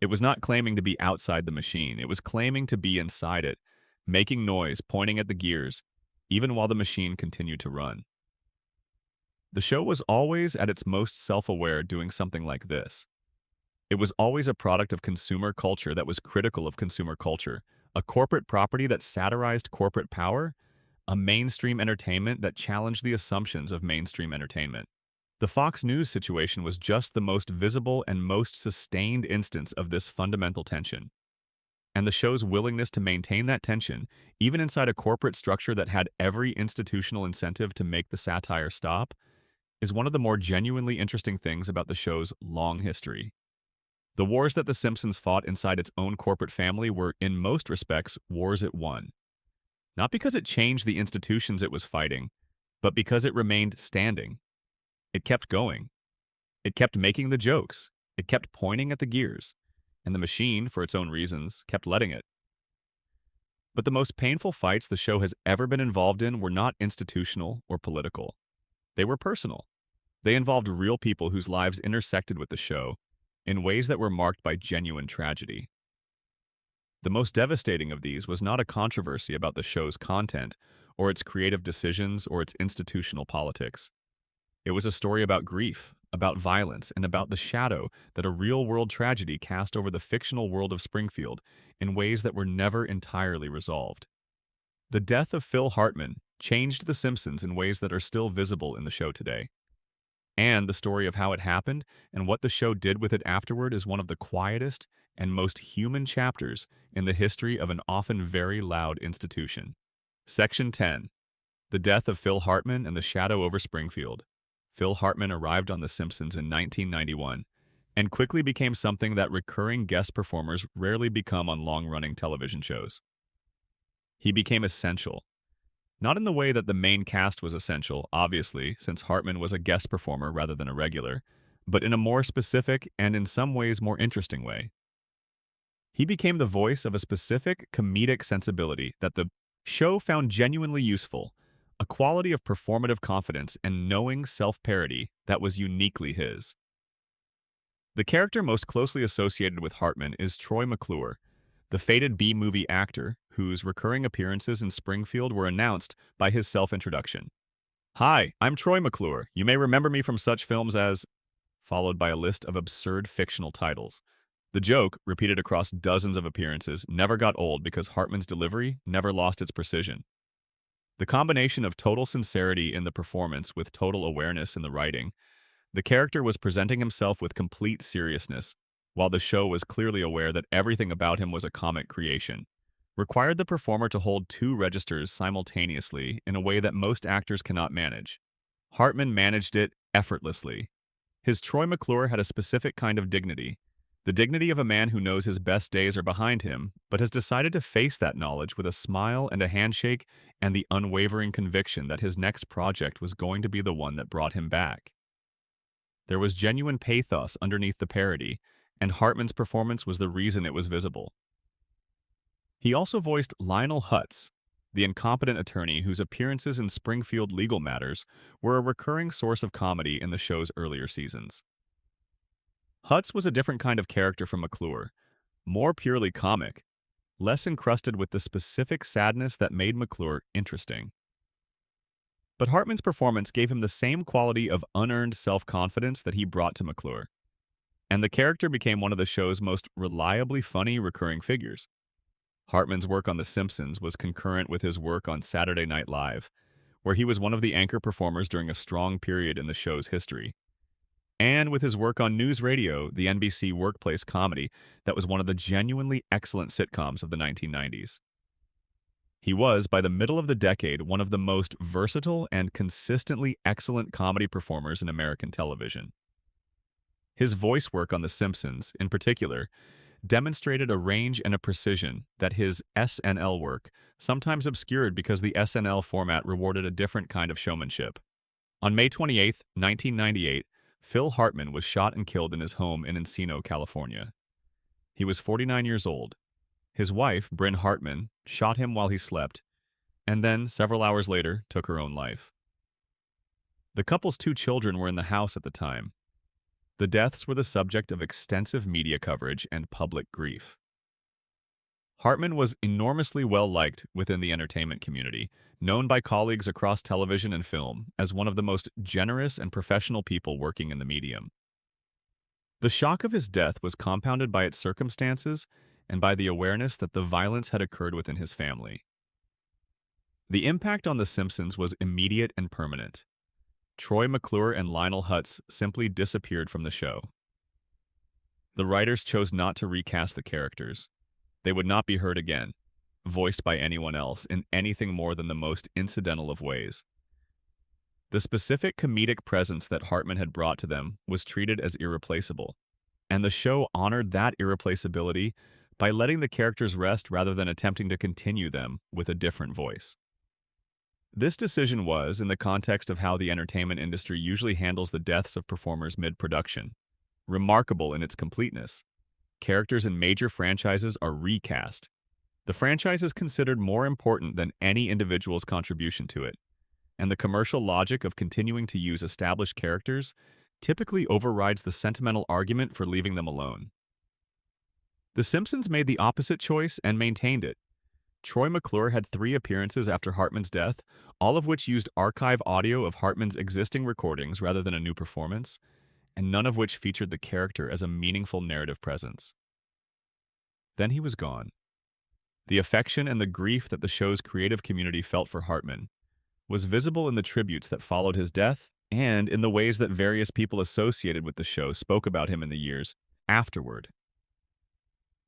It was not claiming to be outside the machine, it was claiming to be inside it, making noise, pointing at the gears, even while the machine continued to run. The show was always at its most self-aware doing something like this. It was always a product of consumer culture that was critical of consumer culture, a corporate property that satirized corporate power, a mainstream entertainment that challenged the assumptions of mainstream entertainment. The Fox News situation was just the most visible and most sustained instance of this fundamental tension. And the show's willingness to maintain that tension, even inside a corporate structure that had every institutional incentive to make the satire stop, is one of the more genuinely interesting things about the show's long history. The wars that The Simpsons fought inside its own corporate family were, in most respects, wars it won. Not because it changed the institutions it was fighting, but because it remained standing. It kept going. It kept making the jokes. It kept pointing at the gears. And the machine, for its own reasons, kept letting it. But the most painful fights the show has ever been involved in were not institutional or political. They were personal. They involved real people whose lives intersected with the show in ways that were marked by genuine tragedy. The most devastating of these was not a controversy about the show's content, or its creative decisions, or its institutional politics. It was a story about grief, about violence, and about the shadow that a real-world tragedy cast over the fictional world of Springfield in ways that were never entirely resolved. The death of Phil Hartman changed The Simpsons in ways that are still visible in the show today. And the story of how it happened and what the show did with it afterward is one of the quietest and most human chapters in the history of an often very loud institution. Section 10. The death of Phil Hartman and the shadow over Springfield. Phil Hartman arrived on The Simpsons in 1991 and quickly became something that recurring guest performers rarely become on long-running television shows. He became essential. Not in the way that the main cast was essential, obviously, since Hartman was a guest performer rather than a regular, but in a more specific and in some ways more interesting way. He became the voice of a specific comedic sensibility that the show found genuinely useful, a quality of performative confidence and knowing self-parody that was uniquely his. The character most closely associated with Hartman is Troy McClure, the fated B-movie actor whose recurring appearances in Springfield were announced by his self-introduction. "Hi, I'm Troy McClure. You may remember me from such films as..." followed by a list of absurd fictional titles. The joke, repeated across dozens of appearances, never got old because Hartman's delivery never lost its precision. The combination of total sincerity in the performance with total awareness in the writing, the character was presenting himself with complete seriousness, while the show was clearly aware that everything about him was a comic creation, required the performer to hold two registers simultaneously in a way that most actors cannot manage. Hartman managed it effortlessly. His Troy McClure had a specific kind of dignity, the dignity of a man who knows his best days are behind him, but has decided to face that knowledge with a smile and a handshake and the unwavering conviction that his next project was going to be the one that brought him back. There was genuine pathos underneath the parody, and Hartman's performance was the reason it was visible. He also voiced Lionel Hutz, the incompetent attorney whose appearances in Springfield legal matters were a recurring source of comedy in the show's earlier seasons. Hutz was a different kind of character from McClure, more purely comic, less encrusted with the specific sadness that made McClure interesting. But Hartman's performance gave him the same quality of unearned self-confidence that he brought to McClure, and the character became one of the show's most reliably funny recurring figures. Hartman's work on The Simpsons was concurrent with his work on Saturday Night Live, where he was one of the anchor performers during a strong period in the show's history, and with his work on News Radio, the NBC workplace comedy that was one of the genuinely excellent sitcoms of the 1990s. He was, by the middle of the decade, one of the most versatile and consistently excellent comedy performers in American television. His voice work on The Simpsons, in particular, demonstrated a range and a precision that his SNL work sometimes obscured because the SNL format rewarded a different kind of showmanship. On May 28, 1998, Phil Hartman was shot and killed in his home in Encino, California. He was 49 years old. His wife, Bryn Hartman, shot him while he slept, and then, several hours later, took her own life. The couple's two children were in the house at the time. The deaths were the subject of extensive media coverage and public grief. Hartman was enormously well-liked within the entertainment community, known by colleagues across television and film as one of the most generous and professional people working in the medium. The shock of his death was compounded by its circumstances and by the awareness that the violence had occurred within his family. The impact on The Simpsons was immediate and permanent. Troy McClure and Lionel Hutz simply disappeared from the show. The writers chose not to recast the characters. They would not be heard again, voiced by anyone else in anything more than the most incidental of ways. The specific comedic presence that Hartman had brought to them was treated as irreplaceable, and the show honored that irreplaceability by letting the characters rest rather than attempting to continue them with a different voice. This decision was, in the context of how the entertainment industry usually handles the deaths of performers mid-production, remarkable in its completeness. Characters in major franchises are recast. The franchise is considered more important than any individual's contribution to it, and the commercial logic of continuing to use established characters typically overrides the sentimental argument for leaving them alone. The Simpsons made the opposite choice and maintained it. Troy McClure had 3 appearances after Hartman's death, all of which used archive audio of Hartman's existing recordings rather than a new performance, and none of which featured the character as a meaningful narrative presence. Then he was gone. The affection and the grief that the show's creative community felt for Hartman was visible in the tributes that followed his death and in the ways that various people associated with the show spoke about him in the years afterward.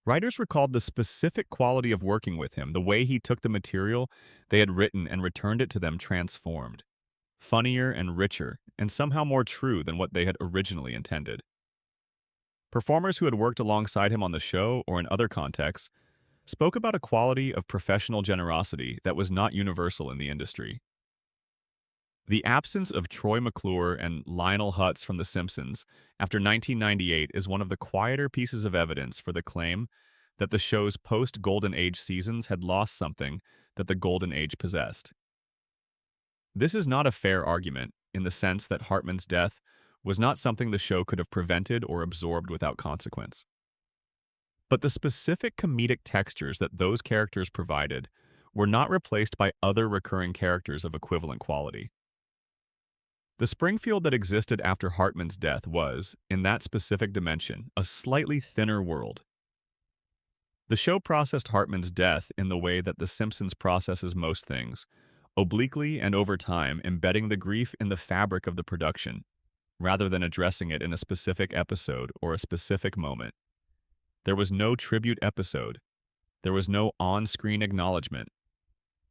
Writers recalled the specific quality of working with him, the way he took the material they had written and returned it to them transformed, funnier and richer, and somehow more true than what they had originally intended. Performers who had worked alongside him on the show or in other contexts spoke about a quality of professional generosity that was not universal in the industry. The absence of Troy McClure and Lionel Hutz from The Simpsons after 1998 is one of the quieter pieces of evidence for the claim that the show's post-Golden Age seasons had lost something that the Golden Age possessed. This is not a fair argument in the sense that Hartman's death was not something the show could have prevented or absorbed without consequence. But the specific comedic textures that those characters provided were not replaced by other recurring characters of equivalent quality. The Springfield that existed after Hartman's death was, in that specific dimension, a slightly thinner world. The show processed Hartman's death in the way that The Simpsons processes most things, obliquely and over time embedding the grief in the fabric of the production, rather than addressing it in a specific episode or a specific moment. There was no tribute episode. There was no on-screen acknowledgement.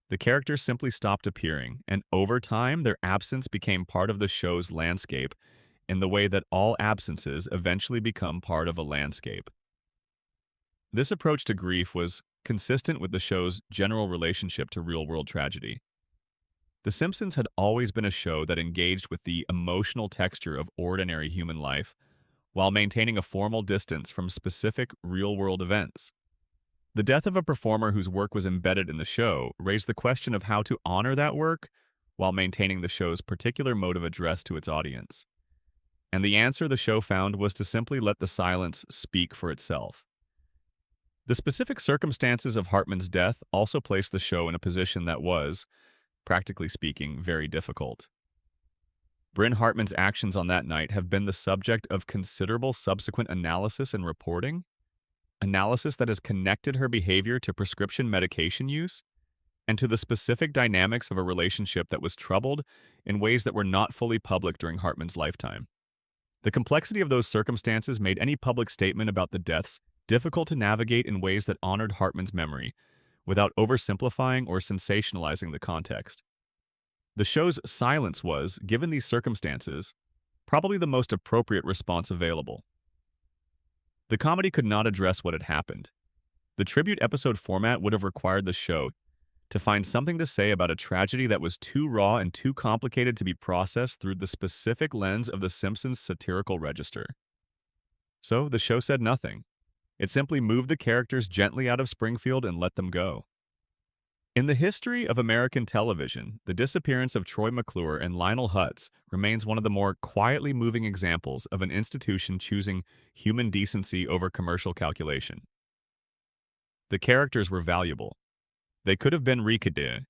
The characters simply stopped appearing, and over time, their absence became part of the show's landscape in the way that all absences eventually become part of a landscape. This approach to grief was consistent with the show's general relationship to real-world tragedy. The Simpsons had always been a show that engaged with the emotional texture of ordinary human life while maintaining a formal distance from specific real-world events. The death of a performer whose work was embedded in the show raised the question of how to honor that work while maintaining the show's particular mode of address to its audience. And the answer the show found was to simply let the silence speak for itself. The specific circumstances of Hartman's death also placed the show in a position that was, practically speaking, very difficult. Bryn Hartman's actions on that night have been the subject of considerable subsequent analysis and reporting, analysis that has connected her behavior to prescription medication use and to the specific dynamics of a relationship that was troubled in ways that were not fully public during Hartman's lifetime. The complexity of those circumstances made any public statement about the deaths difficult to navigate in ways that honored Hartman's memory, without oversimplifying or sensationalizing the context. The show's silence was, given these circumstances, probably the most appropriate response available. The comedy could not address what had happened. The tribute episode format would have required the show to find something to say about a tragedy that was too raw and too complicated to be processed through the specific lens of The Simpsons' satirical register. So the show said nothing. It simply moved the characters gently out of Springfield and let them go. In the history of American television, the disappearance of Troy McClure and Lionel Hutz remains one of the more quietly moving examples of an institution choosing human decency over commercial calculation. The characters were valuable. They could have been recast.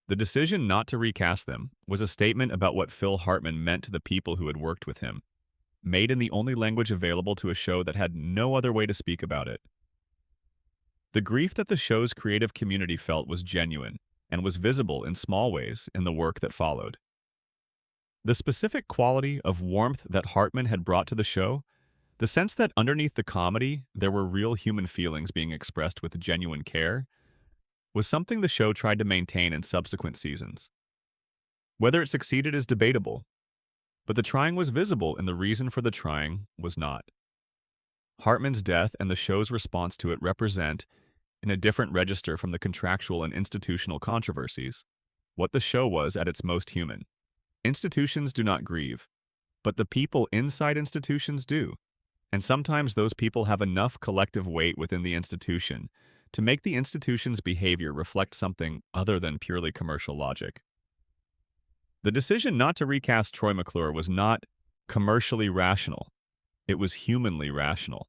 The decision not to recast them was a statement about what Phil Hartman meant to the people who had worked with him, made in the only language available to a show that had no other way to speak about it. The grief that the show's creative community felt was genuine and was visible in small ways in the work that followed. The specific quality of warmth that Hartman had brought to the show, the sense that underneath the comedy there were real human feelings being expressed with genuine care, was something the show tried to maintain in subsequent seasons. Whether it succeeded is debatable, but the trying was visible and the reason for the trying was not. Hartman's death and the show's response to it represent, in a different register from the contractual and institutional controversies, what the show was at its most human. Institutions do not grieve, but the people inside institutions do, and sometimes those people have enough collective weight within the institution to make the institution's behavior reflect something other than purely commercial logic. The decision not to recast Troy McClure was not commercially rational. It was humanly rational.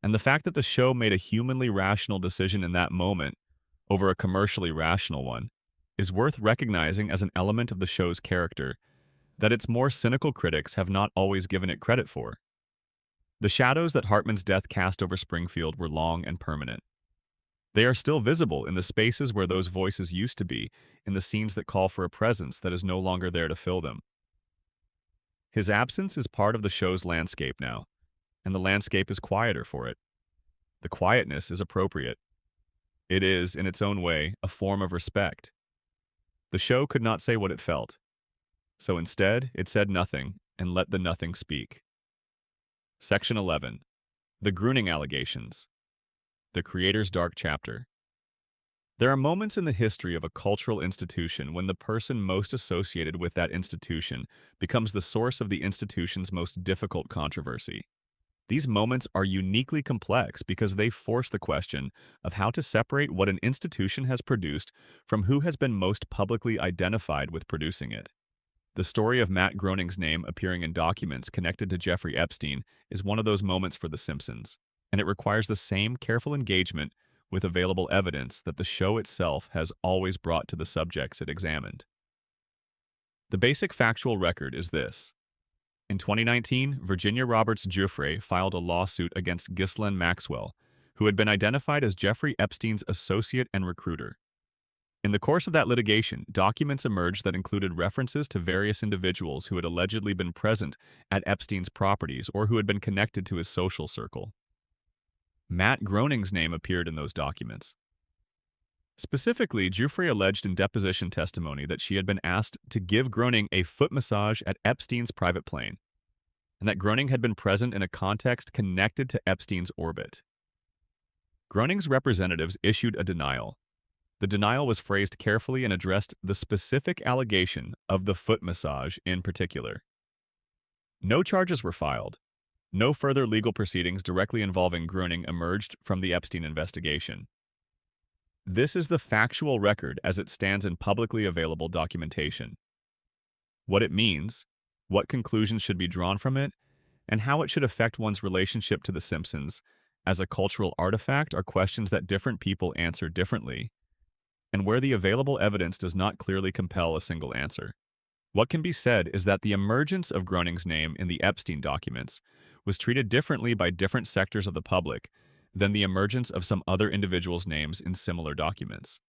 And the fact that the show made a humanly rational decision in that moment over a commercially rational one is worth recognizing as an element of the show's character that its more cynical critics have not always given it credit for. The shadows that Hartman's death cast over Springfield were long and permanent. They are still visible in the spaces where those voices used to be, in the scenes that call for a presence that is no longer there to fill them. His absence is part of the show's landscape now, and the landscape is quieter for it. The quietness is appropriate. It is, in its own way, a form of respect. The show could not say what it felt, so instead it said nothing and let the nothing speak. Section 11. The Gruning Allegations. The Creator's Dark Chapter. There are moments in the history of a cultural institution when the person most associated with that institution becomes the source of the institution's most difficult controversy. These moments are uniquely complex because they force the question of how to separate what an institution has produced from who has been most publicly identified with producing it. The story of Matt Groening's name appearing in documents connected to Jeffrey Epstein is one of those moments for The Simpsons, and it requires the same careful engagement with available evidence that the show itself has always brought to the subjects it examined. The basic factual record is this. In 2019, Virginia Roberts Giuffre filed a lawsuit against Ghislaine Maxwell, who had been identified as Jeffrey Epstein's associate and recruiter. In the course of that litigation, documents emerged that included references to various individuals who had allegedly been present at Epstein's properties or who had been connected to his social circle. Matt Groening's name appeared in those documents. Specifically, Giuffre alleged in deposition testimony that she had been asked to give Groening a foot massage at Epstein's private plane, and that Groening had been present in a context connected to Epstein's orbit. Groening's representatives issued a denial. The denial was phrased carefully and addressed the specific allegation of the foot massage in particular. No charges were filed. No further legal proceedings directly involving Groening emerged from the Epstein investigation. This is the factual record as it stands in publicly available documentation. What it means, what conclusions should be drawn from it, and how it should affect one's relationship to The Simpsons as a cultural artifact are questions that different people answer differently, and where the available evidence does not clearly compel a single answer. What can be said is that the emergence of Groening's name in the Epstein documents was treated differently by different sectors of the public than the emergence of some other individuals' names in similar documents.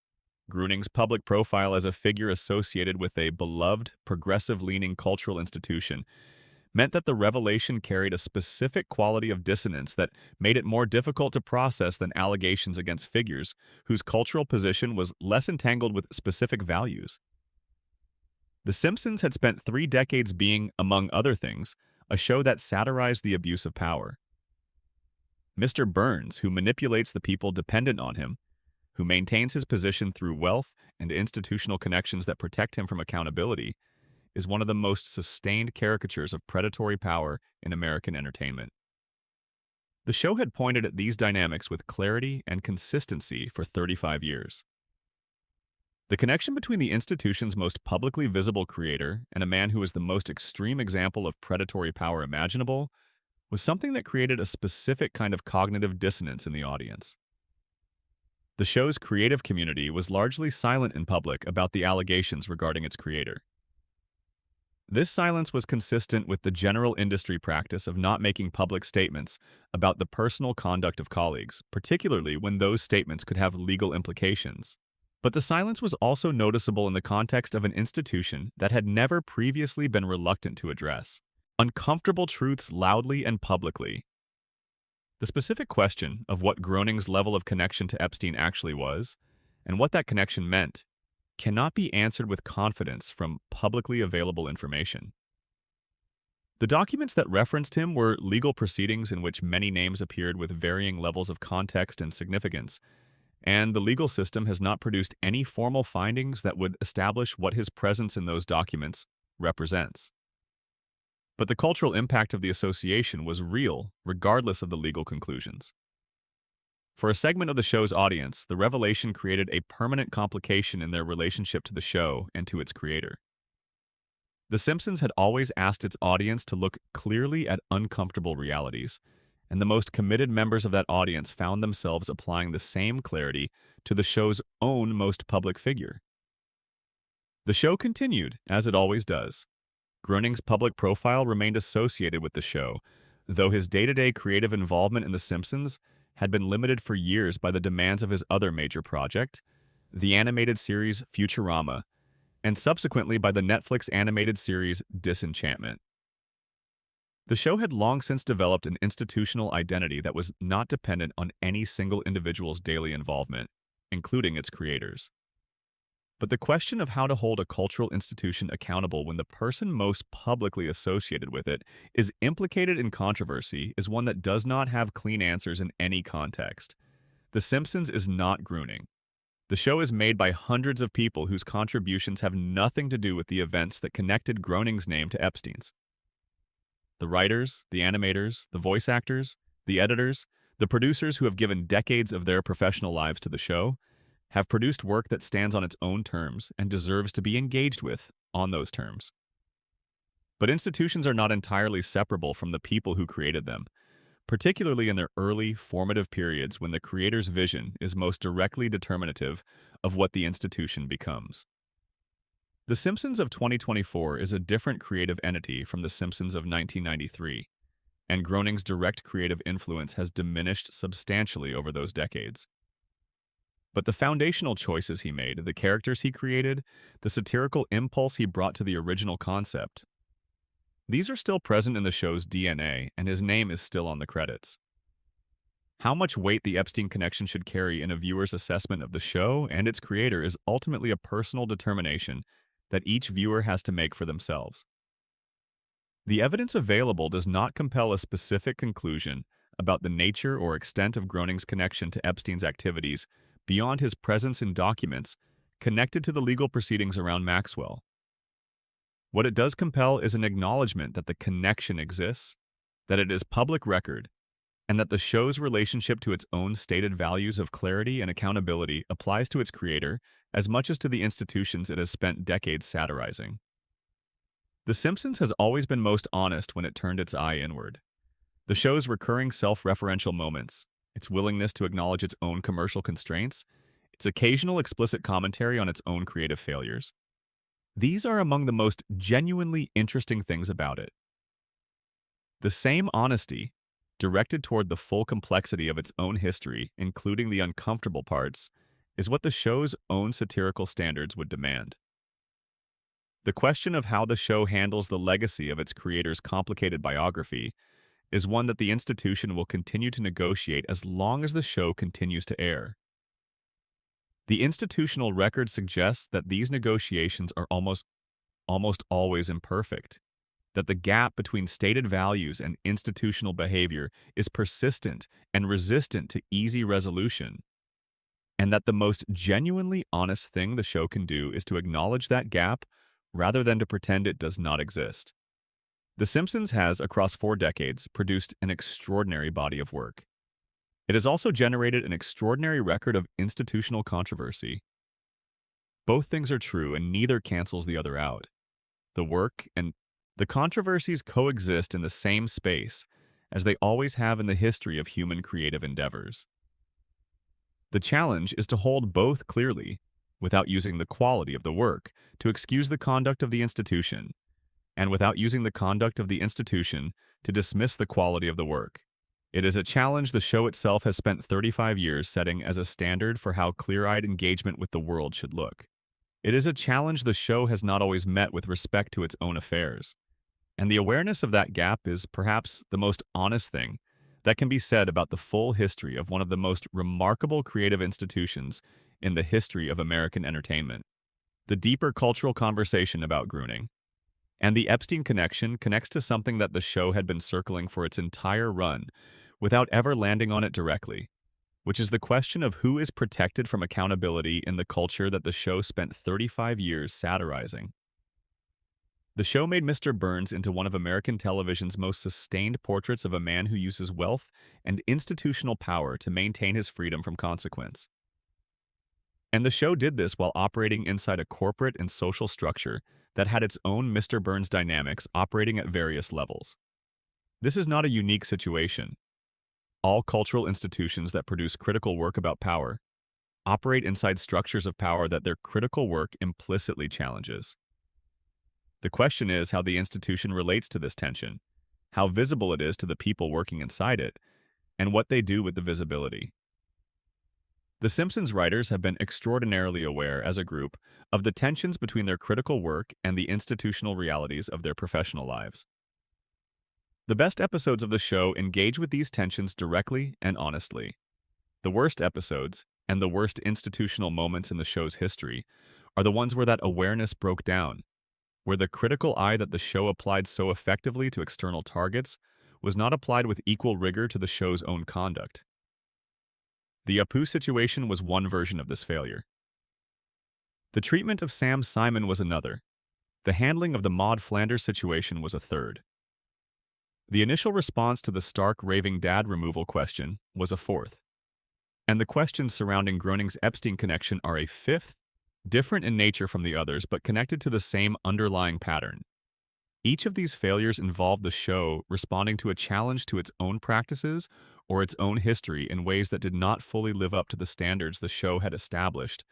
Groening's public profile as a figure associated with a beloved, progressive-leaning cultural institution meant that the revelation carried a specific quality of dissonance that made it more difficult to process than allegations against figures whose cultural position was less entangled with specific values. The Simpsons had spent 3 decades being, among other things, a show that satirized the abuse of power. Mr. Burns, who manipulates the people dependent on him, who maintains his position through wealth and institutional connections that protect him from accountability, is one of the most sustained caricatures of predatory power in American entertainment. The show had pointed at these dynamics with clarity and consistency for 35 years. The connection between the institution's most publicly visible creator and a man who is the most extreme example of predatory power imaginable was something that created a specific kind of cognitive dissonance in the audience. The show's creative community was largely silent in public about the allegations regarding its creator. This silence was consistent with the general industry practice of not making public statements about the personal conduct of colleagues, particularly when those statements could have legal implications. But the silence was also noticeable in the context of an institution that had never previously been reluctant to address uncomfortable truths loudly and publicly. The specific question of what Groening's level of connection to Epstein actually was, and what that connection meant, cannot be answered with confidence from publicly available information. The documents that referenced him were legal proceedings in which many names appeared with varying levels of context and significance, and the legal system has not produced any formal findings that would establish what his presence in those documents represents. But the cultural impact of the association was real, regardless of the legal conclusions. For a segment of the show's audience, the revelation created a permanent complication in their relationship to the show and to its creator. The Simpsons had always asked its audience to look clearly at uncomfortable realities, and the most committed members of that audience found themselves applying the same clarity to the show's own most public figure. The show continued, as it always does. Groening's public profile remained associated with the show, though his day-to-day creative involvement in The Simpsons had been limited for years by the demands of his other major project, the animated series Futurama, and subsequently by the Netflix animated series Disenchantment. The show had long since developed an institutional identity that was not dependent on any single individual's daily involvement, including its creators. But the question of how to hold a cultural institution accountable when the person most publicly associated with it is implicated in controversy is one that does not have clean answers in any context. The Simpsons is not Groening. The show is made by hundreds of people whose contributions have nothing to do with the events that connected Groening's name to Epstein's. The writers, the animators, the voice actors, the editors, the producers who have given decades of their professional lives to the show have produced work that stands on its own terms and deserves to be engaged with on those terms. But institutions are not entirely separable from the people who created them, particularly in their early, formative periods when the creator's vision is most directly determinative of what the institution becomes. The Simpsons of 2024 is a different creative entity from The Simpsons of 1993, and Groening's direct creative influence has diminished substantially over those decades. But the foundational choices he made, the characters he created, the satirical impulse he brought to the original concept, these are still present in the show's DNA, and his name is still on the credits. How much weight the Epstein connection should carry in a viewer's assessment of the show and its creator is ultimately a personal determination that each viewer has to make for themselves. The evidence available does not compel a specific conclusion about the nature or extent of Groening's connection to Epstein's activities beyond his presence in documents connected to the legal proceedings around Maxwell. What it does compel is an acknowledgement that the connection exists, that it is public record, and that the show's relationship to its own stated values of clarity and accountability applies to its creator as much as to the institutions it has spent decades satirizing. The Simpsons has always been most honest when it turned its eye inward. The show's recurring self-referential moments, its willingness to acknowledge its own commercial constraints, its occasional explicit commentary on its own creative failures. These are among the most genuinely interesting things about it. The same honesty, directed toward the full complexity of its own history, including the uncomfortable parts, is what the show's own satirical standards would demand. The question of how the show handles the legacy of its creator's complicated biography is one that the institution will continue to negotiate as long as the show continues to air. The institutional record suggests that these negotiations are almost always imperfect, that the gap between stated values and institutional behavior is persistent and resistant to easy resolution, and that the most genuinely honest thing the show can do is to acknowledge that gap rather than to pretend it does not exist. The Simpsons has, across 4 decades, produced an extraordinary body of work. It has also generated an extraordinary record of institutional controversy. Both things are true, and neither cancels the other out. The work and the controversies coexist in the same space, as they always have in the history of human creative endeavors. The challenge is to hold both clearly, without using the quality of the work to excuse the conduct of the institution, and without using the conduct of the institution to dismiss the quality of the work. It is a challenge the show itself has spent 35 years setting as a standard for how clear-eyed engagement with the world should look. It is a challenge the show has not always met with respect to its own affairs. And the awareness of that gap is perhaps the most honest thing that can be said about the full history of one of the most remarkable creative institutions in the history of American entertainment. The deeper cultural conversation about Groening and the Epstein connection connects to something that the show had been circling for its entire run without ever landing on it directly, which is the question of who is protected from accountability in the culture that the show spent 35 years satirizing. The show made Mr. Burns into one of American television's most sustained portraits of a man who uses wealth and institutional power to maintain his freedom from consequence. And the show did this while operating inside a corporate and social structure that had its own Mr. Burns dynamics operating at various levels. This is not a unique situation. All cultural institutions that produce critical work about power operate inside structures of power that their critical work implicitly challenges. The question is how the institution relates to this tension, how visible it is to the people working inside it, and what they do with the visibility. The Simpsons writers have been extraordinarily aware, as a group, of the tensions between their critical work and the institutional realities of their professional lives. The best episodes of the show engage with these tensions directly and honestly. The worst episodes, and the worst institutional moments in the show's history, are the ones where that awareness broke down, where the critical eye that the show applied so effectively to external targets was not applied with equal rigor to the show's own conduct. The Apu situation was one version of this failure. The treatment of Sam Simon was another. The handling of the Maud Flanders situation was a third. The initial response to the Stark raving dad removal question was a fourth. And the questions surrounding Groening's Epstein connection are a fifth, different in nature from the others but connected to the same underlying pattern. Each of these failures involved the show responding to a challenge to its own practices or its own history in ways that did not fully live up to the standards the show had established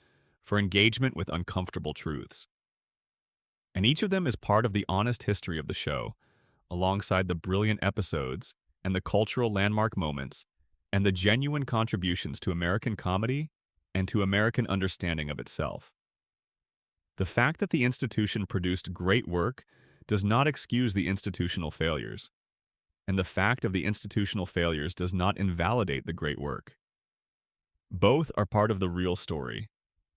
for engagement with uncomfortable truths. And each of them is part of the honest history of the show, alongside the brilliant episodes and the cultural landmark moments and the genuine contributions to American comedy and to American understanding of itself. The fact that the institution produced great work does not excuse the institutional failures, and the fact of the institutional failures does not invalidate the great work. Both are part of the real story.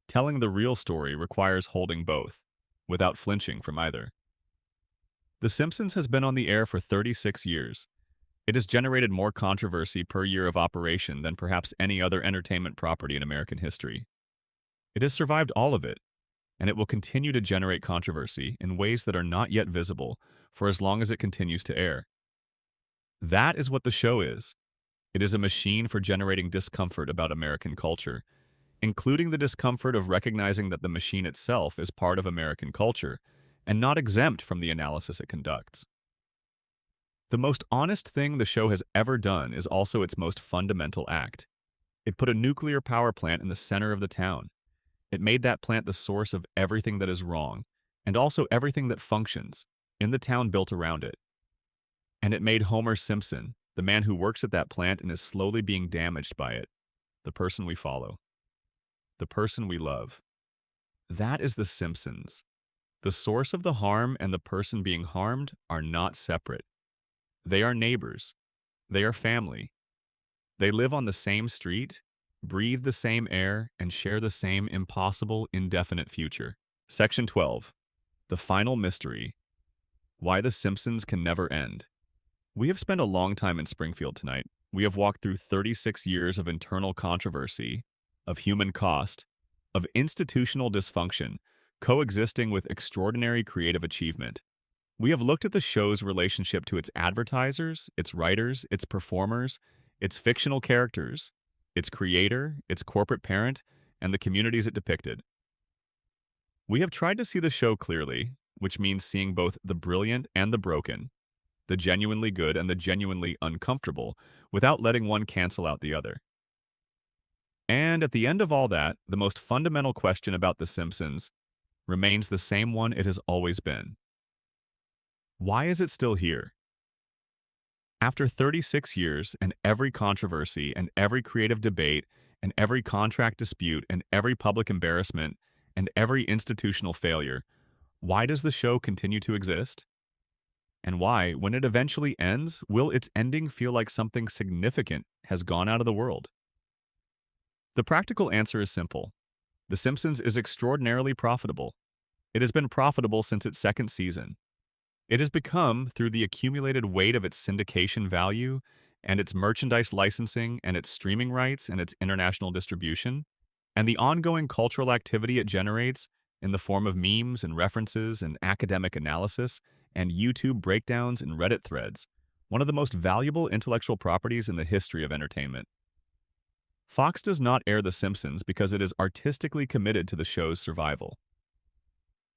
Telling the real story requires holding both, without flinching from either. The Simpsons has been on the air for 36 years. It has generated more controversy per year of operation than perhaps any other entertainment property in American history. It has survived all of it, and it will continue to generate controversy in ways that are not yet visible for as long as it continues to air. That is what the show is. It is a machine for generating discomfort about American culture, including the discomfort of recognizing that the machine itself is part of American culture and not exempt from the analysis it conducts. The most honest thing the show has ever done is also its most fundamental act. It put a nuclear power plant in the center of the town. It made that plant the source of everything that is wrong, and also everything that functions, in the town built around it. And it made Homer Simpson, the man who works at that plant and is slowly being damaged by it, the person we follow, the person we love. That is the Simpsons. The source of the harm and the person being harmed are not separate. They are neighbors. They are family. They live on the same street, breathe the same air, and share the same impossible, indefinite future. Section 12. The Final Mystery. Why the Simpsons Can Never End. We have spent a long time in Springfield tonight. We have walked through 36 years of internal controversy, of human cost, of institutional dysfunction, coexisting with extraordinary creative achievement. We have looked at the show's relationship to its advertisers, its writers, its performers, its fictional characters, its creator, its corporate parent, and the communities it depicted. We have tried to see the show clearly, which means seeing both the brilliant and the broken, the genuinely good and the genuinely uncomfortable, without letting one cancel out the other. And at the end of all that, the most fundamental question about The Simpsons remains the same one it has always been. Why is it still here? After 36 years and every controversy and every creative debate and every contract dispute and every public embarrassment and every institutional failure, why does the show continue to exist? And why, when it eventually ends, will its ending feel like something significant has gone out of the world? The practical answer is simple. The Simpsons is extraordinarily profitable. It has been profitable since its second season. It has become, through the accumulated weight of its syndication value and its merchandise licensing and its streaming rights and its international distribution, and the ongoing cultural activity it generates in the form of memes and references and academic analysis and YouTube breakdowns and Reddit threads, one of the most valuable intellectual properties in the history of entertainment. Fox does not air The Simpsons because it is artistically committed to the show's survival.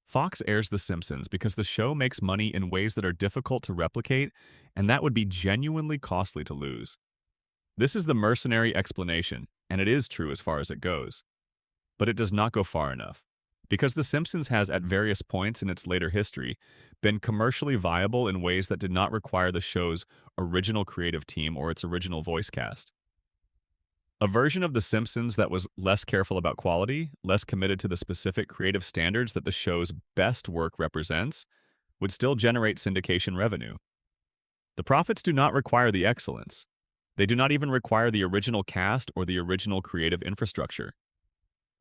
Fox airs The Simpsons because the show makes money in ways that are difficult to replicate and that would be genuinely costly to lose. This is the mercenary explanation, and it is true as far as it goes. But it does not go far enough, because The Simpsons has, at various points in its later history, been commercially viable in ways that did not require the show's original creative team or its original voice cast. A version of The Simpsons that was less careful about quality, less committed to the specific creative standards that the show's best work represents, would still generate syndication revenue. The profits do not require the excellence. They do not even require the original cast or the original creative infrastructure.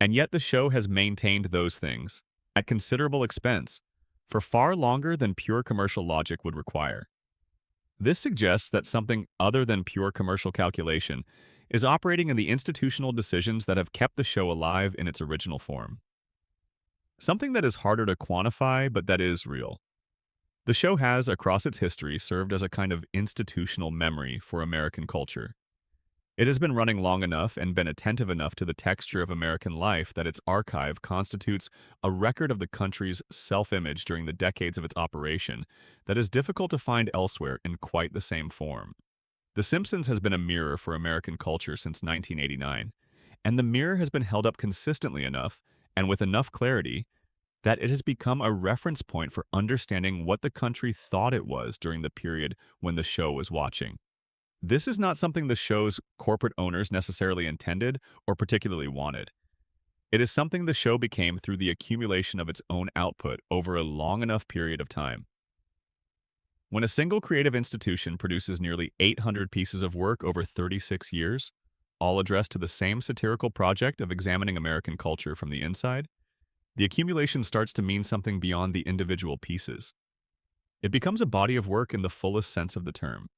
And yet the show has maintained those things, at considerable expense, for far longer than pure commercial logic would require. This suggests that something other than pure commercial calculation is operating in the institutional decisions that have kept the show alive in its original form. Something that is harder to quantify, but that is real. The show has, across its history, served as a kind of institutional memory for American culture. It has been running long enough and been attentive enough to the texture of American life that its archive constitutes a record of the country's self-image during the decades of its operation that is difficult to find elsewhere in quite the same form. The Simpsons has been a mirror for American culture since 1989, and the mirror has been held up consistently enough and with enough clarity that it has become a reference point for understanding what the country thought it was during the period when the show was watching. This is not something the show's corporate owners necessarily intended or particularly wanted. It is something the show became through the accumulation of its own output over a long enough period of time. When a single creative institution produces nearly 800 pieces of work over 36 years, all addressed to the same satirical project of examining American culture from the inside, the accumulation starts to mean something beyond the individual pieces. It becomes a body of work in the fullest sense of the term.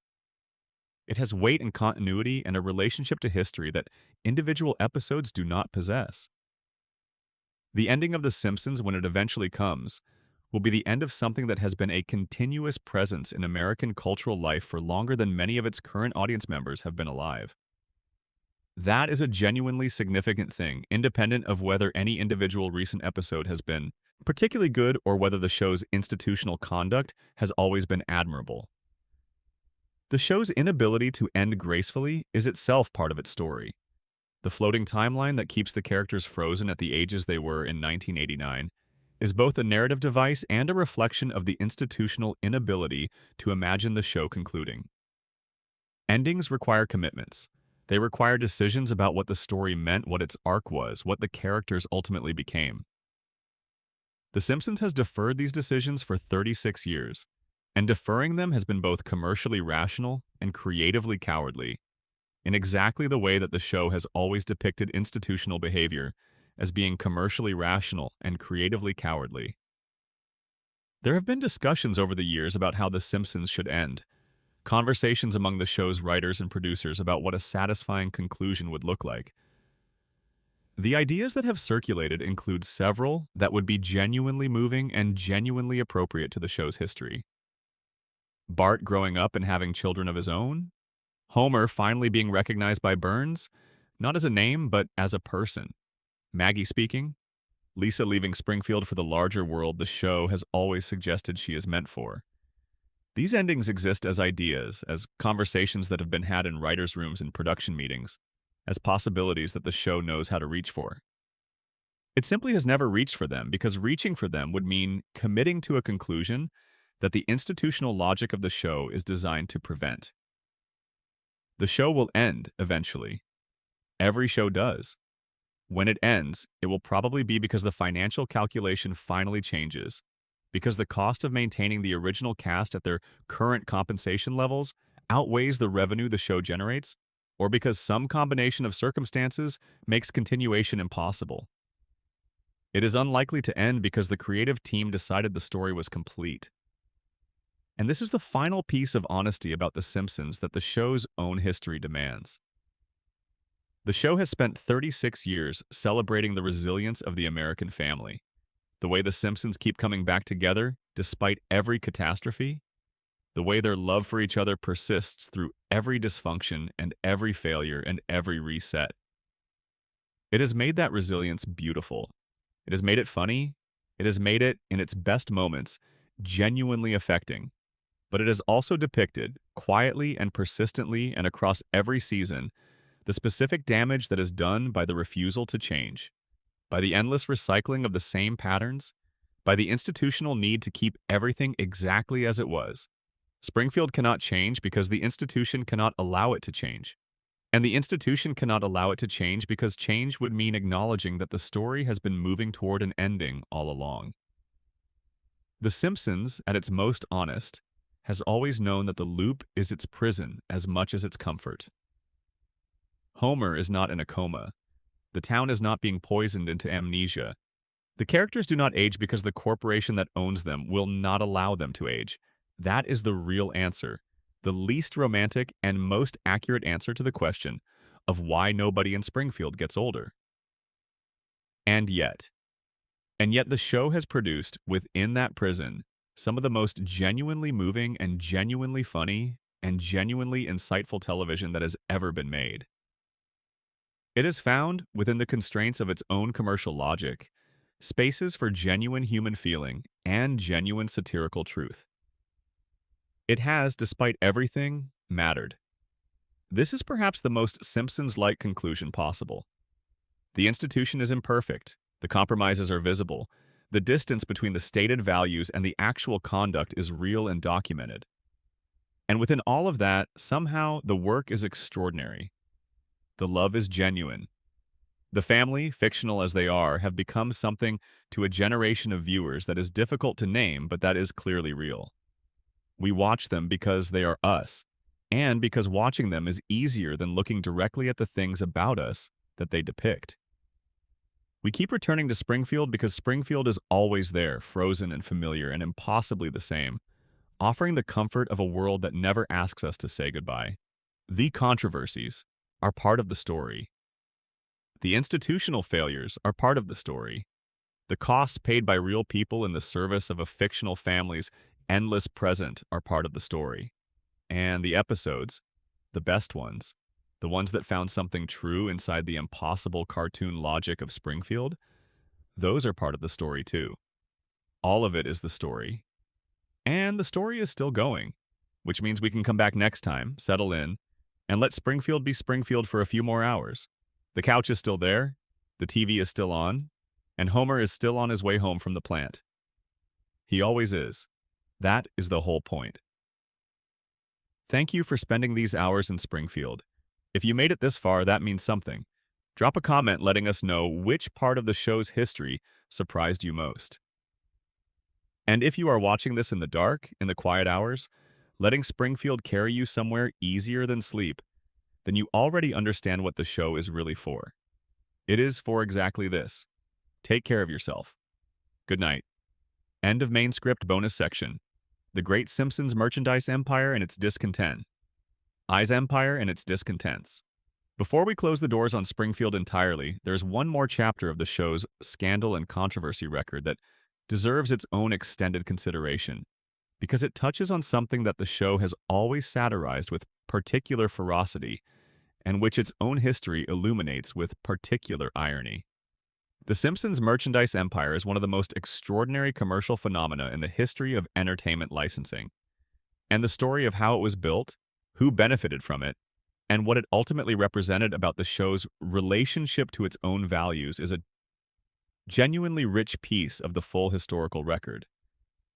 It has weight and continuity and a relationship to history that individual episodes do not possess. The ending of The Simpsons, when it eventually comes, will be the end of something that has been a continuous presence in American cultural life for longer than many of its current audience members have been alive. That is a genuinely significant thing, independent of whether any individual recent episode has been particularly good or whether the show's institutional conduct has always been admirable. The show's inability to end gracefully is itself part of its story. The floating timeline that keeps the characters frozen at the ages they were in 1989 is both a narrative device and a reflection of the institutional inability to imagine the show concluding. Endings require commitments. They require decisions about what the story meant, what its arc was, what the characters ultimately became. The Simpsons has deferred these decisions for 36 years, and deferring them has been both commercially rational and creatively cowardly, in exactly the way that the show has always depicted institutional behavior as being commercially rational and creatively cowardly. There have been discussions over the years about how The Simpsons should end, conversations among the show's writers and producers about what a satisfying conclusion would look like. The ideas that have circulated include several that would be genuinely moving and genuinely appropriate to the show's history. Bart growing up and having children of his own, Homer finally being recognized by Burns, not as a name, but as a person, Maggie speaking, Lisa leaving Springfield for the larger world the show has always suggested she is meant for. These endings exist as ideas, as conversations that have been had in writers' rooms and production meetings, as possibilities that the show knows how to reach for. It simply has never reached for them because reaching for them would mean committing to a conclusion that the institutional logic of the show is designed to prevent. The show will end eventually. Every show does. When it ends, it will probably be because the financial calculation finally changes, because the cost of maintaining the original cast at their current compensation levels outweighs the revenue the show generates, or because some combination of circumstances makes continuation impossible. It is unlikely to end because the creative team decided the story was complete. And this is the final piece of honesty about The Simpsons that the show's own history demands. The show has spent 36 years celebrating the resilience of the American family, the way the Simpsons keep coming back together despite every catastrophe, the way their love for each other persists through every dysfunction and every failure and every reset. It has made that resilience beautiful. It has made it funny. It has made it, in its best moments, genuinely affecting. But it has also depicted, quietly and persistently and across every season, the specific damage that is done by the refusal to change, by the endless recycling of the same patterns, by the institutional need to keep everything exactly as it was. Springfield cannot change because the institution cannot allow it to change. And the institution cannot allow it to change because change would mean acknowledging that the story has been moving toward an ending all along. The Simpsons, at its most honest, has always known that the loop is its prison as much as its comfort. Homer is not in a coma. The town is not being poisoned into amnesia. The characters do not age because the corporation that owns them will not allow them to age. That is the real answer, the least romantic and most accurate answer to the question of why nobody in Springfield gets older. And yet the show has produced, within that prison, some of the most genuinely moving and genuinely funny and genuinely insightful television that has ever been made. It has found, within the constraints of its own commercial logic, spaces for genuine human feeling and genuine satirical truth. It has, despite everything, mattered. This is perhaps the most Simpsons-like conclusion possible. The institution is imperfect, the compromises are visible, the distance between the stated values and the actual conduct is real and documented. And within all of that, somehow, the work is extraordinary. The love is genuine. The family, fictional as they are, have become something to a generation of viewers that is difficult to name, but that is clearly real. We watch them because they are us, and because watching them is easier than looking directly at the things about us that they depict. We keep returning to Springfield because Springfield is always there, frozen and familiar and impossibly the same, offering the comfort of a world that never asks us to say goodbye. The controversies are part of the story. The institutional failures are part of the story. The costs paid by real people in the service of a fictional family's endless present are part of the story. And the episodes, the best ones, the ones that found something true inside the impossible cartoon logic of Springfield, those are part of the story too. All of it is the story. And the story is still going, which means we can come back next time, settle in, and let Springfield be Springfield for a few more hours. The couch is still there, the TV is still on, and Homer is still on his way home from the plant. He always is. That is the whole point. Thank you for spending these hours in Springfield. If you made it this far, that means something. Drop a comment letting us know which part of the show's history surprised you most. And if you are watching this in the dark, in the quiet hours, letting Springfield carry you somewhere easier than sleep, then you already understand what the show is really for. It is for exactly this. Take care of yourself. Good night. End of main script bonus section. The Great Simpsons merchandise empire and its discontent. I's empire and its discontents. Before we close the doors on Springfield entirely, there's one more chapter of the show's scandal and controversy record that deserves its own extended consideration, because it touches on something that the show has always satirized with particular ferocity, and which its own history illuminates with particular irony. The Simpsons merchandise empire is one of the most extraordinary commercial phenomena in the history of entertainment licensing. And the story of how it was built, who benefited from it, and what it ultimately represented about the show's relationship to its own values is a genuinely rich piece of the full historical record.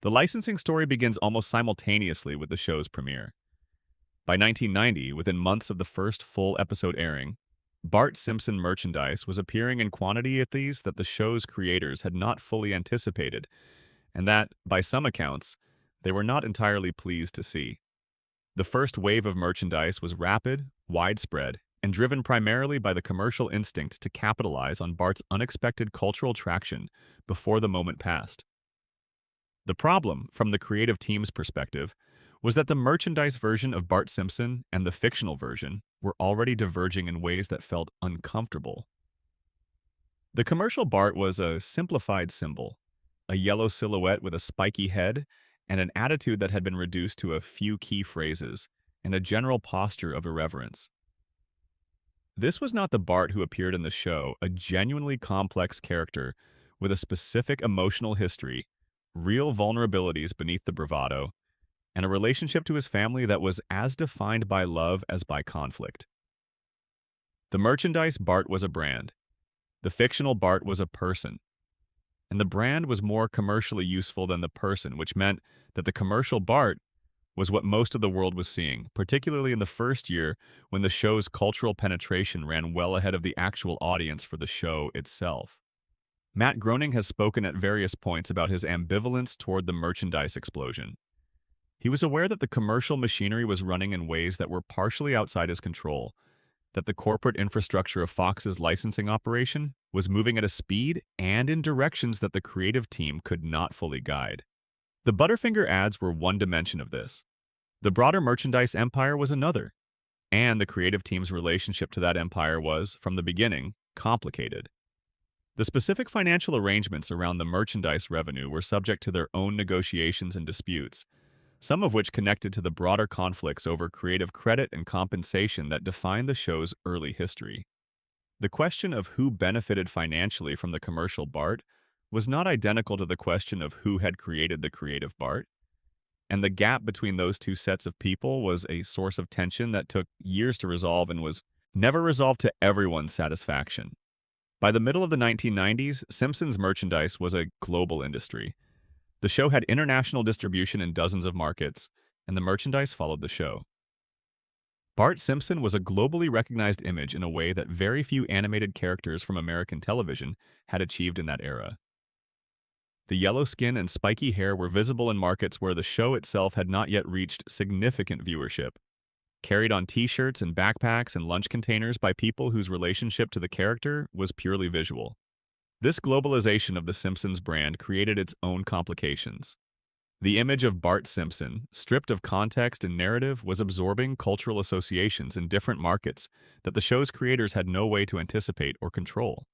The licensing story begins almost simultaneously with the show's premiere. By 1990, within months of the first full episode airing, Bart Simpson merchandise was appearing in quantities that the show's creators had not fully anticipated, and that, by some accounts, they were not entirely pleased to see. The first wave of merchandise was rapid, widespread, and driven primarily by the commercial instinct to capitalize on Bart's unexpected cultural traction before the moment passed. The problem, from the creative team's perspective, was that the merchandise version of Bart Simpson and the fictional version were already diverging in ways that felt uncomfortable. The commercial Bart was a simplified symbol, a yellow silhouette with a spiky head and an attitude that had been reduced to a few key phrases and a general posture of irreverence. This was not the Bart who appeared in the show, a genuinely complex character with a specific emotional history, real vulnerabilities beneath the bravado, and a relationship to his family that was as defined by love as by conflict. The merchandise Bart was a brand. The fictional Bart was a person. And the brand was more commercially useful than the person, which meant that the commercial Bart was what most of the world was seeing, particularly in the first year when the show's cultural penetration ran well ahead of the actual audience for the show itself. Matt Groening has spoken at various points about his ambivalence toward the merchandise explosion. He was aware that the commercial machinery was running in ways that were partially outside his control, that the corporate infrastructure of Fox's licensing operation was moving at a speed and in directions that the creative team could not fully guide. The Butterfinger ads were one dimension of this. The broader merchandise empire was another, and the creative team's relationship to that empire was, from the beginning, complicated. The specific financial arrangements around the merchandise revenue were subject to their own negotiations and disputes, some of which connected to the broader conflicts over creative credit and compensation that defined the show's early history. The question of who benefited financially from the commercial Bart was not identical to the question of who had created the creative Bart, and the gap between those two sets of people was a source of tension that took years to resolve and was never resolved to everyone's satisfaction. By the middle of the 1990s, Simpsons merchandise was a global industry. The show had international distribution in dozens of markets, and the merchandise followed the show. Bart Simpson was a globally recognized image in a way that very few animated characters from American television had achieved in that era. The yellow skin and spiky hair were visible in markets where the show itself had not yet reached significant viewership. Carried on t-shirts and backpacks and lunch containers by people whose relationship to the character was purely visual. This globalization of the Simpsons brand created its own complications. The image of Bart Simpson, stripped of context and narrative, was absorbing cultural associations in different markets that the show's creators had no way to anticipate or control.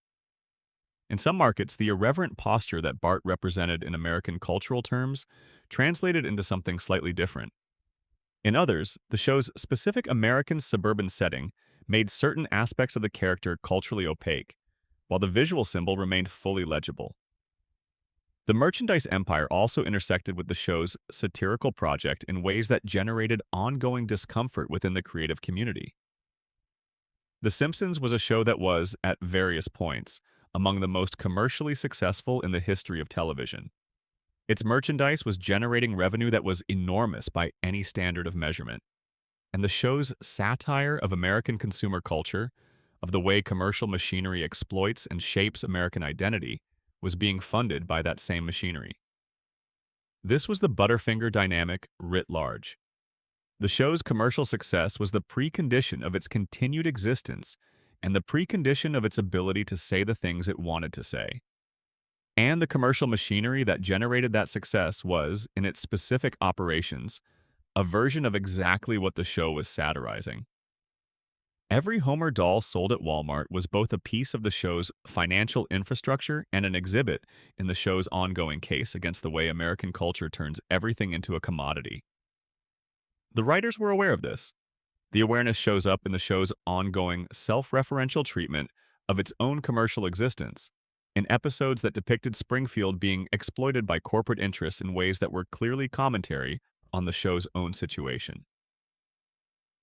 In some markets, the irreverent posture that Bart represented in American cultural terms translated into something slightly different. In others, the show's specific American suburban setting made certain aspects of the character culturally opaque, while the visual symbol remained fully legible. The merchandise empire also intersected with the show's satirical project in ways that generated ongoing discomfort within the creative community. The Simpsons was a show that was, at various points, among the most commercially successful in the history of television. Its merchandise was generating revenue that was enormous by any standard of measurement. And the show's satire of American consumer culture, of the way commercial machinery exploits and shapes American identity, was being funded by that same machinery. This was the Butterfinger dynamic writ large. The show's commercial success was the precondition of its continued existence and the precondition of its ability to say the things it wanted to say. And the commercial machinery that generated that success was, in its specific operations, a version of exactly what the show was satirizing. Every Homer doll sold at Walmart was both a piece of the show's financial infrastructure and an exhibit in the show's ongoing case against the way American culture turns everything into a commodity. The writers were aware of this. The awareness shows up in the show's ongoing self-referential treatment of its own commercial existence, in episodes that depicted Springfield being exploited by corporate interests in ways that were clearly commentary on the show's own situation.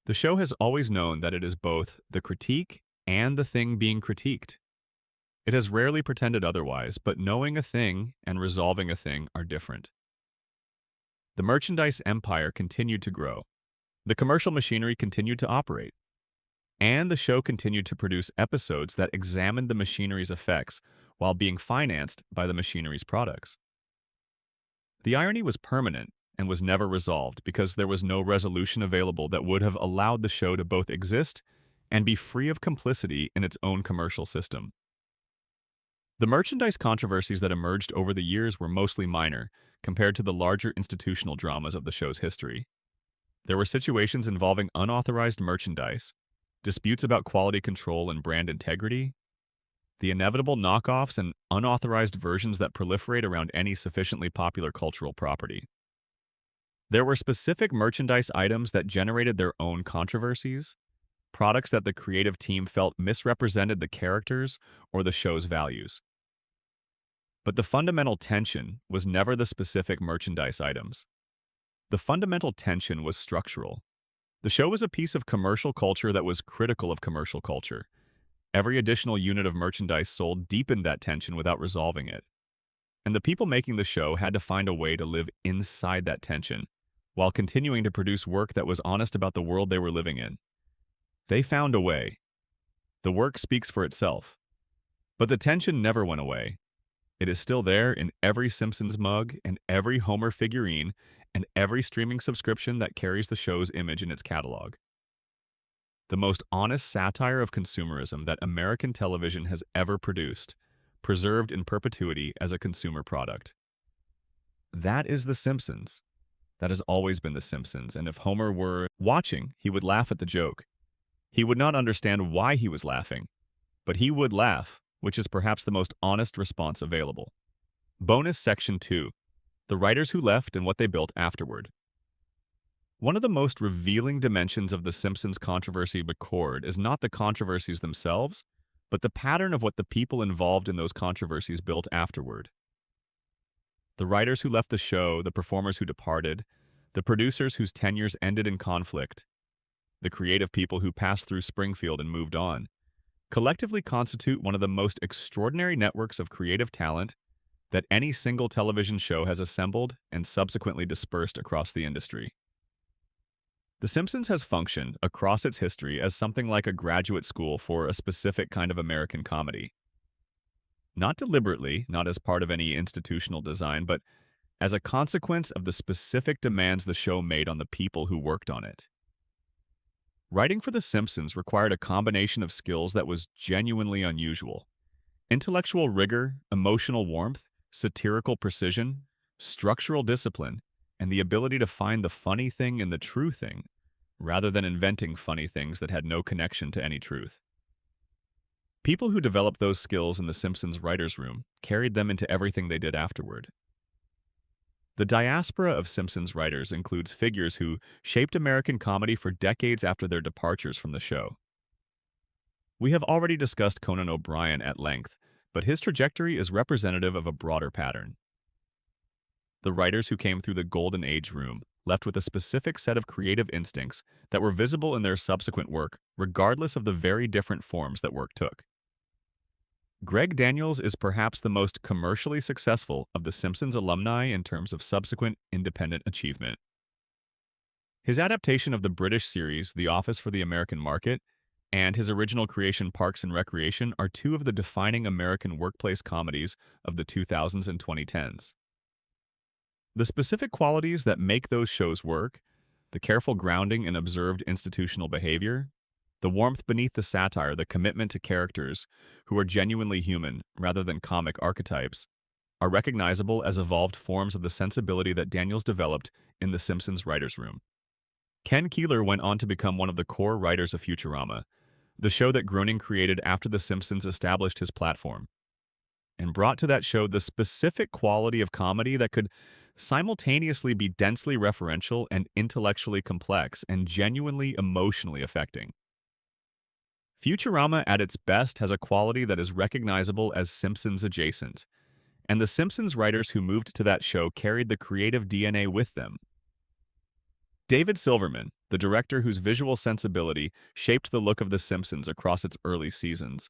The show has always known that it is both the critique and the thing being critiqued. It has rarely pretended otherwise, but knowing a thing and resolving a thing are different. The merchandise empire continued to grow. The commercial machinery continued to operate. And the show continued to produce episodes that examined the machinery's effects while being financed by the machinery's products. The irony was permanent and was never resolved because there was no resolution available that would have allowed the show to both exist and be free of complicity in its own commercial system. The merchandise controversies that emerged over the years were mostly minor compared to the larger institutional dramas of the show's history. There were situations involving unauthorized merchandise, disputes about quality control and brand integrity, the inevitable knockoffs and unauthorized versions that proliferate around any sufficiently popular cultural property. There were specific merchandise items that generated their own controversies, products that the creative team felt misrepresented the characters or the show's values. But the fundamental tension was never the specific merchandise items. The fundamental tension was structural. The show was a piece of commercial culture that was critical of commercial culture. Every additional unit of merchandise sold deepened that tension without resolving it. And the people making the show had to find a way to live inside that tension, while continuing to produce work that was honest about the world they were living in. They found a way. The work speaks for itself. But the tension never went away. It is still there in every Simpsons mug and every Homer figurine and every streaming subscription that carries the show's image in its catalog. The most honest satire of consumerism that American television has ever produced, preserved in perpetuity as a consumer product. That is The Simpsons. That has always been The Simpsons, and if Homer were watching, he would laugh at the joke. He would not understand why he was laughing, but he would laugh, which is perhaps the most honest response available. Bonus Section 2. The writers who left and what they built afterward. One of the most revealing dimensions of the Simpsons controversy record is not the controversies themselves, but the pattern of what the people involved in those controversies built afterward. The writers who left the show, the performers who departed, the producers whose tenures ended in conflict, the creative people who passed through Springfield and moved on, collectively constitute one of the most extraordinary networks of creative talent that any single television show has assembled and subsequently dispersed across the industry. The Simpsons has functioned across its history as something like a graduate school for a specific kind of American comedy. Not deliberately, not as part of any institutional design, but as a consequence of the specific demands the show made on the people who worked on it. Writing for The Simpsons required a combination of skills that was genuinely unusual: intellectual rigor, emotional warmth, satirical precision, structural discipline, and the ability to find the funny thing in the true thing, rather than inventing funny things that had no connection to any truth. People who developed those skills in The Simpsons writers' room carried them into everything they did afterward. The diaspora of Simpsons writers includes figures who shaped American comedy for decades after their departures from the show. We have already discussed Conan O'Brien at length, but his trajectory is representative of a broader pattern. The writers who came through the Golden Age room left with a specific set of creative instincts that were visible in their subsequent work, regardless of the very different forms that work took. Greg Daniels is perhaps the most commercially successful of the Simpsons alumni in terms of subsequent independent achievement. His adaptation of the British series The Office for the American Market and his original creation Parks and Recreation are two of the defining American workplace comedies of the 2000s and 2010s. The specific qualities that make those shows work, the careful grounding in observed institutional behavior, the warmth beneath the satire, the commitment to characters who are genuinely human rather than comic archetypes, are recognizable as evolved forms of the sensibility that Daniels developed in The Simpsons writers' room. Ken Keeler went on to become one of the core writers of Futurama, the show that Groening created after The Simpsons established his platform, and brought to that show the specific quality of comedy that could simultaneously be densely referential and intellectually complex and genuinely emotionally affecting. Futurama at its best has a quality that is recognizable as Simpsons adjacent, and the Simpsons writers who moved to that show carried the creative DNA with them. David Silverman, the director whose visual sensibility shaped the look of The Simpsons across its early seasons,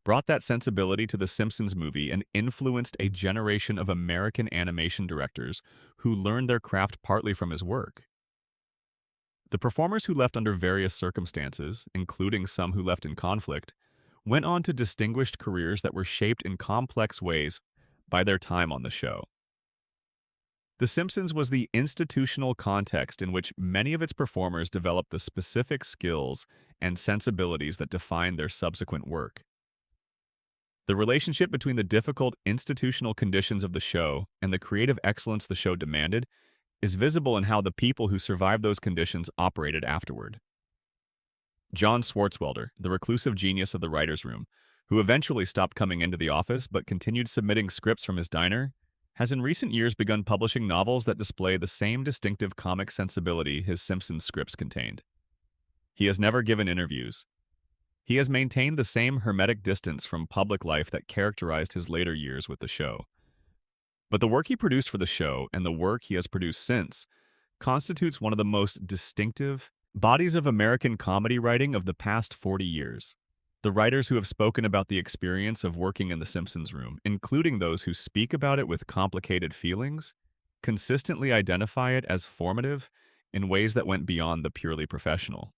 brought that sensibility to the Simpsons movie and influenced a generation of American animation directors who learned their craft partly from his work. The performers who left under various circumstances, including some who left in conflict, went on to distinguished careers that were shaped in complex ways by their time on the show. The Simpsons was the institutional context in which many of its performers developed the specific skills and sensibilities that defined their subsequent work. The relationship between the difficult institutional conditions of the show and the creative excellence the show demanded is visible in how the people who survived those conditions operated afterward. John Swartzwelder, the reclusive genius of the writers' room, who eventually stopped coming into the office but continued submitting scripts from his diner, has in recent years begun publishing novels that display the same distinctive comic sensibility his Simpsons scripts contained. He has never given interviews. He has maintained the same hermetic distance from public life that characterized his later years with the show. But the work he produced for the show and the work he has produced since constitutes one of the most distinctive bodies of American comedy writing of the past 40 years. The writers who have spoken about the experience of working in the Simpsons room, including those who speak about it with complicated feelings, consistently identify it as formative in ways that went beyond the purely professional.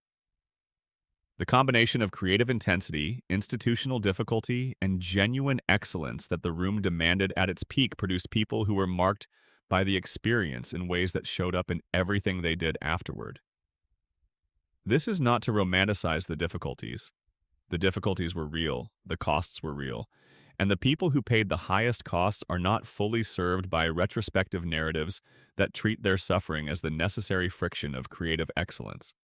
The combination of creative intensity, institutional difficulty, and genuine excellence that the room demanded at its peak produced people who were marked by the experience in ways that showed up in everything they did afterward. This is not to romanticize the difficulties. The difficulties were real, the costs were real, and the people who paid the highest costs are not fully served by retrospective narratives that treat their suffering as the necessary friction of creative excellence.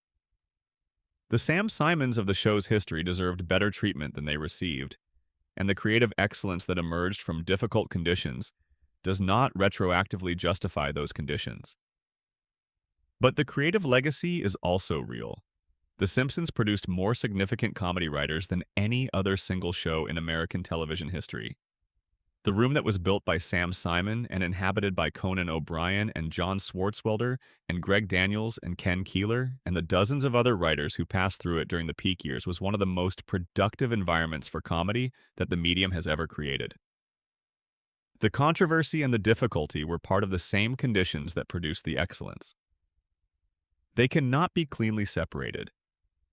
The Sam Simons of the show's history deserved better treatment than they received, and the creative excellence that emerged from difficult conditions does not retroactively justify those conditions. But the creative legacy is also real. The Simpsons produced more significant comedy writers than any other single show in American television history. The room that was built by Sam Simon and inhabited by Conan O'Brien and John Swartzwelder and Greg Daniels and Ken Keeler and the dozens of other writers who passed through it during the peak years was one of the most productive environments for comedy that the medium has ever created. The controversy and the difficulty were part of the same conditions that produced the excellence. They cannot be cleanly separated.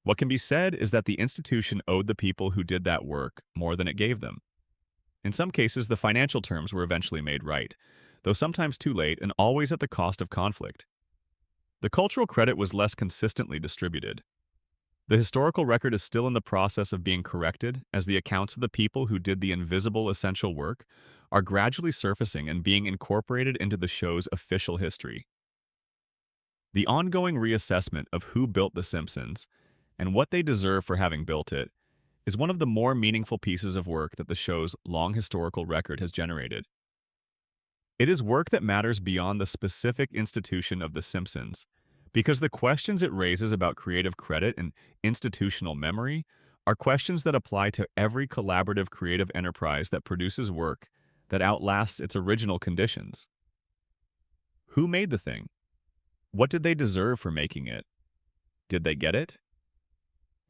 What can be said is that the institution owed the people who did that work more than it gave them. In some cases, the financial terms were eventually made right, though sometimes too late and always at the cost of conflict. The cultural credit was less consistently distributed. The historical record is still in the process of being corrected as the accounts of the people who did the invisible essential work are gradually surfacing and being incorporated into the show's official history. The ongoing reassessment of who built The Simpsons and what they deserve for having built it is one of the more meaningful pieces of work that the show's long historical record has generated. It is work that matters beyond the specific institution of The Simpsons, because the questions it raises about creative credit and institutional memory are questions that apply to every collaborative creative enterprise that produces work that outlasts its original conditions. Who made the thing? What did they deserve for making it? Did they get it?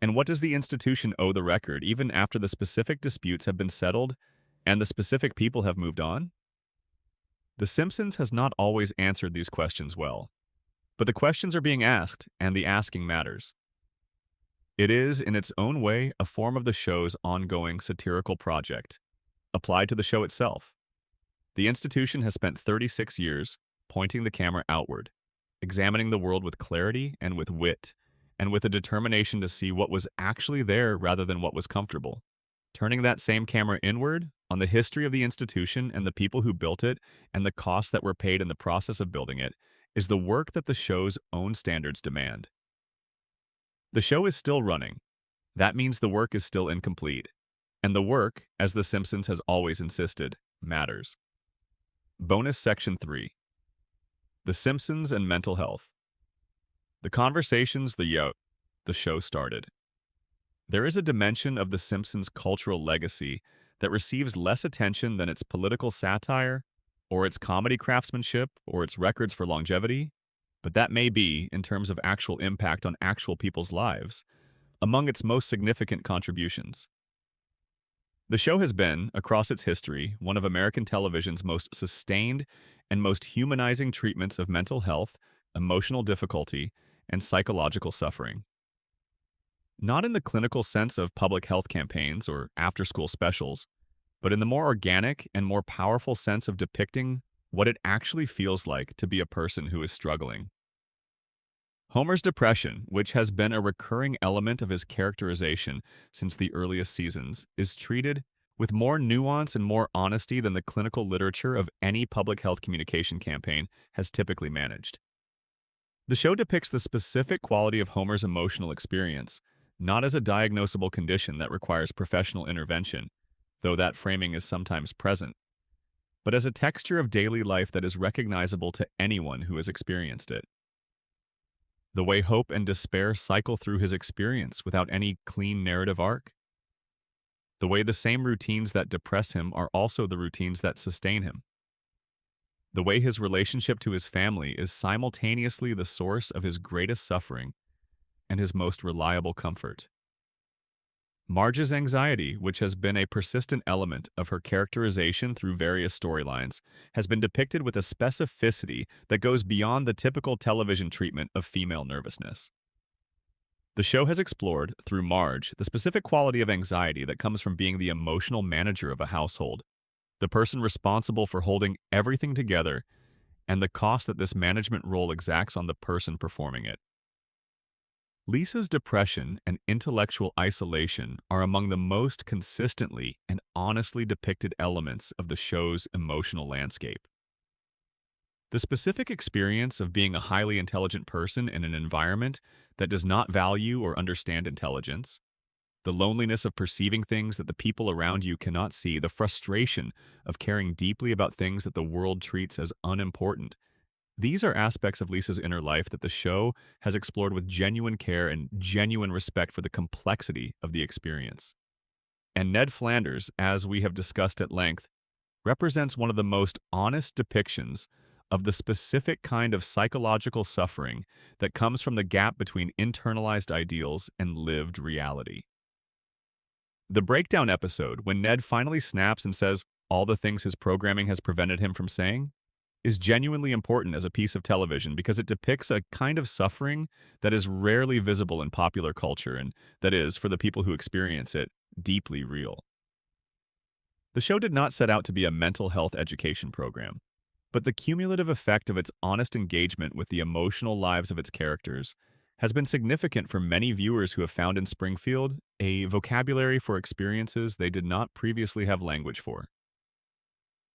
And what does the institution owe the record even after the specific disputes have been settled and the specific people have moved on? The Simpsons has not always answered these questions well, but the questions are being asked and the asking matters. It is, in its own way, a form of the show's ongoing satirical project, applied to the show itself. The institution has spent 36 years pointing the camera outward, examining the world with clarity and with wit, and with a determination to see what was actually there rather than what was comfortable. Turning that same camera inward on the history of the institution and the people who built it and the costs that were paid in the process of building it is the work that the show's own standards demand. The show is still running. That means the work is still incomplete. And the work, as The Simpsons has always insisted, matters. Bonus Section 3. The Simpsons and Mental Health. The conversations the show started. There is a dimension of The Simpsons' cultural legacy that receives less attention than its political satire, or its comedy craftsmanship, or its records for longevity, but that may be, in terms of actual impact on actual people's lives, among its most significant contributions. The show has been, across its history, one of American television's most sustained and most humanizing treatments of mental health, emotional difficulty, and psychological suffering. Not in the clinical sense of public health campaigns or after-school specials, but in the more organic and more powerful sense of depicting what it actually feels like to be a person who is struggling. Homer's depression, which has been a recurring element of his characterization since the earliest seasons, is treated with more nuance and more honesty than the clinical literature of any public health communication campaign has typically managed. The show depicts the specific quality of Homer's emotional experience, not as a diagnosable condition that requires professional intervention, though that framing is sometimes present, but as a texture of daily life that is recognizable to anyone who has experienced it. The way hope and despair cycle through his experience without any clean narrative arc. The way the same routines that depress him are also the routines that sustain him. The way his relationship to his family is simultaneously the source of his greatest suffering and his most reliable comfort. Marge's anxiety, which has been a persistent element of her characterization through various storylines, has been depicted with a specificity that goes beyond the typical television treatment of female nervousness. The show has explored, through Marge, the specific quality of anxiety that comes from being the emotional manager of a household, the person responsible for holding everything together, and the cost that this management role exacts on the person performing it. Lisa's depression and intellectual isolation are among the most consistently and honestly depicted elements of the show's emotional landscape. The specific experience of being a highly intelligent person in an environment that does not value or understand intelligence, the loneliness of perceiving things that the people around you cannot see, the frustration of caring deeply about things that the world treats as unimportant. These are aspects of Lisa's inner life that the show has explored with genuine care and genuine respect for the complexity of the experience. And Ned Flanders, as we have discussed at length, represents one of the most honest depictions of the specific kind of psychological suffering that comes from the gap between internalized ideals and lived reality. The breakdown episode, when Ned finally snaps and says all the things his programming has prevented him from saying, is genuinely important as a piece of television because it depicts a kind of suffering that is rarely visible in popular culture and that is, for the people who experience it, deeply real. The show did not set out to be a mental health education program, but the cumulative effect of its honest engagement with the emotional lives of its characters has been significant for many viewers who have found in Springfield a vocabulary for experiences they did not previously have language for.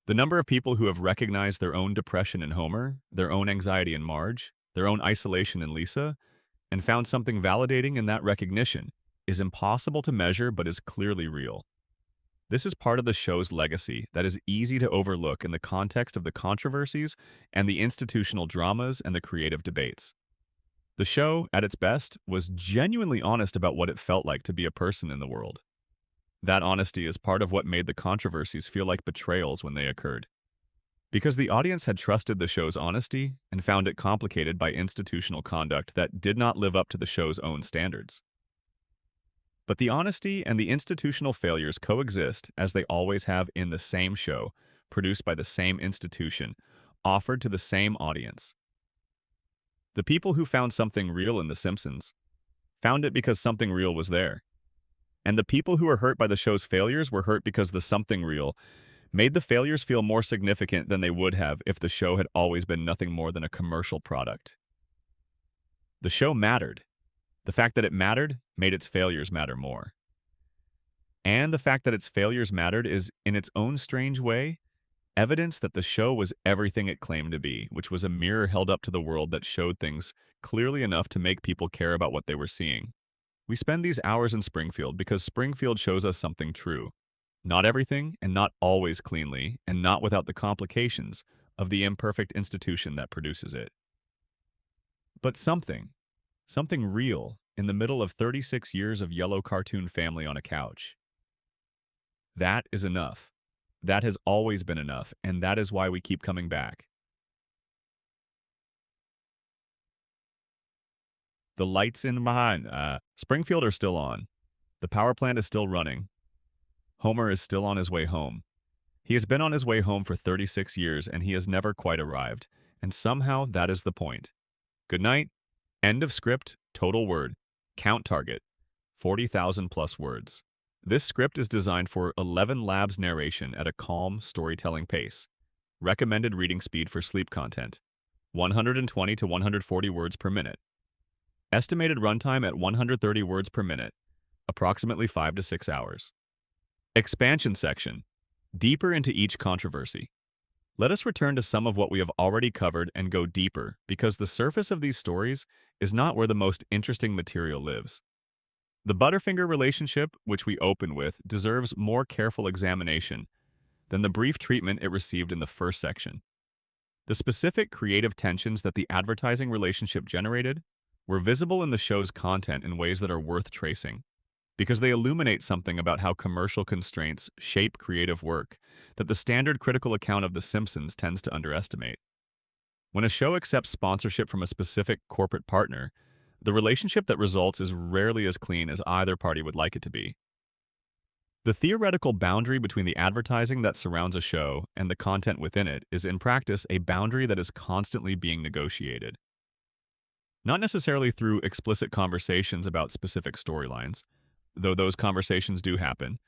The number of people who have recognized their own depression in Homer, their own anxiety in Marge, their own isolation in Lisa, and found something validating in that recognition is impossible to measure but is clearly real. This is part of the show's legacy that is easy to overlook in the context of the controversies and the institutional dramas and the creative debates. The show, at its best, was genuinely honest about what it felt like to be a person in the world. That honesty is part of what made the controversies feel like betrayals when they occurred. Because the audience had trusted the show's honesty and found it complicated by institutional conduct that did not live up to the show's own standards. But the honesty and the institutional failures coexist as they always have in the same show, produced by the same institution, offered to the same audience. The people who found something real in The Simpsons found it because something real was there. And the people who were hurt by the show's failures were hurt because the something real made the failures feel more significant than they would have if the show had always been nothing more than a commercial product. The show mattered. The fact that it mattered made its failures matter more. And the fact that its failures mattered is, in its own strange way, evidence that the show was everything it claimed to be, which was a mirror held up to the world that showed things clearly enough to make people care about what they were seeing. We spend these hours in Springfield because Springfield shows us something true. Not everything, and not always cleanly, and not without the complications of the imperfect institution that produces it. But something real, in the middle of 36 years of yellow cartoon family on a couch. That is enough. That has always been enough, and that is why we keep coming back. The lights in behind Springfield are still on. The power plant is still running. Homer is still on his way home. He has been on his way home for 36 years, and he has never quite arrived. And somehow that is the point. Good night. End of script. Total word. Count target. 40,000 plus words. This script is designed for 11 labs narration at a calm, storytelling pace. Recommended reading speed for sleep content. 120 to 140 words per minute. Estimated runtime at 130 words per minute. Approximately 5 to 6 hours. Expansion section. Deeper into each controversy. Let us return to some of what we have already covered and go deeper, because the surface of these stories is not where the most interesting material lives. The Butterfinger relationship, which we open with, deserves more careful examination than the brief treatment it received in the first section. The specific creative tensions that the advertising relationship generated were visible in the show's content in ways that are worth tracing, because they illuminate something about how commercial constraints shape creative work that the standard critical account of The Simpsons tends to underestimate. When a show accepts sponsorship from a specific corporate partner, the relationship that results is rarely as clean as either party would like it to be. The theoretical boundary between the advertising that surrounds a show and the content within it is in practice a boundary that is constantly being negotiated. Not necessarily through explicit conversations about specific storylines, though those conversations do happen,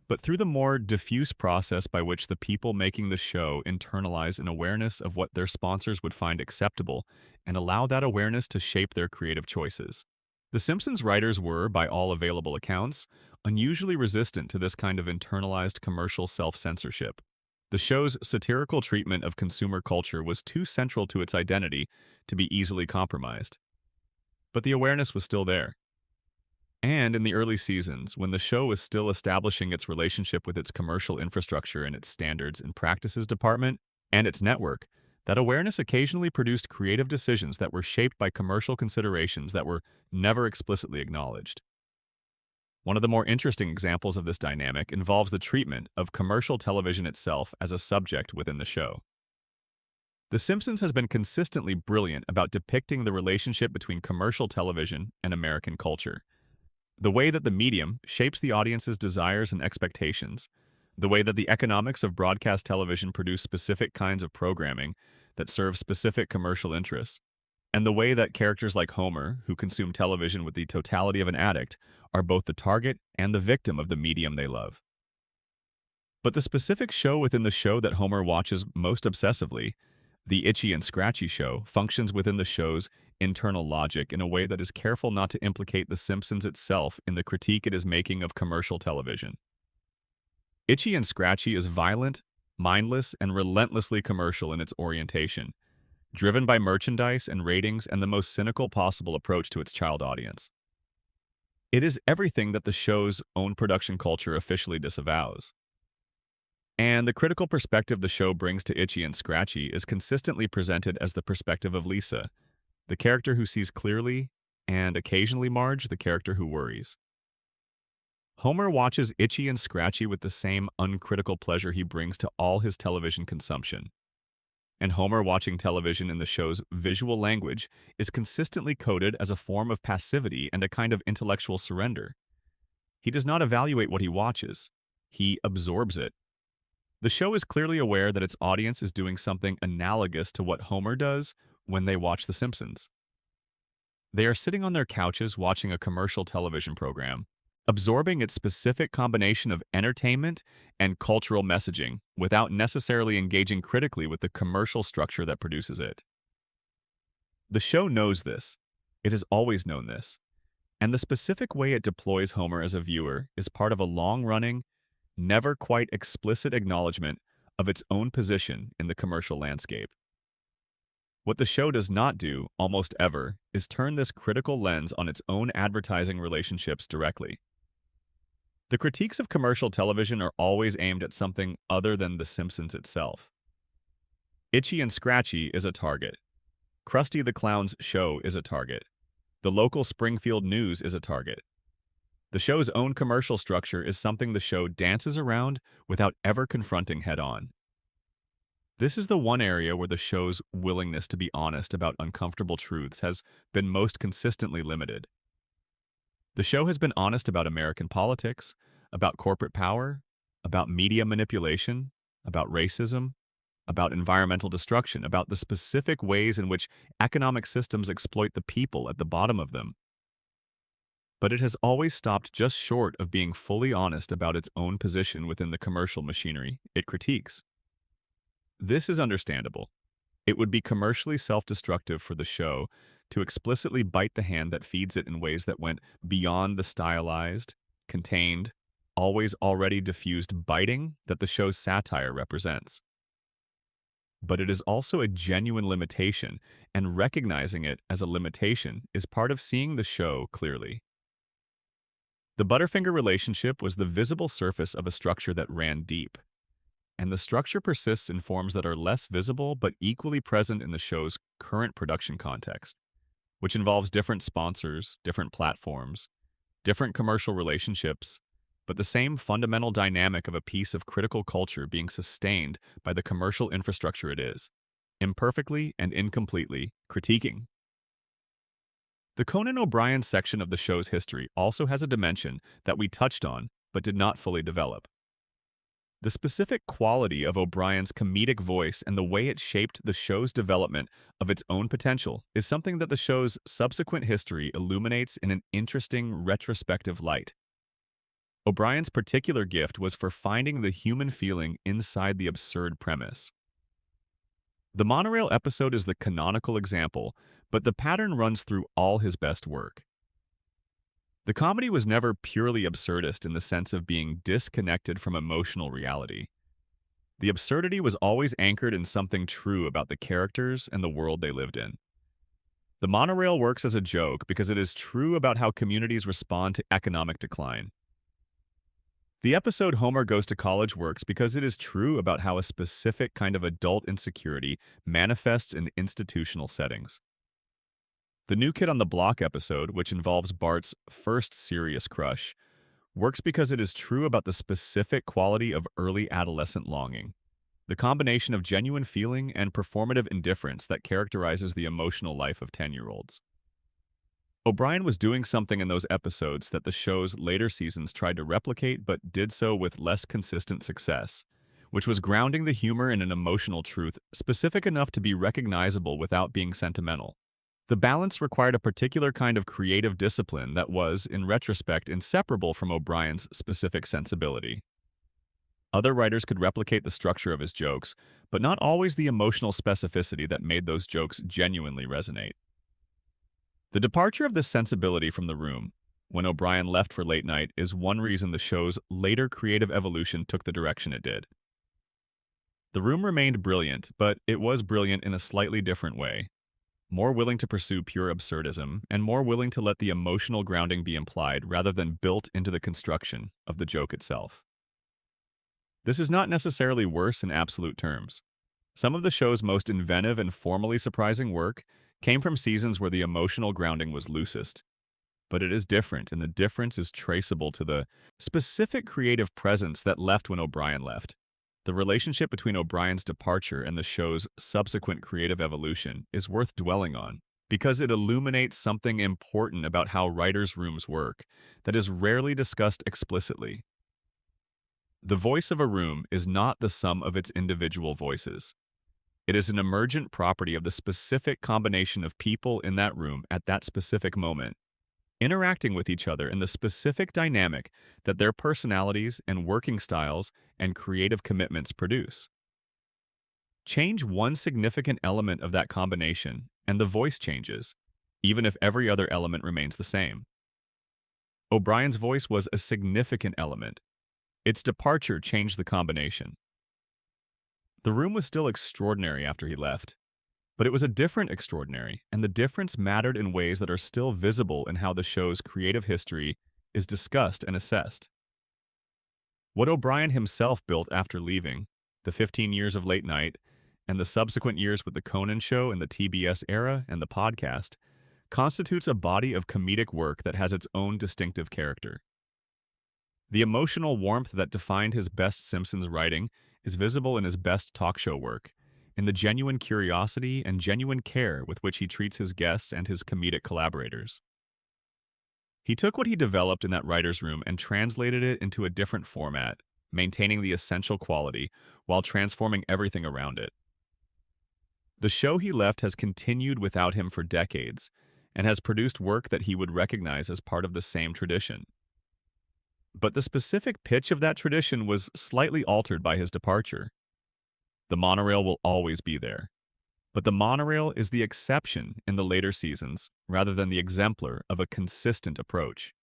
but through the more diffuse process by which the people making the show internalize an awareness of what their sponsors would find acceptable and allow that awareness to shape their creative choices. The Simpsons writers were, by all available accounts, unusually resistant to this kind of internalized commercial self-censorship. The show's satirical treatment of consumer culture was too central to its identity to be easily compromised. But the awareness was still there. And in the early seasons, when the show was still establishing its relationship with its commercial infrastructure and its standards and practices department and its network, that awareness occasionally produced creative decisions that were shaped by commercial considerations that were never explicitly acknowledged. One of the more interesting examples of this dynamic involves the treatment of commercial television itself as a subject within the show. The Simpsons has been consistently brilliant about depicting the relationship between commercial television and American culture. The way that the medium shapes the audience's desires and expectations, The way that the economics of broadcast television produce specific kinds of programming that serve specific commercial interests, and the way that characters like Homer, who consume television with the totality of an addict, are both the target and the victim of the medium they love. But the specific show within the show that Homer watches most obsessively, the Itchy and Scratchy Show, functions within the show's internal logic in a way that is careful not to implicate The Simpsons itself in the critique it is making of commercial television. Itchy and Scratchy is violent, mindless, and relentlessly commercial in its orientation, driven by merchandise and ratings and the most cynical possible approach to its child audience. It is everything that the show's own production culture officially disavows. And the critical perspective the show brings to Itchy and Scratchy is consistently presented as the perspective of Lisa, the character who sees clearly, and occasionally Marge, the character who worries. Homer watches Itchy and Scratchy with the same uncritical pleasure he brings to all his television consumption. And Homer watching television in the show's visual language is consistently coded as a form of passivity and a kind of intellectual surrender. He does not evaluate what he watches. He absorbs it. The show is clearly aware that its audience is doing something analogous to what Homer does when they watch The Simpsons. They are sitting on their couches watching a commercial television program, absorbing its specific combination of entertainment and cultural messaging without necessarily engaging critically with the commercial structure that produces it. The show knows this. It has always known this. And the specific way it deploys Homer as a viewer is part of a long-running, never quite explicit acknowledgement of its own position in the commercial landscape. What the show does not do, almost ever, is turn this critical lens on its own advertising relationships directly. The critiques of commercial television are always aimed at something other than The Simpsons itself. Itchy and Scratchy is a target. Krusty the Clown's show is a target. The local Springfield news is a target. The show's own commercial structure is something the show dances around without ever confronting head-on. This is the one area where the show's willingness to be honest about uncomfortable truths has been most consistently limited. The show has been honest about American politics, about corporate power, about media manipulation, about racism, about environmental destruction, about the specific ways in which economic systems exploit the people at the bottom of them. But it has always stopped just short of being fully honest about its own position within the commercial machinery it critiques. This is understandable. It would be commercially self-destructive for the show to explicitly bite the hand that feeds it in ways that went beyond the stylized, contained, always already diffused biting that the show's satire represents. But it is also a genuine limitation, and recognizing it as a limitation is part of seeing the show clearly. The Butterfinger relationship was the visible surface of a structure that ran deep, and the structure persists in forms that are less visible but equally present in the show's current production context, which involves different sponsors, different platforms, different commercial relationships, but the same fundamental dynamic of a piece of critical culture being sustained by the commercial infrastructure it is, imperfectly and incompletely critiquing. The Conan O'Brien section of the show's history also has a dimension that we touched on but did not fully develop. The specific quality of O'Brien's comedic voice and the way it shaped the show's development of its own potential is something that the show's subsequent history illuminates in an interesting retrospective light. O'Brien's particular gift was for finding the human feeling inside the absurd premise. The monorail episode is the canonical example, but the pattern runs through all his best work. The comedy was never purely absurdist in the sense of being disconnected from emotional reality. The absurdity was always anchored in something true about the characters and the world they lived in. The monorail works as a joke because it is true about how communities respond to economic decline. The episode Homer Goes to College works because it is true about how a specific kind of adult insecurity manifests in institutional settings. The New Kid on the Block episode, which involves Bart's first serious crush, works because it is true about the specific quality of early adolescent longing, the combination of genuine feeling and performative indifference that characterizes the emotional life of 10-year-olds. O'Brien was doing something in those episodes that the show's later seasons tried to replicate but did so with less consistent success, which was grounding the humor in an emotional truth specific enough to be recognizable without being sentimental. The balance required a particular kind of creative discipline that was, in retrospect, inseparable from O'Brien's specific sensibility. Other writers could replicate the structure of his jokes, but not always the emotional specificity that made those jokes genuinely resonate. The departure of this sensibility from the room, when O'Brien left for late night, is one reason the show's later creative evolution took the direction it did. The room remained brilliant, but it was brilliant in a slightly different way, more willing to pursue pure absurdism, and more willing to let the emotional grounding be implied rather than built into the construction of the joke itself. This is not necessarily worse in absolute terms. Some of the show's most inventive and formally surprising work came from seasons where the emotional grounding was loosest. But it is different, and the difference is traceable to the specific creative presence that left when O'Brien left. The relationship between O'Brien's departure and the show's subsequent creative evolution is worth dwelling on, because it illuminates something important about how writers' rooms work that is rarely discussed explicitly. The voice of a room is not the sum of its individual voices. It is an emergent property of the specific combination of people in that room at that specific moment, interacting with each other in the specific dynamic that their personalities and working styles and creative commitments produce. Change one significant element of that combination, and the voice changes, even if every other element remains the same. O'Brien's voice was a significant element. Its departure changed the combination. The room was still extraordinary after he left, but it was a different extraordinary, and the difference mattered in ways that are still visible in how the show's creative history is discussed and assessed. What O'Brien himself built after leaving, the 15 years of late night, and the subsequent years with the Conan show and the TBS era and the podcast, constitutes a body of comedic work that has its own distinctive character. The emotional warmth that defined his best Simpsons writing is visible in his best talk show work, in the genuine curiosity and genuine care with which he treats his guests and his comedic collaborators. He took what he developed in that writer's room and translated it into a different format, maintaining the essential quality while transforming everything around it. The show he left has continued without him for decades and has produced work that he would recognize as part of the same tradition. But the specific pitch of that tradition was slightly altered by his departure. The monorail will always be there, but the monorail is the exception in the later seasons rather than the exemplar of a consistent approach.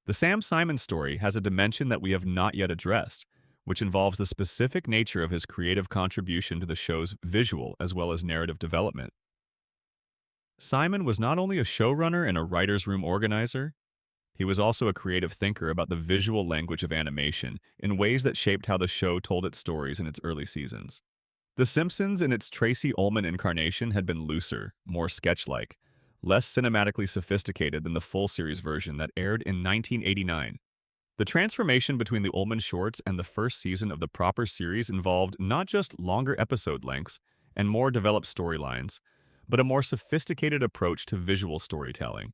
The Sam Simon story has a dimension that we have not yet addressed, which involves the specific nature of his creative contribution to the show's visual as well as narrative development. Simon was not only a showrunner and a writer's room organizer, he was also a creative thinker about the visual language of animation in ways that shaped how the show told its stories in its early seasons. The Simpsons in its Tracy Ullman incarnation had been looser, more sketch-like, less cinematically sophisticated than the full series version that aired in 1989. The transformation between the Ullman shorts and the first season of the proper series involved not just longer episode lengths and more developed storylines, but a more sophisticated approach to visual storytelling,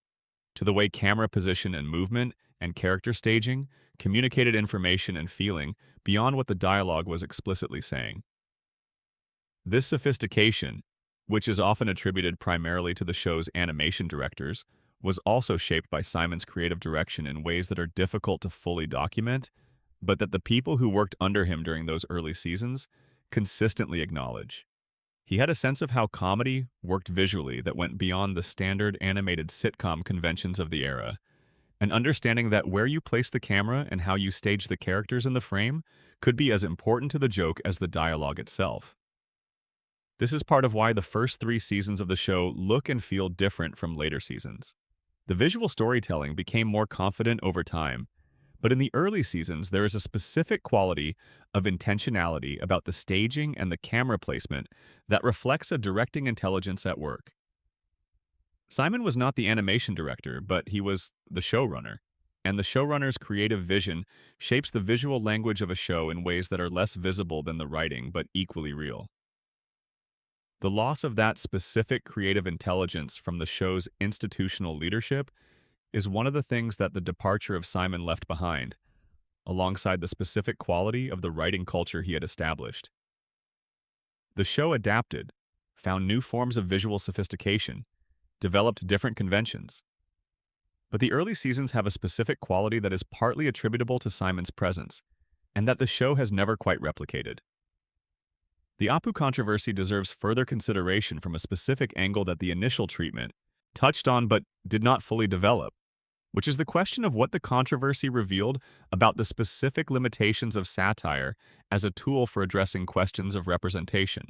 to the way camera position and movement and character staging communicated information and feeling beyond what the dialogue was explicitly saying. This sophistication, which is often attributed primarily to the show's animation directors, was also shaped by Simon's creative direction in ways that are difficult to fully document, but that the people who worked under him during those early seasons consistently acknowledge. He had a sense of how comedy worked visually that went beyond the standard animated sitcom conventions of the era, an understanding that where you place the camera and how you stage the characters in the frame could be as important to the joke as the dialogue itself. This is part of why the first 3 seasons of the show look and feel different from later seasons. The visual storytelling became more confident over time, but in the early seasons there is a specific quality of intentionality about the staging and the camera placement that reflects a directing intelligence at work. Simon was not the animation director, but he was the showrunner, and the showrunner's creative vision shapes the visual language of a show in ways that are less visible than the writing but equally real. The loss of that specific creative intelligence from the show's institutional leadership is one of the things that the departure of Simon left behind, alongside the specific quality of the writing culture he had established. The show adapted, found new forms of visual sophistication, developed different conventions. But the early seasons have a specific quality that is partly attributable to Simon's presence, and that the show has never quite replicated. The Apu controversy deserves further consideration from a specific angle that the initial treatment touched on but did not fully develop, which is the question of what the controversy revealed about the specific limitations of satire as a tool for addressing questions of representation.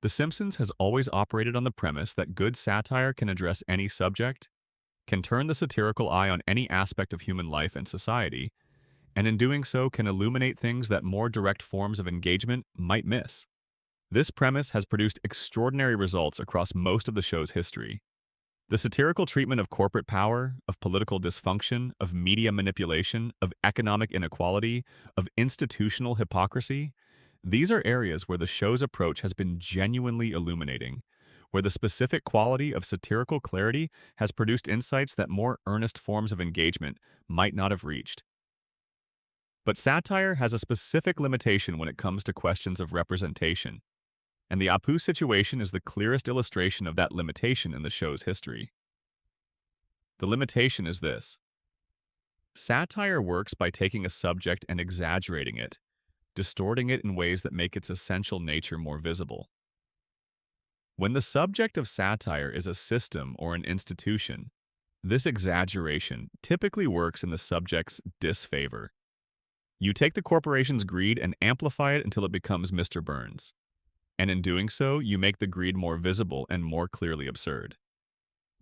The Simpsons has always operated on the premise that good satire can address any subject, can turn the satirical eye on any aspect of human life and society, and in doing so can illuminate things that more direct forms of engagement might miss. This premise has produced extraordinary results across most of the show's history. The satirical treatment of corporate power, of political dysfunction, of media manipulation, of economic inequality, of institutional hypocrisy, these are areas where the show's approach has been genuinely illuminating, where the specific quality of satirical clarity has produced insights that more earnest forms of engagement might not have reached. But satire has a specific limitation when it comes to questions of representation, and the Apu situation is the clearest illustration of that limitation in the show's history. The limitation is this: satire works by taking a subject and exaggerating it, distorting it in ways that make its essential nature more visible. When the subject of satire is a system or an institution, this exaggeration typically works in the subject's disfavor. You take the corporation's greed and amplify it until it becomes Mr. Burns. And in doing so, you make the greed more visible and more clearly absurd.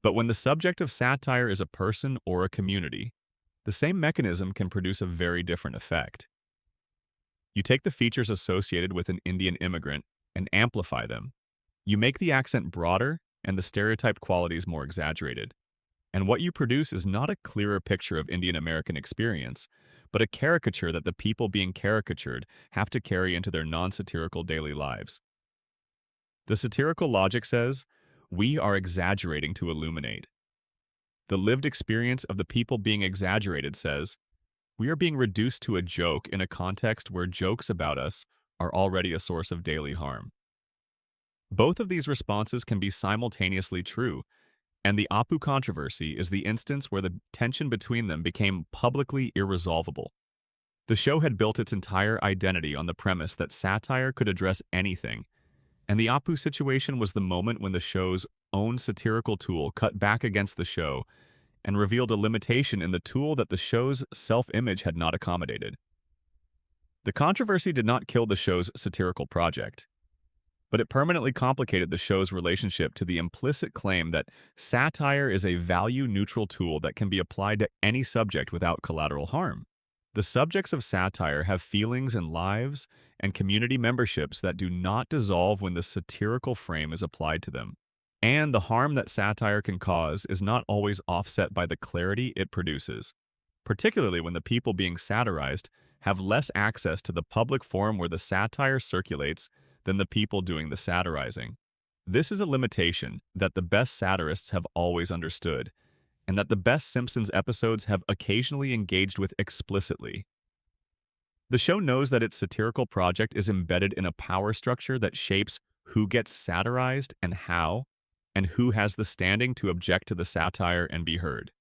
But when the subject of satire is a person or a community, the same mechanism can produce a very different effect. You take the features associated with an Indian immigrant and amplify them. You make the accent broader and the stereotyped qualities more exaggerated. And what you produce is not a clearer picture of Indian American experience, but a caricature that the people being caricatured have to carry into their non-satirical daily lives. The satirical logic says, we are exaggerating to illuminate. The lived experience of the people being exaggerated says, we are being reduced to a joke in a context where jokes about us are already a source of daily harm. Both of these responses can be simultaneously true, and the Apu controversy is the instance where the tension between them became publicly irresolvable. The show had built its entire identity on the premise that satire could address anything, and the Apu situation was the moment when the show's own satirical tool cut back against the show and revealed a limitation in the tool that the show's self-image had not accommodated. The controversy did not kill the show's satirical project, but it permanently complicated the show's relationship to the implicit claim that satire is a value-neutral tool that can be applied to any subject without collateral harm. The subjects of satire have feelings and lives and community memberships that do not dissolve when the satirical frame is applied to them. And the harm that satire can cause is not always offset by the clarity it produces, particularly when the people being satirized have less access to the public forum where the satire circulates than the people doing the satirizing. This is a limitation that the best satirists have always understood, and that the best Simpsons episodes have occasionally engaged with explicitly. The show knows that its satirical project is embedded in a power structure that shapes who gets satirized and who has the standing to object to the satire and be heard.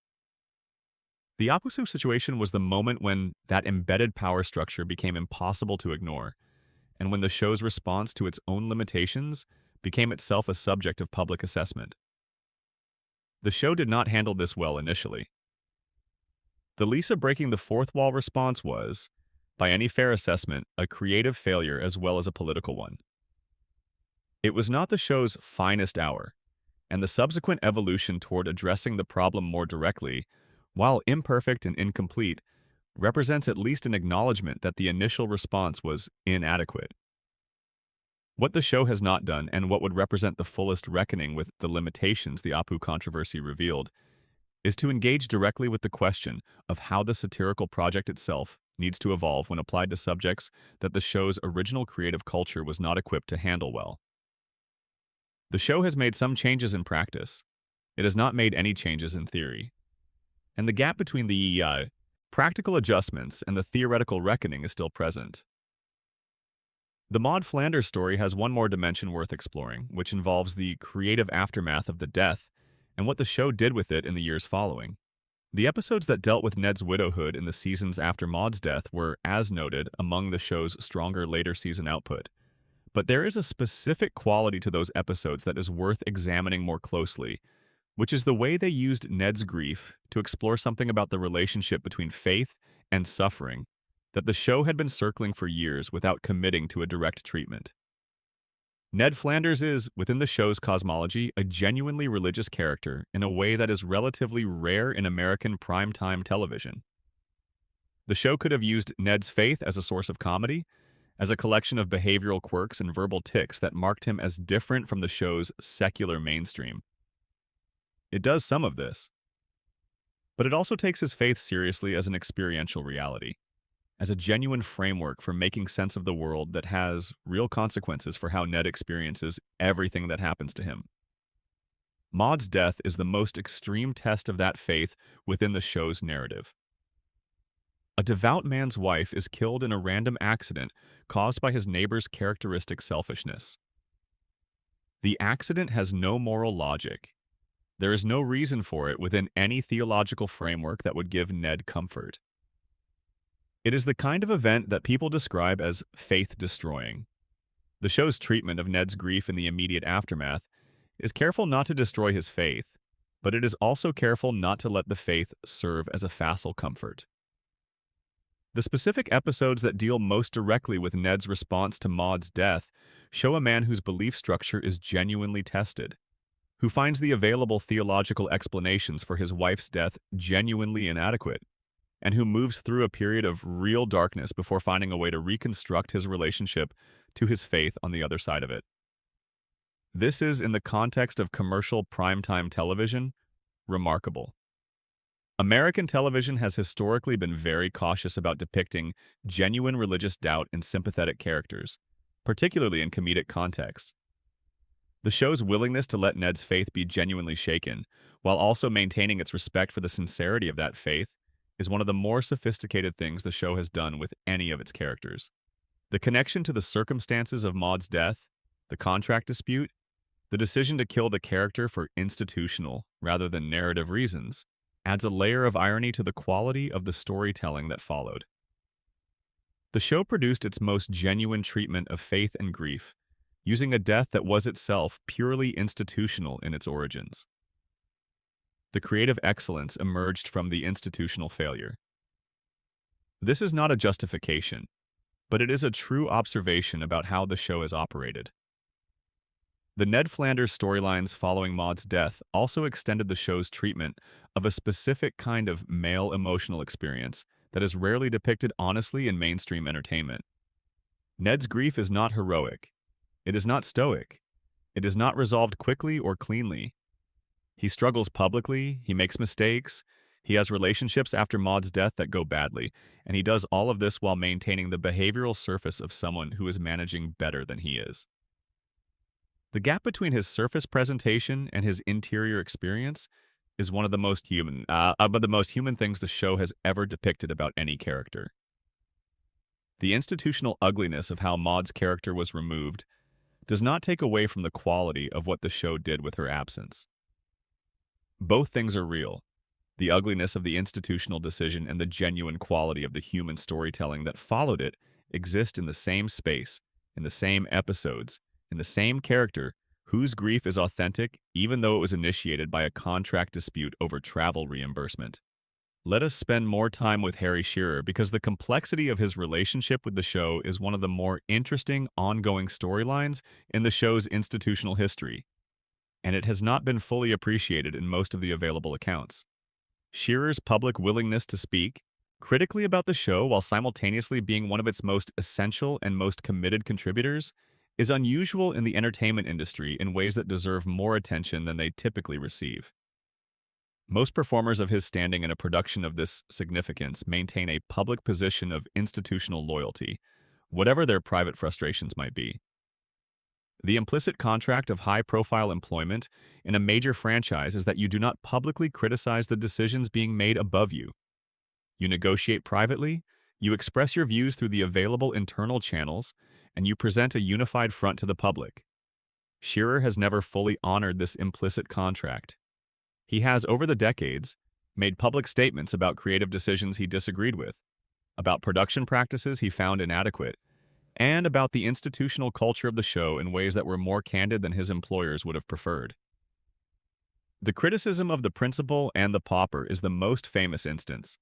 The Apu situation was the moment when that embedded power structure became impossible to ignore, and when the show's response to its own limitations became itself a subject of public assessment. The show did not handle this well initially. The Lisa breaking the fourth wall response was, by any fair assessment, a creative failure as well as a political one. It was not the show's finest hour, and the subsequent evolution toward addressing the problem more directly, while imperfect and incomplete, represents at least an acknowledgement that the initial response was inadequate. What the show has not done, and what would represent the fullest reckoning with the limitations the Apu controversy revealed, is to engage directly with the question of how the satirical project itself needs to evolve when applied to subjects that the show's original creative culture was not equipped to handle well. The show has made some changes in practice. It has not made any changes in theory. And the gap between the practical adjustments and the theoretical reckoning is still present. The Maud Flanders story has one more dimension worth exploring, which involves the creative aftermath of the death and what the show did with it in the years following. The episodes that dealt with Ned's widowhood in the seasons after Maud's death were, as noted, among the show's stronger later season output. But there is a specific quality to those episodes that is worth examining more closely, which is the way they used Ned's grief to explore something about the relationship between faith and suffering that the show had been circling for years without committing to a direct treatment. Ned Flanders is, within the show's cosmology, a genuinely religious character in a way that is relatively rare in American primetime television. The show could have used Ned's faith as a source of comedy, as a collection of behavioral quirks and verbal tics that marked him as different from the show's secular mainstream. It does some of this, but it also takes his faith seriously as an experiential reality, as a genuine framework for making sense of the world that has real consequences for how Ned experiences everything that happens to him. Maud's death is the most extreme test of that faith within the show's narrative. A devout man's wife is killed in a random accident caused by his neighbor's characteristic selfishness. The accident has no moral logic. There is no reason for it within any theological framework that would give Ned comfort. It is the kind of event that people describe as faith-destroying. The show's treatment of Ned's grief in the immediate aftermath is careful not to destroy his faith, but it is also careful not to let the faith serve as a facile comfort. The specific episodes that deal most directly with Ned's response to Maud's death show a man whose belief structure is genuinely tested, who finds the available theological explanations for his wife's death genuinely inadequate, and who moves through a period of real darkness before finding a way to reconstruct his relationship to his faith on the other side of it. This is, in the context of commercial primetime television, remarkable. American television has historically been very cautious about depicting genuine religious doubt in sympathetic characters, particularly in comedic contexts. The show's willingness to let Ned's faith be genuinely shaken, while also maintaining its respect for the sincerity of that faith, is one of the more sophisticated things the show has done with any of its characters. The connection to the circumstances of Maud's death, the contract dispute, the decision to kill the character for institutional rather than narrative reasons, adds a layer of irony to the quality of the storytelling that followed. The show produced its most genuine treatment of faith and grief, using a death that was itself purely institutional in its origins. The creative excellence emerged from the institutional failure. This is not a justification, but it is a true observation about how the show has operated. The Ned Flanders storylines following Maud's death also extended the show's treatment of a specific kind of male emotional experience that is rarely depicted honestly in mainstream entertainment. Ned's grief is not heroic. It is not stoic. It is not resolved quickly or cleanly. He struggles publicly, he makes mistakes, he has relationships after Maud's death that go badly, and he does all of this while maintaining the behavioral surface of someone who is managing better than he is. The gap between his surface presentation and his interior experience is one of the most human things the show has ever depicted about any character. The institutional ugliness of how Maud's character was removed does not take away from the quality of what the show did with her absence. Both things are real. The ugliness of the institutional decision and the genuine quality of the human storytelling that followed it exist in the same space, in the same episodes, in the same character, whose grief is authentic even though it was initiated by a contract dispute over travel reimbursement. Let us spend more time with Harry Shearer because the complexity of his relationship with the show is one of the more interesting ongoing storylines in the show's institutional history, and it has not been fully appreciated in most of the available accounts. Shearer's public willingness to speak critically about the show while simultaneously being one of its most essential and most committed contributors is unusual in the entertainment industry in ways that deserve more attention than they typically receive. Most performers of his standing in a production of this significance maintain a public position of institutional loyalty, whatever their private frustrations might be. The implicit contract of high-profile employment in a major franchise is that you do not publicly criticize the decisions being made above you. You negotiate privately, you express your views through the available internal channels, and you present a unified front to the public. Shearer has never fully honored this implicit contract. He has, over the decades, made public statements about creative decisions he disagreed with, about production practices he found inadequate, and about the institutional culture of the show in ways that were more candid than his employers would have preferred. The criticism of the principal and the pauper is the most famous instance,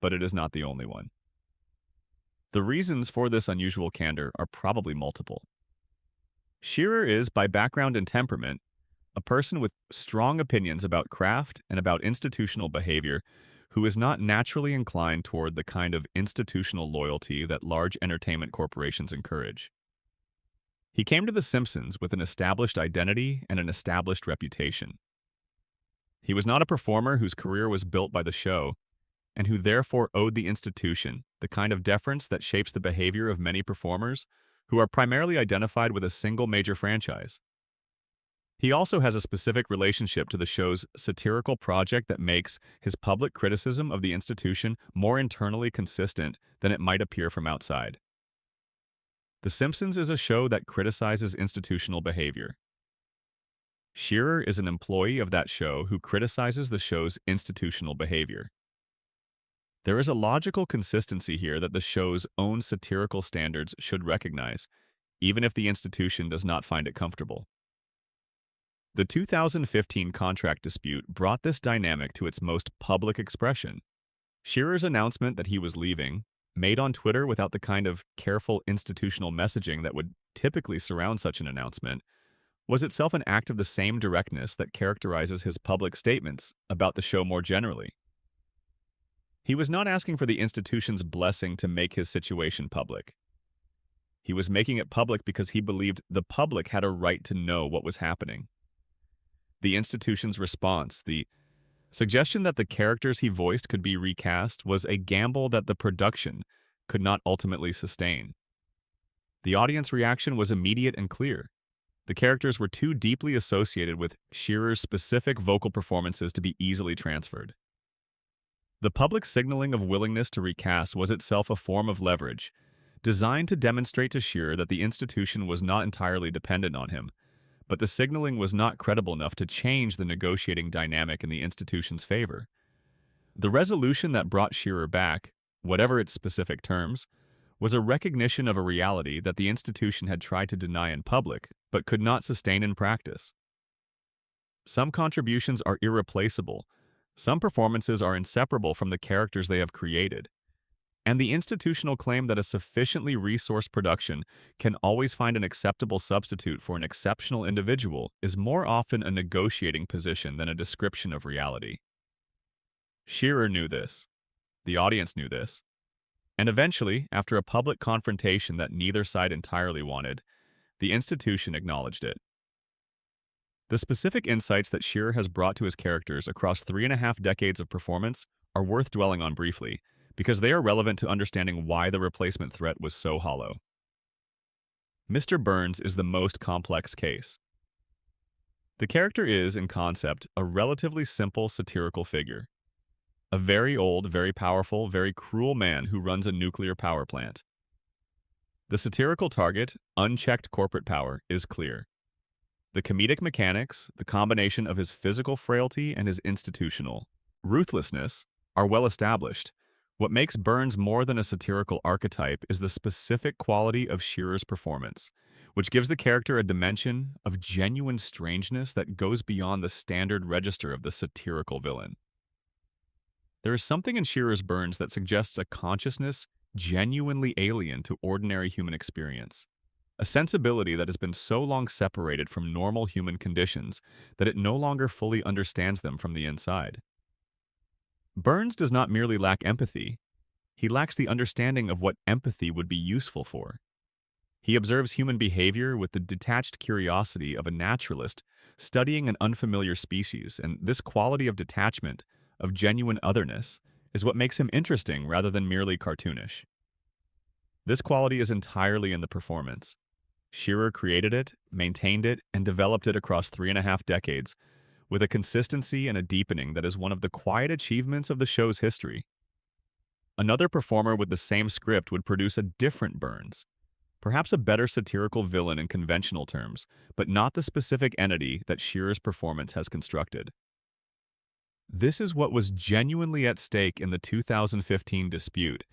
but it is not the only one. The reasons for this unusual candor are probably multiple. Shearer is, by background and temperament, a person with strong opinions about craft and about institutional behavior who is not naturally inclined toward the kind of institutional loyalty that large entertainment corporations encourage. He came to The Simpsons with an established identity and an established reputation. He was not a performer whose career was built by the show, and who therefore owed the institution the kind of deference that shapes the behavior of many performers who are primarily identified with a single major franchise. He also has a specific relationship to the show's satirical project that makes his public criticism of the institution more internally consistent than it might appear from outside. The Simpsons is a show that criticizes institutional behavior. Shearer is an employee of that show who criticizes the show's institutional behavior. There is a logical consistency here that the show's own satirical standards should recognize, even if the institution does not find it comfortable. The 2015 contract dispute brought this dynamic to its most public expression. Shearer's announcement that he was leaving, made on Twitter without the kind of careful institutional messaging that would typically surround such an announcement, was itself an act of the same directness that characterizes his public statements about the show more generally. He was not asking for the institution's blessing to make his situation public. He was making it public because he believed the public had a right to know what was happening. The institution's response, the suggestion that the characters he voiced could be recast, was a gamble that the production could not ultimately sustain. The audience reaction was immediate and clear. The characters were too deeply associated with Shearer's specific vocal performances to be easily transferred. The public signaling of willingness to recast was itself a form of leverage, designed to demonstrate to Shearer that the institution was not entirely dependent on him, but the signaling was not credible enough to change the negotiating dynamic in the institution's favor. The resolution that brought Shearer back, whatever its specific terms, was a recognition of a reality that the institution had tried to deny in public, but could not sustain in practice. Some contributions are irreplaceable. Some performances are inseparable from the characters they have created. And the institutional claim that a sufficiently resourced production can always find an acceptable substitute for an exceptional individual is more often a negotiating position than a description of reality. Shearer knew this. The audience knew this. And eventually, after a public confrontation that neither side entirely wanted, the institution acknowledged it. The specific insights that Shearer has brought to his characters across 3.5 decades of performance are worth dwelling on briefly, because they are relevant to understanding why the replacement threat was so hollow. Mr. Burns is the most complex case. The character is, in concept, a relatively simple satirical figure. A very old, very powerful, very cruel man who runs a nuclear power plant. The satirical target, unchecked corporate power, is clear. The comedic mechanics, the combination of his physical frailty and his institutional ruthlessness, are well established. What makes Burns more than a satirical archetype is the specific quality of Shearer's performance, which gives the character a dimension of genuine strangeness that goes beyond the standard register of the satirical villain. There is something in Shearer's Burns that suggests a consciousness genuinely alien to ordinary human experience. A sensibility that has been so long separated from normal human conditions that it no longer fully understands them from the inside. Burns does not merely lack empathy, he lacks the understanding of what empathy would be useful for. He observes human behavior with the detached curiosity of a naturalist studying an unfamiliar species, and this quality of detachment, of genuine otherness, is what makes him interesting rather than merely cartoonish. This quality is entirely in the performance. Shearer created it, maintained it, and developed it across 3.5 decades, with a consistency and a deepening that is one of the quiet achievements of the show's history. Another performer with the same script would produce a different Burns, perhaps a better satirical villain in conventional terms, but not the specific entity that Shearer's performance has constructed. This is what was genuinely at stake in the 2015 dispute,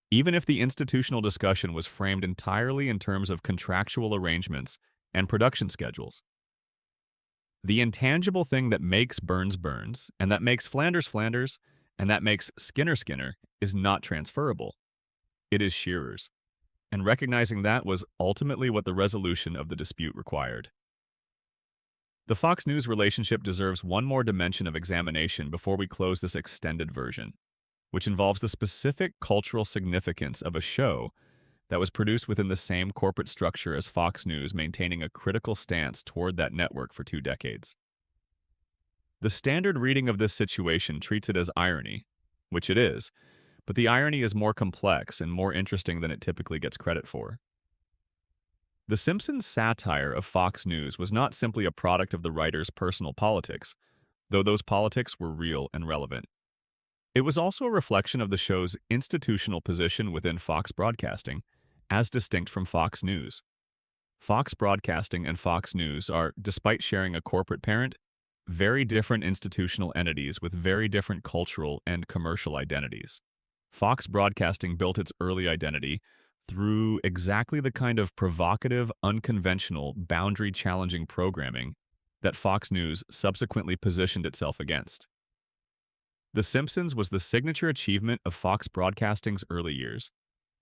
even if the institutional discussion was framed entirely in terms of contractual arrangements and production schedules. The intangible thing that makes Burns Burns, and that makes Flanders Flanders, and that makes Skinner Skinner is not transferable. It is Shearer's. And recognizing that was ultimately what the resolution of the dispute required. The Fox News relationship deserves one more dimension of examination before we close this extended version, which involves the specific cultural significance of a show that was produced within the same corporate structure as Fox News, maintaining a critical stance toward that network for 2 decades. The standard reading of this situation treats it as irony, which it is, but the irony is more complex and more interesting than it typically gets credit for. The Simpsons' satire of Fox News was not simply a product of the writer's personal politics, though those politics were real and relevant. It was also a reflection of the show's institutional position within Fox Broadcasting, as distinct from Fox News. Fox Broadcasting and Fox News are, despite sharing a corporate parent, very different institutional entities with very different cultural and commercial identities. Fox Broadcasting built its early identity through exactly the kind of provocative, unconventional, boundary-challenging programming that Fox News subsequently positioned itself against. The Simpsons was the signature achievement of Fox Broadcasting's early years,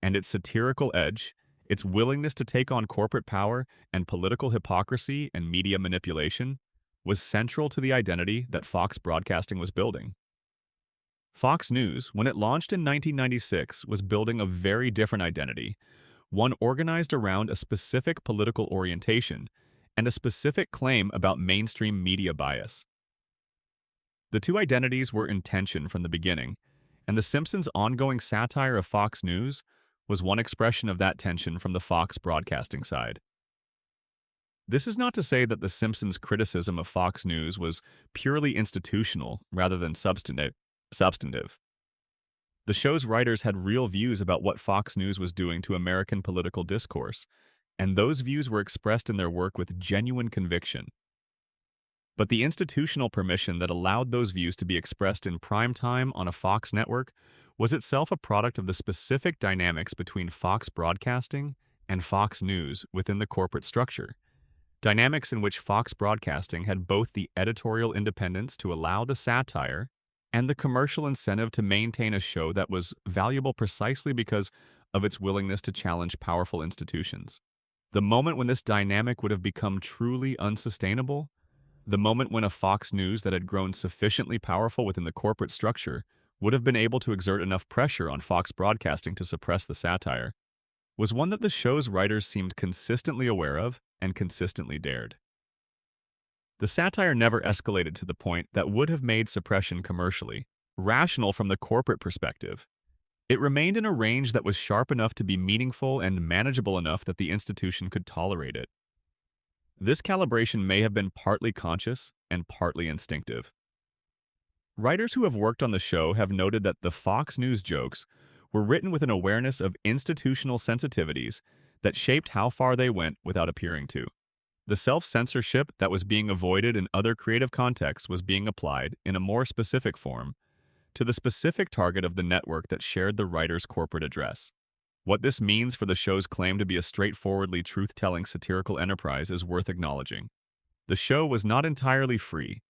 and its satirical edge, its willingness to take on corporate power and political hypocrisy and media manipulation, was central to the identity that Fox Broadcasting was building. Fox News, when it launched in 1996, was building a very different identity, one organized around a specific political orientation and a specific claim about mainstream media bias. The two identities were in tension from the beginning, and The Simpsons' ongoing satire of Fox News was one expression of that tension from the Fox Broadcasting side. This is not to say that The Simpsons' criticism of Fox News was purely institutional rather than substantive. The show's writers had real views about what Fox News was doing to American political discourse, and those views were expressed in their work with genuine conviction. But the institutional permission that allowed those views to be expressed in prime time on a Fox network was itself a product of the specific dynamics between Fox Broadcasting and Fox News within the corporate structure. Dynamics in which Fox Broadcasting had both the editorial independence to allow the satire and the commercial incentive to maintain a show that was valuable precisely because of its willingness to challenge powerful institutions. The moment when this dynamic would have become truly unsustainable, the moment when a Fox News that had grown sufficiently powerful within the corporate structure would have been able to exert enough pressure on Fox Broadcasting to suppress the satire, was one that the show's writers seemed consistently aware of and consistently dared. The satire never escalated to the point that would have made suppression commercially rational from the corporate perspective. It remained in a range that was sharp enough to be meaningful and manageable enough that the institution could tolerate it. This calibration may have been partly conscious and partly instinctive. Writers who have worked on the show have noted that the Fox News jokes were written with an awareness of institutional sensitivities that shaped how far they went without appearing to. The self-censorship that was being avoided in other creative contexts was being applied, in a more specific form, to the specific target of the network that shared the writer's corporate address. What this means for the show's claim to be a straightforwardly truth-telling satirical enterprise is worth acknowledging. The show was not entirely free.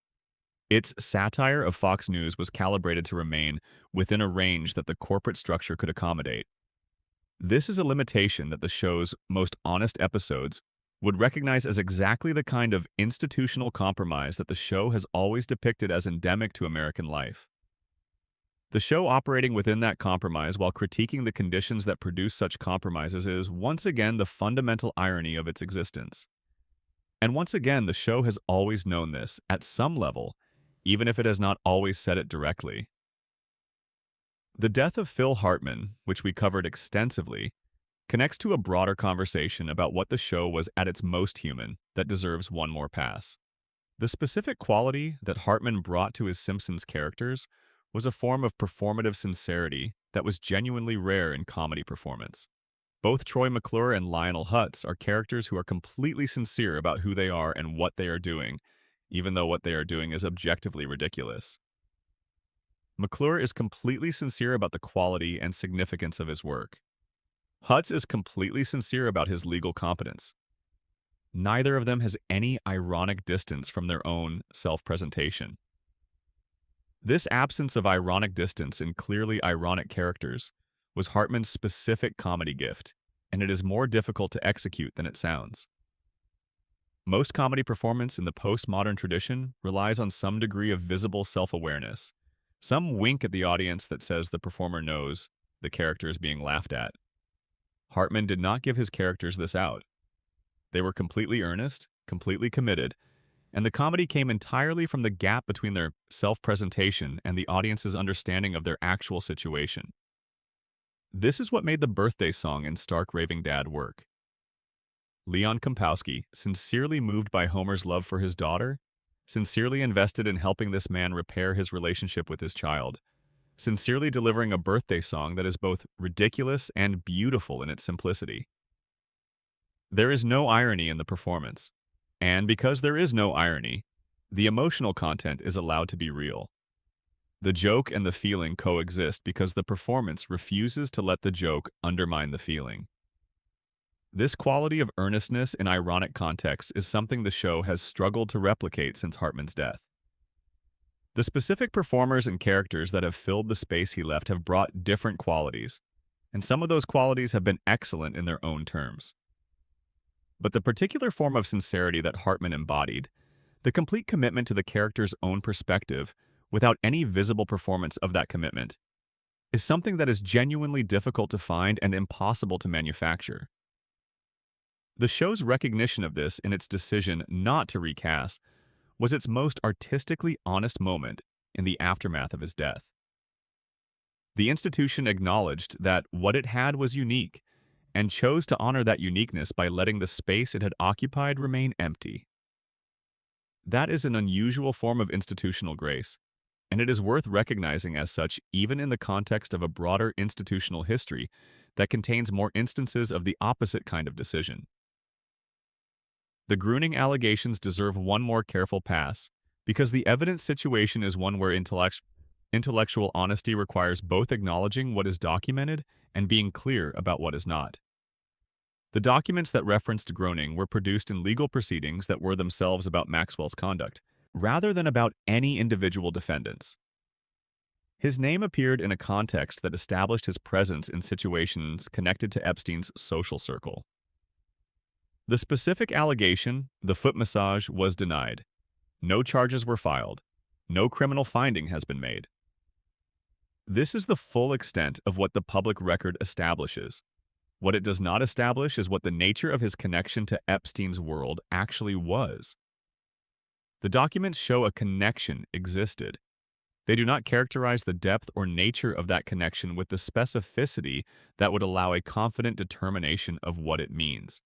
Its satire of Fox News was calibrated to remain within a range that the corporate structure could accommodate. This is a limitation that the show's most honest episodes would recognize as exactly the kind of institutional compromise that the show has always depicted as endemic to American life. The show operating within that compromise while critiquing the conditions that produce such compromises is, once again, the fundamental irony of its existence. And once again, the show has always known this, at some level, even if it has not always said it directly. The death of Phil Hartman, which we covered extensively, connects to a broader conversation about what the show was at its most human that deserves one more pass. The specific quality that Hartman brought to his Simpsons characters was a form of performative sincerity that was genuinely rare in comedy performance. Both Troy McClure and Lionel Hutz are characters who are completely sincere about who they are and what they are doing, even though what they are doing is objectively ridiculous. McClure is completely sincere about the quality and significance of his work. Hutz is completely sincere about his legal competence. Neither of them has any ironic distance from their own self-presentation. This absence of ironic distance in clearly ironic characters was Hartman's specific comedy gift, and it is more difficult to execute than it sounds. Most comedy performance in the postmodern tradition relies on some degree of visible self-awareness, some wink at the audience that says the performer knows the character is being laughed at. Hartman did not give his characters this out. They were completely earnest, completely committed, and the comedy came entirely from the gap between their self-presentation and the audience's understanding of their actual situation. This is what made the birthday song in Stark Raving Dad work. Leon Kompowski, sincerely moved by Homer's love for his daughter, sincerely invested in helping this man repair his relationship with his child, sincerely delivering a birthday song that is both ridiculous and beautiful in its simplicity. There is no irony in the performance, and because there is no irony, the emotional content is allowed to be real. The joke and the feeling coexist because the performance refuses to let the joke undermine the feeling. This quality of earnestness in ironic context is something the show has struggled to replicate since Hartman's death. The specific performers and characters that have filled the space he left have brought different qualities, and some of those qualities have been excellent in their own terms. But the particular form of sincerity that Hartman embodied, the complete commitment to the character's own perspective without any visible performance of that commitment, is something that is genuinely difficult to find and impossible to manufacture. The show's recognition of this in its decision not to recast was its most artistically honest moment in the aftermath of his death. The institution acknowledged that what it had was unique and chose to honor that uniqueness by letting the space it had occupied remain empty. That is an unusual form of institutional grace, and it is worth recognizing as such even in the context of a broader institutional history that contains more instances of the opposite kind of decision. The Gruning allegations deserve one more careful pass, because the evidence situation is one where intellectual honesty requires both acknowledging what is documented and being clear about what is not. The documents that referenced Groening were produced in legal proceedings that were themselves about Maxwell's conduct, rather than about any individual defendants. His name appeared in a context that established his presence in situations connected to Epstein's social circle. The specific allegation, the foot massage, was denied. No charges were filed. No criminal finding has been made. This is the full extent of what the public record establishes. What it does not establish is what the nature of his connection to Epstein's world actually was. The documents show a connection existed. They do not characterize the depth or nature of that connection with the specificity that would allow a confident determination of what it means.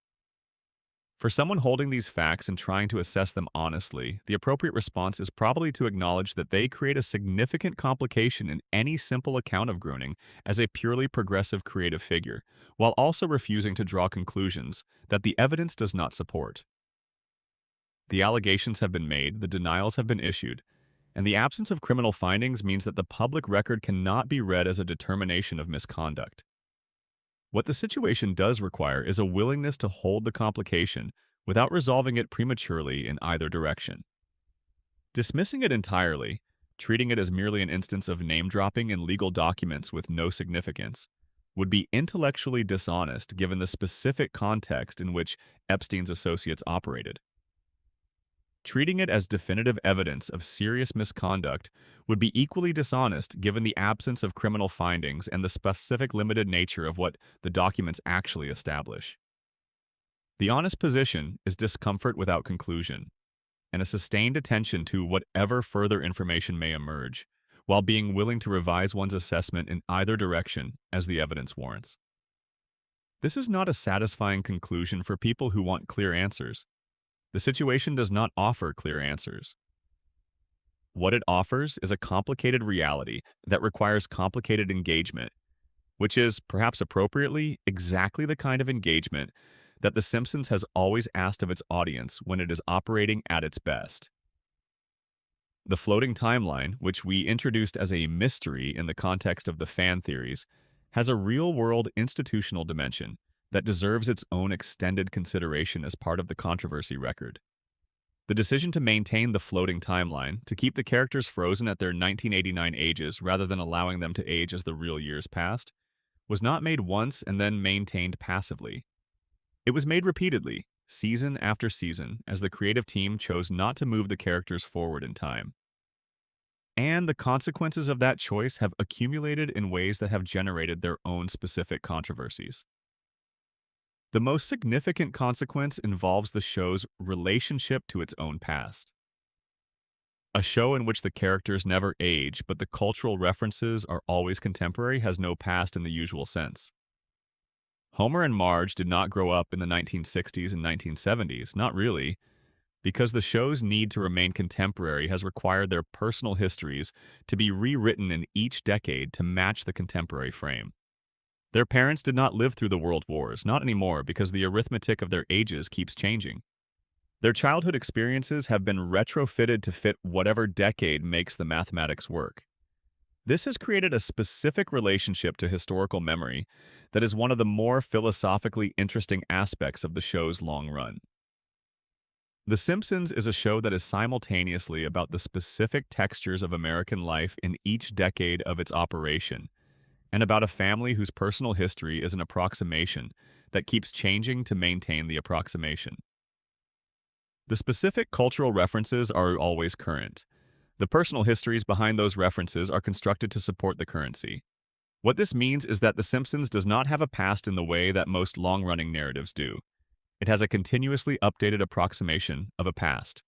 For someone holding these facts and trying to assess them honestly, the appropriate response is probably to acknowledge that they create a significant complication in any simple account of Groening as a purely progressive creative figure, while also refusing to draw conclusions that the evidence does not support. The allegations have been made, the denials have been issued, and the absence of criminal findings means that the public record cannot be read as a determination of misconduct. What the situation does require is a willingness to hold the complication without resolving it prematurely in either direction. Dismissing it entirely, treating it as merely an instance of name-dropping in legal documents with no significance, would be intellectually dishonest given the specific context in which Epstein's associates operated. Treating it as definitive evidence of serious misconduct would be equally dishonest given the absence of criminal findings and the specific limited nature of what the documents actually establish. The honest position is discomfort without conclusion, and a sustained attention to whatever further information may emerge, while being willing to revise one's assessment in either direction as the evidence warrants. This is not a satisfying conclusion for people who want clear answers. The situation does not offer clear answers. What it offers is a complicated reality that requires complicated engagement, which is, perhaps appropriately, exactly the kind of engagement that The Simpsons has always asked of its audience when it is operating at its best. The floating timeline, which we introduced as a mystery in the context of the fan theories, has a real-world institutional dimension that deserves its own extended consideration as part of the controversy record. The decision to maintain the floating timeline, to keep the characters frozen at their 1989 ages rather than allowing them to age as the real years passed, was not made once and then maintained passively. It was made repeatedly, season after season, as the creative team chose not to move the characters forward in time. And the consequences of that choice have accumulated in ways that have generated their own specific controversies. The most significant consequence involves the show's relationship to its own past. A show in which the characters never age, but the cultural references are always contemporary, has no past in the usual sense. Homer and Marge did not grow up in the 1960s and 1970s, not really, because the show's need to remain contemporary has required their personal histories to be rewritten in each decade to match the contemporary frame. Their parents did not live through the World Wars, not anymore, because the arithmetic of their ages keeps changing. Their childhood experiences have been retrofitted to fit whatever decade makes the mathematics work. This has created a specific relationship to historical memory that is one of the more philosophically interesting aspects of the show's long run. The Simpsons is a show that is simultaneously about the specific textures of American life in each decade of its operation, and about a family whose personal history is an approximation that keeps changing to maintain the approximation. The specific cultural references are always current. The personal histories behind those references are constructed to support the currency. What this means is that The Simpsons does not have a past in the way that most long-running narratives do. It has a continuously updated approximation of a past.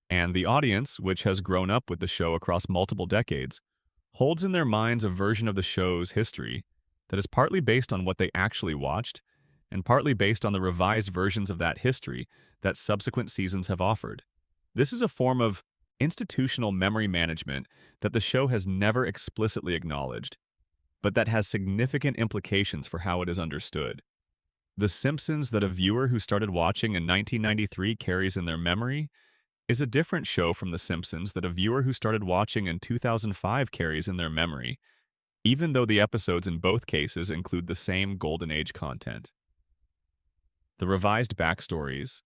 And the audience, which has grown up with the show across multiple decades, holds in their minds a version of the show's history that is partly based on what they actually watched and partly based on the revised versions of that history that subsequent seasons have offered. This is a form of institutional memory management that the show has never explicitly acknowledged, but that has significant implications for how it is understood. The Simpsons that a viewer who started watching in 1993 carries in their memory is a different show from The Simpsons that a viewer who started watching in 2005 carries in their memory, even though the episodes in both cases include the same Golden Age content. The revised backstories,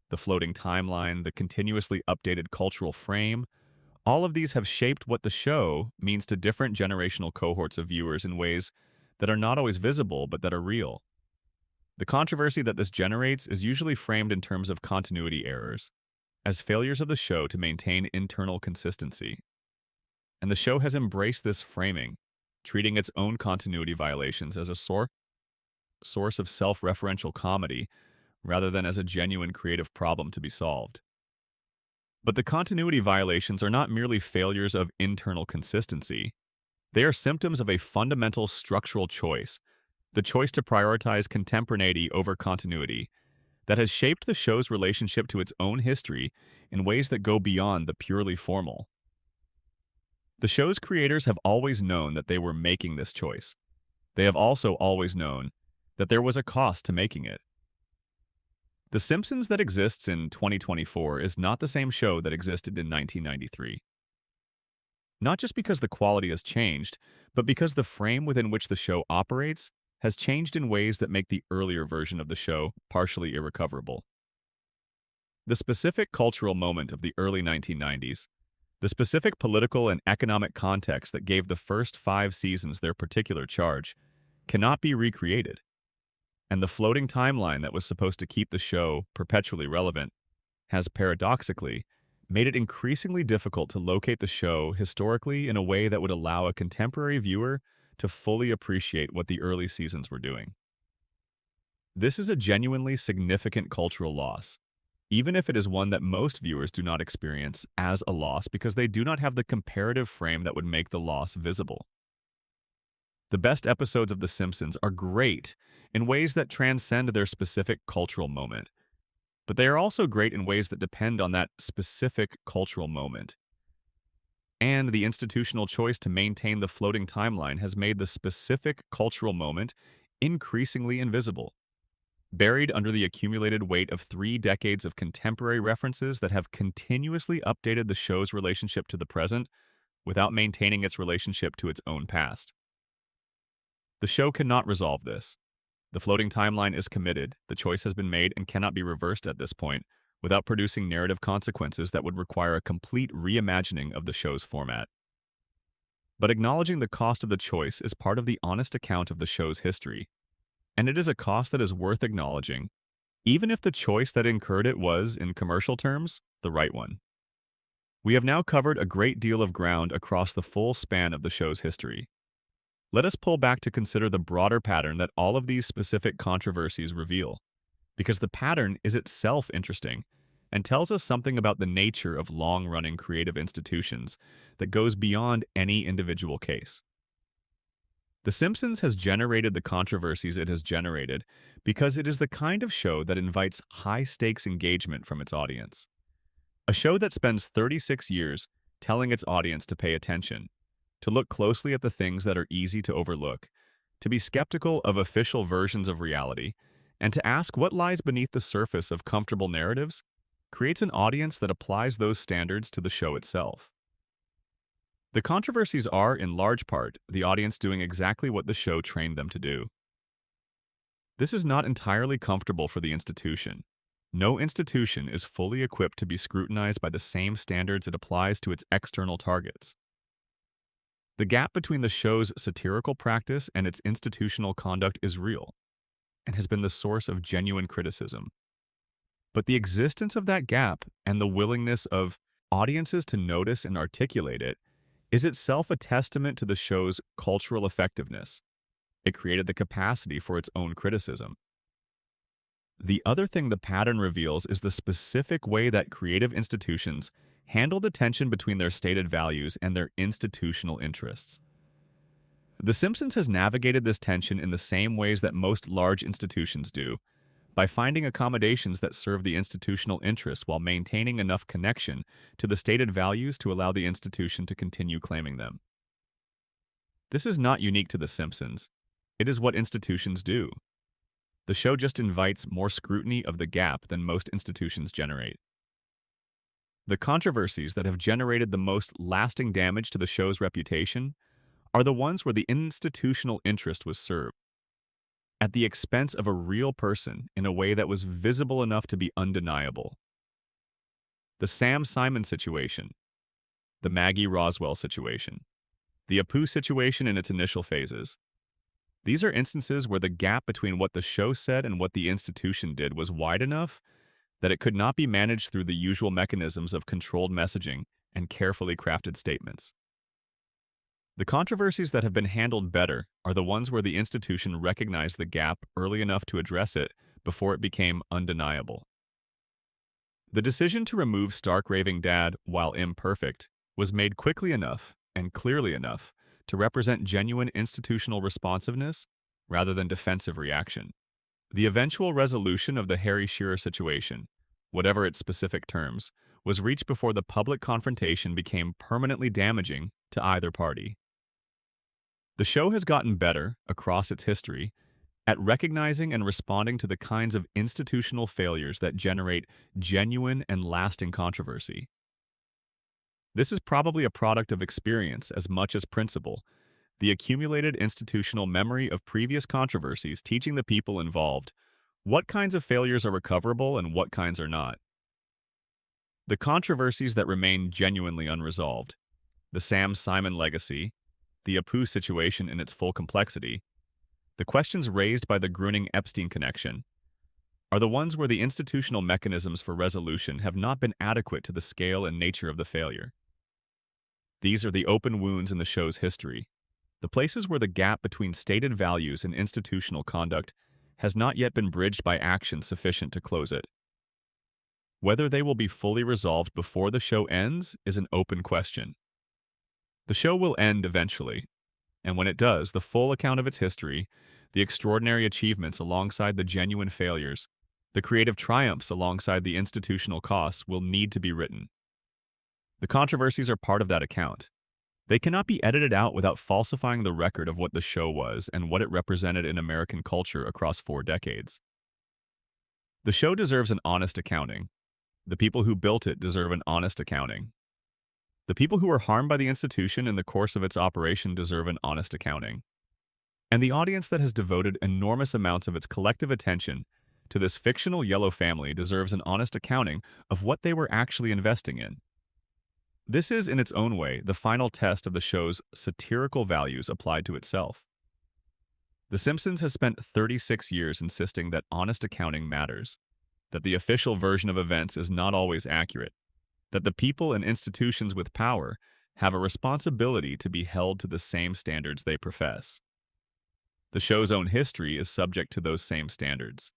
the floating timeline, the continuously updated cultural frame, all of these have shaped what the show means to different generational cohorts of viewers in ways that are not always visible but that are real. The controversy that this generates is usually framed in terms of continuity errors, as failures of the show to maintain internal consistency. And the show has embraced this framing, treating its own continuity violations as a source of self-referential comedy rather than as a genuine creative problem to be solved. But the continuity violations are not merely failures of internal consistency. They are symptoms of a fundamental structural choice, the choice to prioritize contemporaneity over continuity, that has shaped the show's relationship to its own history in ways that go beyond the purely formal. The show's creators have always known that they were making this choice. They have also always known that there was a cost to making it. The Simpsons that exists in 2024 is not the same show that existed in 1993. Not just because the quality has changed, but because the frame within which the show operates has changed in ways that make the earlier version of the show partially irrecoverable. The specific cultural moment of the early 1990s, the specific political and economic context that gave the first 5 seasons their particular charge, cannot be recreated. And the floating timeline that was supposed to keep the show perpetually relevant has, paradoxically, made it increasingly difficult to locate the show historically in a way that would allow a contemporary viewer to fully appreciate what the early seasons were doing. This is a genuinely significant cultural loss, even if it is one that most viewers do not experience as a loss because they do not have the comparative frame that would make the loss visible. The best episodes of The Simpsons are great in ways that transcend their specific cultural moment, but they are also great in ways that depend on that specific cultural moment. And the institutional choice to maintain the floating timeline has made the specific cultural moment increasingly invisible, buried under the accumulated weight of 3 decades of contemporary references that have continuously updated the show's relationship to the present without maintaining its relationship to its own past. The show cannot resolve this. The floating timeline is committed, the choice has been made, and cannot be reversed at this point without producing narrative consequences that would require a complete reimagining of the show's format. But acknowledging the cost of the choice is part of the honest account of the show's history, and it is a cost that is worth acknowledging, even if the choice that incurred it was, in commercial terms, the right one. We have now covered a great deal of ground across the full span of the show's history. Let us pull back to consider the broader pattern that all of these specific controversies reveal, because the pattern is itself interesting and tells us something about the nature of long-running creative institutions that goes beyond any individual case. The Simpsons has generated the controversies it has generated because it is the kind of show that invites high-stakes engagement from its audience. A show that spends 36 years telling its audience to pay attention, to look closely at the things that are easy to overlook, to be skeptical of official versions of reality, and to ask what lies beneath the surface of comfortable narratives, creates an audience that applies those standards to the show itself. The controversies are, in large part, the audience doing exactly what the show trained them to do. This is not entirely comfortable for the institution. No institution is fully equipped to be scrutinized by the same standards it applies to its external targets. The gap between the show's satirical practice and its institutional conduct is real, and has been the source of genuine criticism. But the existence of that gap and the willingness of audiences to notice and articulate it is itself a testament to the show's cultural effectiveness. It created the capacity for its own criticism. The other thing the pattern reveals is the specific way that creative institutions handle the tension between their stated values and their institutional interests. The Simpsons has navigated this tension in the same ways that most large institutions do, by finding accommodations that serve the institutional interests while maintaining enough connection to the stated values to allow the institution to continue claiming them. This is not unique to The Simpsons. It is what institutions do. The show just invites more scrutiny of the gap than most institutions generate. The controversies that have generated the most lasting damage to the show's reputation are the ones where the institutional interest was served, at the expense of a real person in a way that was visible enough to be undeniable. The Sam Simon situation, the Maggie Roswell situation, the Apu situation in its initial phases. These are instances where the gap between what the show said and what the institution did was wide enough that it could not be managed through the usual mechanisms of controlled messaging and carefully crafted statements. The controversies that have been handled better are the ones where the institution recognized the gap early enough to address it before it became undeniable. The decision to remove Stark Raving Dad, while imperfect, was made quickly enough and clearly enough to represent genuine institutional responsiveness rather than defensive reaction. The eventual resolution of the Harry Shearer situation, whatever its specific terms, was reached before the public confrontation became permanently damaging to either party. The show has gotten better, across its history, at recognizing and responding to the kinds of institutional failures that generate genuine and lasting controversy. This is probably a product of experience as much as principle, the accumulated institutional memory of previous controversies teaching the people involved what kinds of failures are recoverable and what kinds are not. The controversies that remain genuinely unresolved, the Sam Simon legacy, the Apu situation in its full complexity, the questions raised by the Gruning-Epstein connection, are the ones where the institutional mechanisms for resolution have not been adequate to the scale and nature of the failure. These are the open wounds in the show's history, the places where the gap between stated values and institutional conduct has not yet been bridged by action sufficient to close it. Whether they will be fully resolved before the show ends is an open question. The show will end eventually, And when it does, the full account of its history, the extraordinary achievements alongside the genuine failures, the creative triumphs alongside the institutional costs will need to be written. The controversies are part of that account. They cannot be edited out without falsifying the record of what the show was and what it represented in American culture across 4 decades. The show deserves an honest accounting. The people who built it deserve an honest accounting. The people who were harmed by the institution in the course of its operation deserve an honest accounting. And the audience that has devoted enormous amounts of its collective attention to this fictional yellow family deserves an honest accounting of what they were actually investing in. This is, in its own way, the final test of the show's satirical values applied to itself. The Simpsons has spent 36 years insisting that honest accounting matters, that the official version of events is not always accurate, that the people and institutions with power have a responsibility to be held to the same standards they profess. The show's own history is subject to those same standards,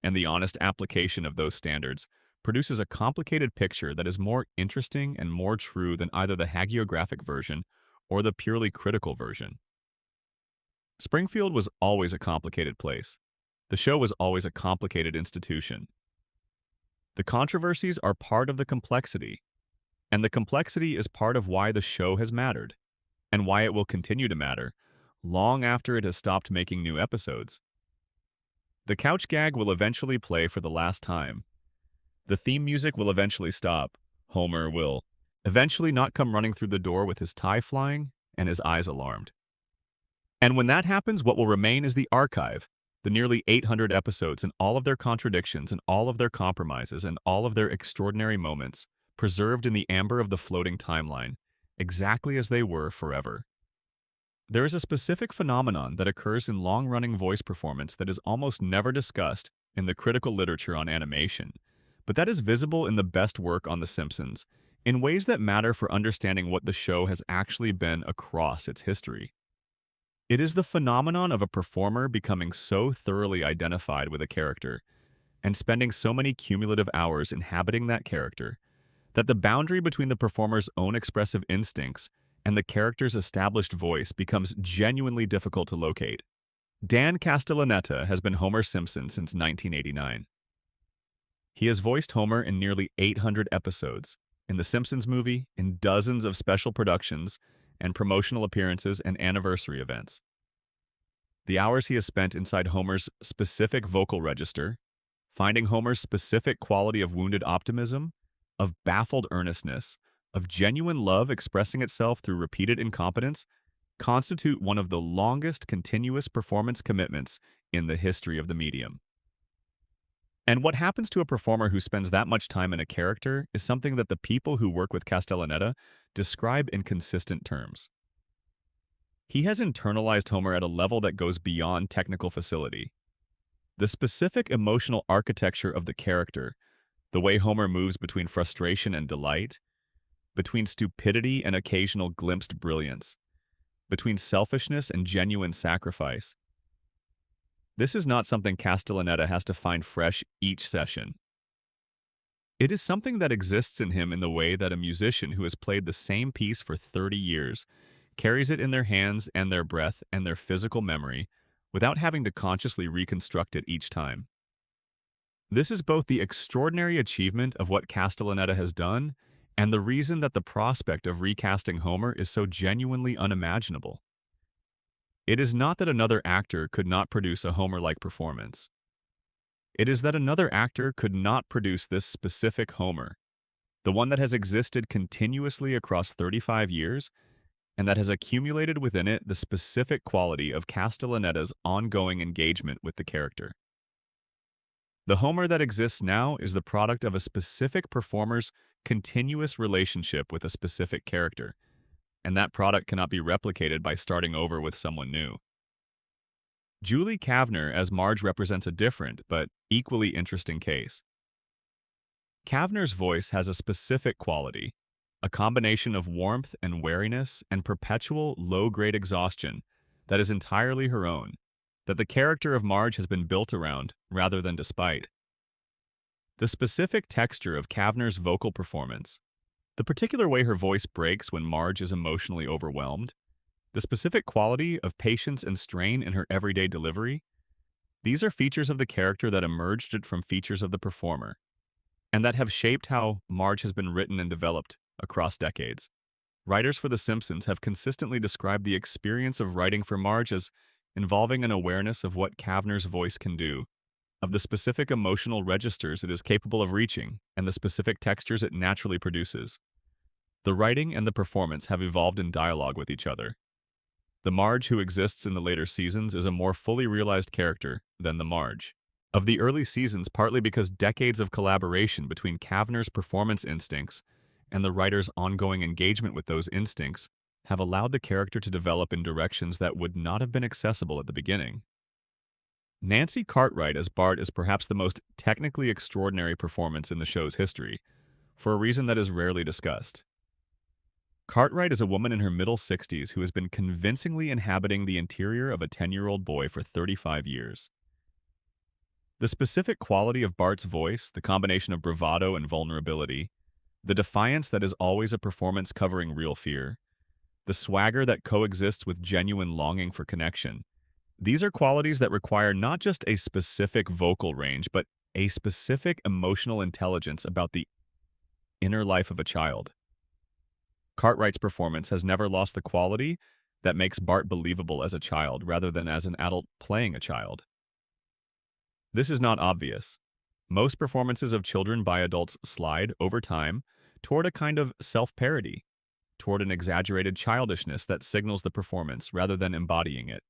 and the honest application of those standards produces a complicated picture that is more interesting and more true than either the hagiographic version or the purely critical version. Springfield was always a complicated place. The show was always a complicated institution. The controversies are part of the complexity, and the complexity is part of why the show has mattered, and why it will continue to matter long after it has stopped making new episodes. The couch gag will eventually play for the last time. The theme music will eventually stop. Homer will eventually not come running through the door with his tie flying and his eyes alarmed. And when that happens, what will remain is the archive, the nearly 800 episodes and all of their contradictions and all of their compromises and all of their extraordinary moments, preserved in the amber of the floating timeline, exactly as they were forever. There is a specific phenomenon that occurs in long-running voice performance that is almost never discussed in the critical literature on animation, but that is visible in the best work on The Simpsons, in ways that matter for understanding what the show has actually been across its history. It is the phenomenon of a performer becoming so thoroughly identified with a character and spending so many cumulative hours inhabiting that character that the boundary between the performer's own expressive instincts and the character's established voice becomes genuinely difficult to locate. Dan Castellaneta has been Homer Simpson since 1989. He has voiced Homer in nearly 800 episodes, in The Simpsons movie, in dozens of special productions, and promotional appearances and anniversary events. The hours he has spent inside Homer's specific vocal register, finding Homer's specific quality of wounded optimism, of baffled earnestness, of genuine love expressing itself through repeated incompetence, constitute one of the longest continuous performance commitments in the history of the medium. And what happens to a performer who spends that much time in a character is something that the people who work with Castellaneta describe in consistent terms. He has internalized Homer at a level that goes beyond technical facility. The specific emotional architecture of the character, the way Homer moves between frustration and delight, between stupidity and occasional glimpsed brilliance, between selfishness and genuine sacrifice. This is not something Castellaneta has to find fresh each session. It is something that exists in him in the way that a musician who has played the same piece for 30 years carries it in their hands and their breath and their physical memory without having to consciously reconstruct it each time. This is both the extraordinary achievement of what Castellaneta has done and the reason that the prospect of recasting Homer is so genuinely unimaginable. It is not that another actor could not produce a Homer-like performance. It is that another actor could not produce this specific Homer, the one that has existed continuously across 35 years, and that has accumulated within it the specific quality of Castellaneta's ongoing engagement with the character. The Homer that exists now is the product of a specific performer's continuous relationship with a specific character, and that product cannot be replicated by starting over with someone new. Julie Kavner as Marge represents a different, but equally interesting case. Kavner's voice has a specific quality, a combination of warmth and wariness and perpetual low-grade exhaustion that is entirely her own, that the character of Marge has been built around rather than despite. The specific texture of Kavner's vocal performance, the particular way her voice breaks when Marge is emotionally overwhelmed, The specific quality of patience and strain in her everyday delivery, these are features of the character that emerged from features of the performer, and that have shaped how Marge has been written and developed across decades. Writers for The Simpsons have consistently described the experience of writing for Marge as involving an awareness of what Kavner's voice can do, of the specific emotional registers it is capable of reaching, and the specific textures it naturally produces. The writing and the performance have evolved in dialogue with each other. The Marge who exists in the later seasons is a more fully realized character than the Marge of the early seasons, partly because decades of collaboration between Kavner's performance instincts and the writer's ongoing engagement with those instincts have allowed the character to develop in directions that would not have been accessible at the beginning. Nancy Cartwright as Bart is perhaps the most technically extraordinary performance in the show's history, for a reason that is rarely discussed. Cartwright is a woman in her middle 60s who has been convincingly inhabiting the interior of a 10-year-old boy for 35 years. The specific quality of Bart's voice, the combination of bravado and vulnerability, the defiance that is always a performance covering real fear, the swagger that coexists with genuine longing for connection, these are qualities that require not just a specific vocal range, but a specific emotional intelligence about the inner life of a child. Cartwright's performance has never lost the quality that makes Bart believable as a child rather than as an adult playing a child. This is not obvious. Most performances of children by adults slide, over time, toward a kind of self-parody, toward an exaggerated childishness that signals the performance rather than embodying it.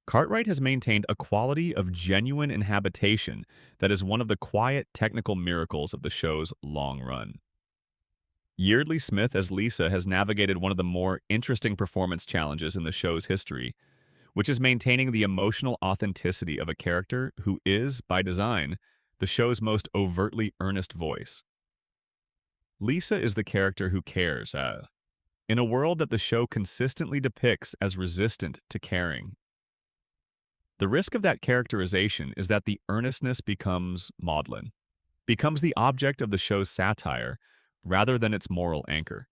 Cartwright has maintained a quality of genuine inhabitation that is one of the quiet technical miracles of the show's long run. Yeardley Smith as Lisa has navigated one of the more interesting performance challenges in the show's history, which is maintaining the emotional authenticity of a character who is, by design, the show's most overtly earnest voice. Lisa is the character who cares, in a world that the show consistently depicts as resistant to caring. The risk of that characterization is that the earnestness becomes maudlin, becomes the object of the show's satire, rather than its moral anchor.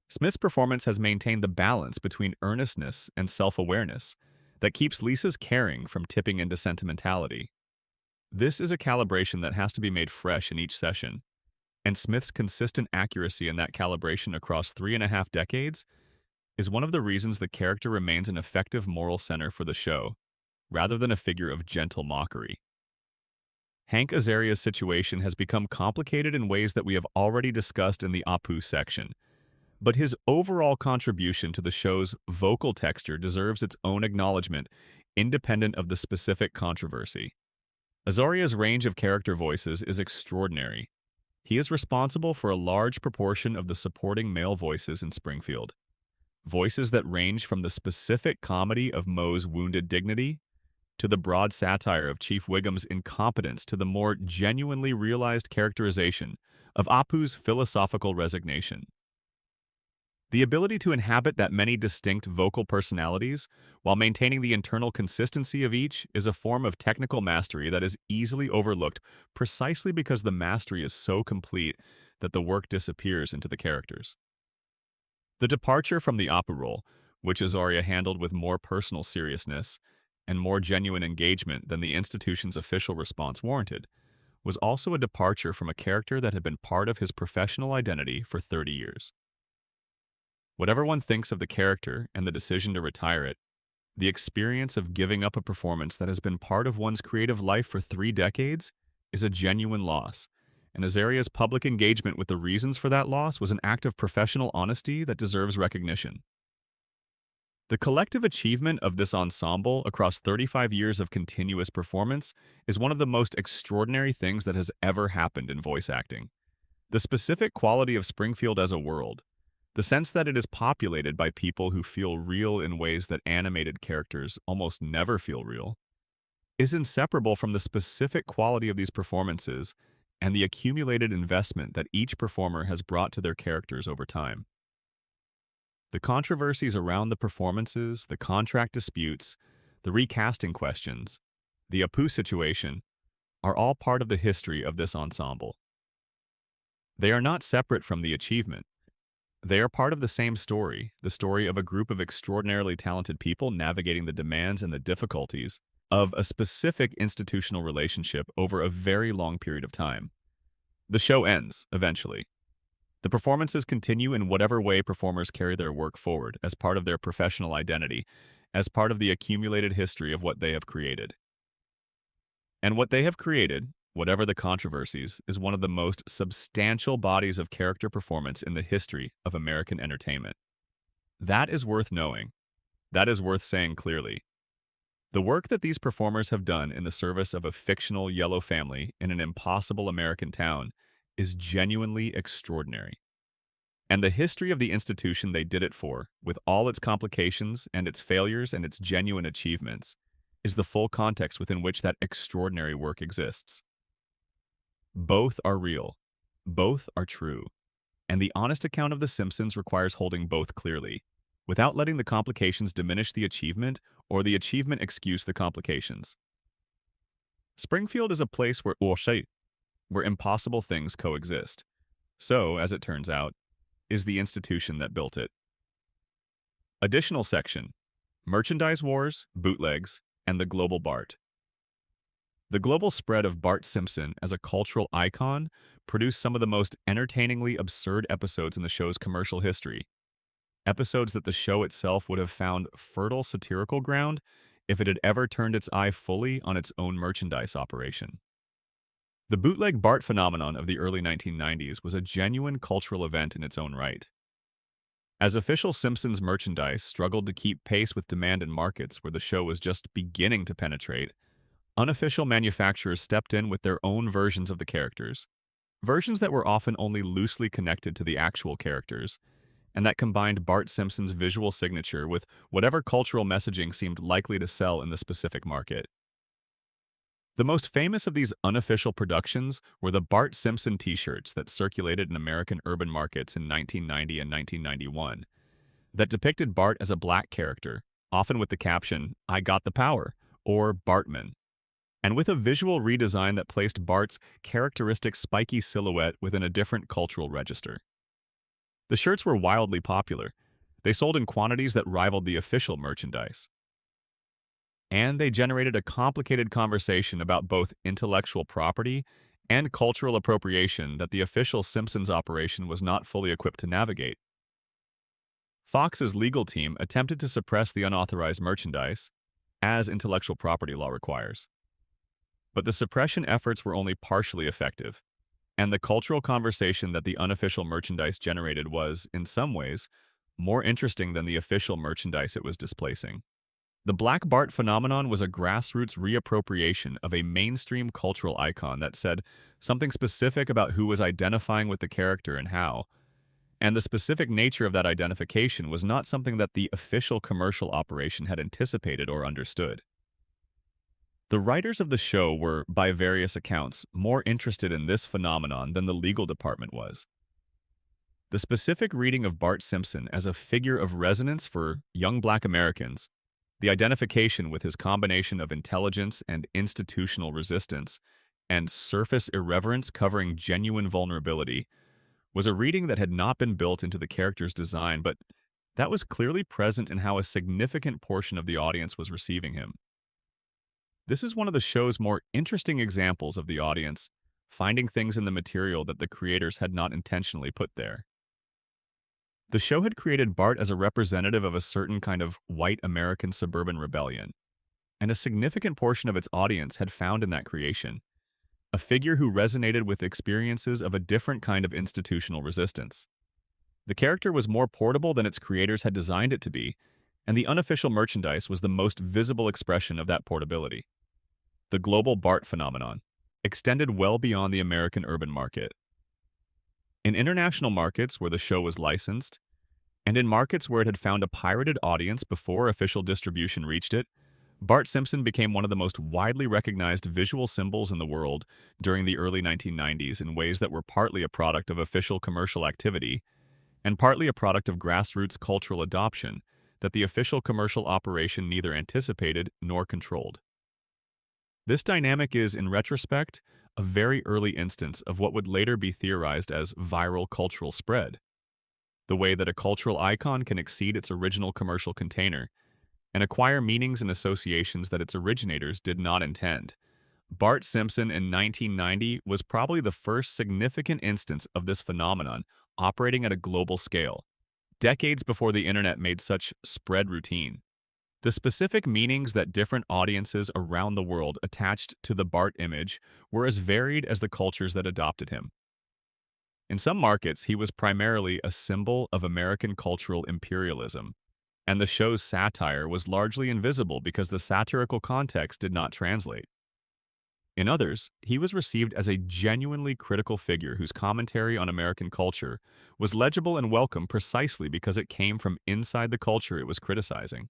Smith's performance has maintained the balance between earnestness and self-awareness that keeps Lisa's caring from tipping into sentimentality. This is a calibration that has to be made fresh in each session, and Smith's consistent accuracy in that calibration across 3.5 decades is one of the reasons the character remains an effective moral center for the show, rather than a figure of gentle mockery. Hank Azaria's situation has become complicated in ways that we have already discussed in the Apu section, but his overall contribution to the show's vocal texture deserves its own acknowledgement, independent of the specific controversy. Azaria's range of character voices is extraordinary. He is responsible for a large proportion of the supporting male voices in Springfield. Voices that range from the specific comedy of Moe's wounded dignity to the broad satire of Chief Wiggum's incompetence to the more genuinely realized characterization of Apu's philosophical resignation. The ability to inhabit that many distinct vocal personalities while maintaining the internal consistency of each is a form of technical mastery that is easily overlooked precisely because the mastery is so complete that the work disappears into the characters. The departure from the Apu role, which Azaria handled with more personal seriousness and more genuine engagement than the institution's official response warranted, was also a departure from a character that had been part of his professional identity for 30 years. Whatever one thinks of the character and the decision to retire it, the experience of giving up a performance that has been part of one's creative life for 3 decades is a genuine loss, and Azaria's public engagement with the reasons for that loss was an act of professional honesty that deserves recognition. The collective achievement of this ensemble across 35 years of continuous performance is one of the most extraordinary things that has ever happened in voice acting. The specific quality of Springfield as a world, the sense that it is populated by people who feel real in ways that animated characters almost never feel real, is inseparable from the specific quality of these performances and the accumulated investment that each performer has brought to their characters over time. The controversies around the performances, the contract disputes, the recasting questions, the Apu situation, are all part of the history of this ensemble. They are not separate from the achievement. They are part of the same story, the story of a group of extraordinarily talented people navigating the demands and the difficulties of a specific institutional relationship over a very long period of time. The show ends, eventually. The performances continue in whatever way performers carry their work forward as part of their professional identity, as part of the accumulated history of what they have created. And what they have created, whatever the controversies, is one of the most substantial bodies of character performance in the history of American entertainment. That is worth knowing. That is worth saying clearly. The work that these performers have done in the service of a fictional yellow family in an impossible American town is genuinely extraordinary. And the history of the institution they did it for, with all its complications and its failures and its genuine achievements, is the full context within which that extraordinary work exists. Both are real. Both are true. And the honest account of The Simpsons requires holding both clearly, without letting the complications diminish the achievement or the achievement excuse the complications. Springfield is a place where impossible things coexist. So, as it turns out, is the institution that built it. Additional section: Merchandise Wars, Bootlegs, and the Global Bart. The global spread of Bart Simpson as a cultural icon produced some of the most entertainingly absurd episodes in the show's commercial history. Episodes that the show itself would have found fertile satirical ground if it had ever turned its eye fully on its own merchandise operation. The bootleg Bart phenomenon of the early 1990s was a genuine cultural event in its own right. As official Simpsons merchandise struggled to keep pace with demand in markets where the show was just beginning to penetrate, unofficial manufacturers stepped in with their own versions of the characters, versions that were often only loosely connected to the actual characters, and that combined Bart Simpson's visual signature with whatever cultural messaging seemed likely to sell in the specific market. The most famous of these unofficial productions were the Bart Simpson t-shirts that circulated in American urban markets in 1990 and 1991, that depicted Bart as a black character, often with the caption, "I got the power," or Bartman, and with a visual redesign that placed Bart's characteristic spiky silhouette within a different cultural register. The shirts were wildly popular. They sold in quantities that rivaled the official merchandise. And they generated a complicated conversation about both intellectual property and cultural appropriation that the official Simpsons operation was not fully equipped to navigate. Fox's legal team attempted to suppress the unauthorized merchandise, as intellectual property law requires. But the suppression efforts were only partially effective, and the cultural conversation that the unofficial merchandise generated was, in some ways, more interesting than the official merchandise it was displacing. The Black Bart phenomenon was a grassroots reappropriation of a mainstream cultural icon that said something specific about who was identifying with the character and how, and the specific nature of that identification was not something that the official commercial operation had anticipated or understood. The writers of the show were, by various accounts, more interested in this phenomenon than the legal department was. The specific reading of Bart Simpson as a figure of resonance for young black Americans, the identification with his combination of intelligence and institutional resistance, and surface irreverence covering genuine vulnerability, was a reading that had not been built into the character's design, but that was clearly present in how a significant portion of the audience was receiving him. This is one of the show's more interesting examples of the audience finding things in the material that the creators had not intentionally put there. The show had created Bart as a representative of a certain kind of white American suburban rebellion, and a significant portion of its audience had found in that creation a figure who resonated with experiences of a different kind of institutional resistance. The character was more portable than its creators had designed it to be, and the unofficial merchandise was the most visible expression of that portability. The global Bart phenomenon extended well beyond the American urban market. In international markets where the show was licensed, and in markets where it had found a pirated audience before official distribution reached it, Bart Simpson became one of the most widely recognized visual symbols in the world during the early 1990s in ways that were partly a product of official commercial activity and partly a product of grassroots cultural adoption that the official commercial operation neither anticipated nor controlled. This dynamic is, in retrospect, a very early instance of what would later be theorized as viral cultural spread. the way that a cultural icon can exceed its original commercial container and acquire meanings and associations that its originators did not intend. Bart Simpson in 1990 was probably the first significant instance of this phenomenon operating at a global scale, decades before the internet made such spread routine. The specific meanings that different audiences around the world attached to the Bart image were as varied as the cultures that adopted him. In some markets, he was primarily a symbol of American cultural imperialism, and the show's satire was largely invisible because the satirical context did not translate. In others, he was received as a genuinely critical figure whose commentary on American culture was legible and welcome precisely because it came from inside the culture it was criticizing.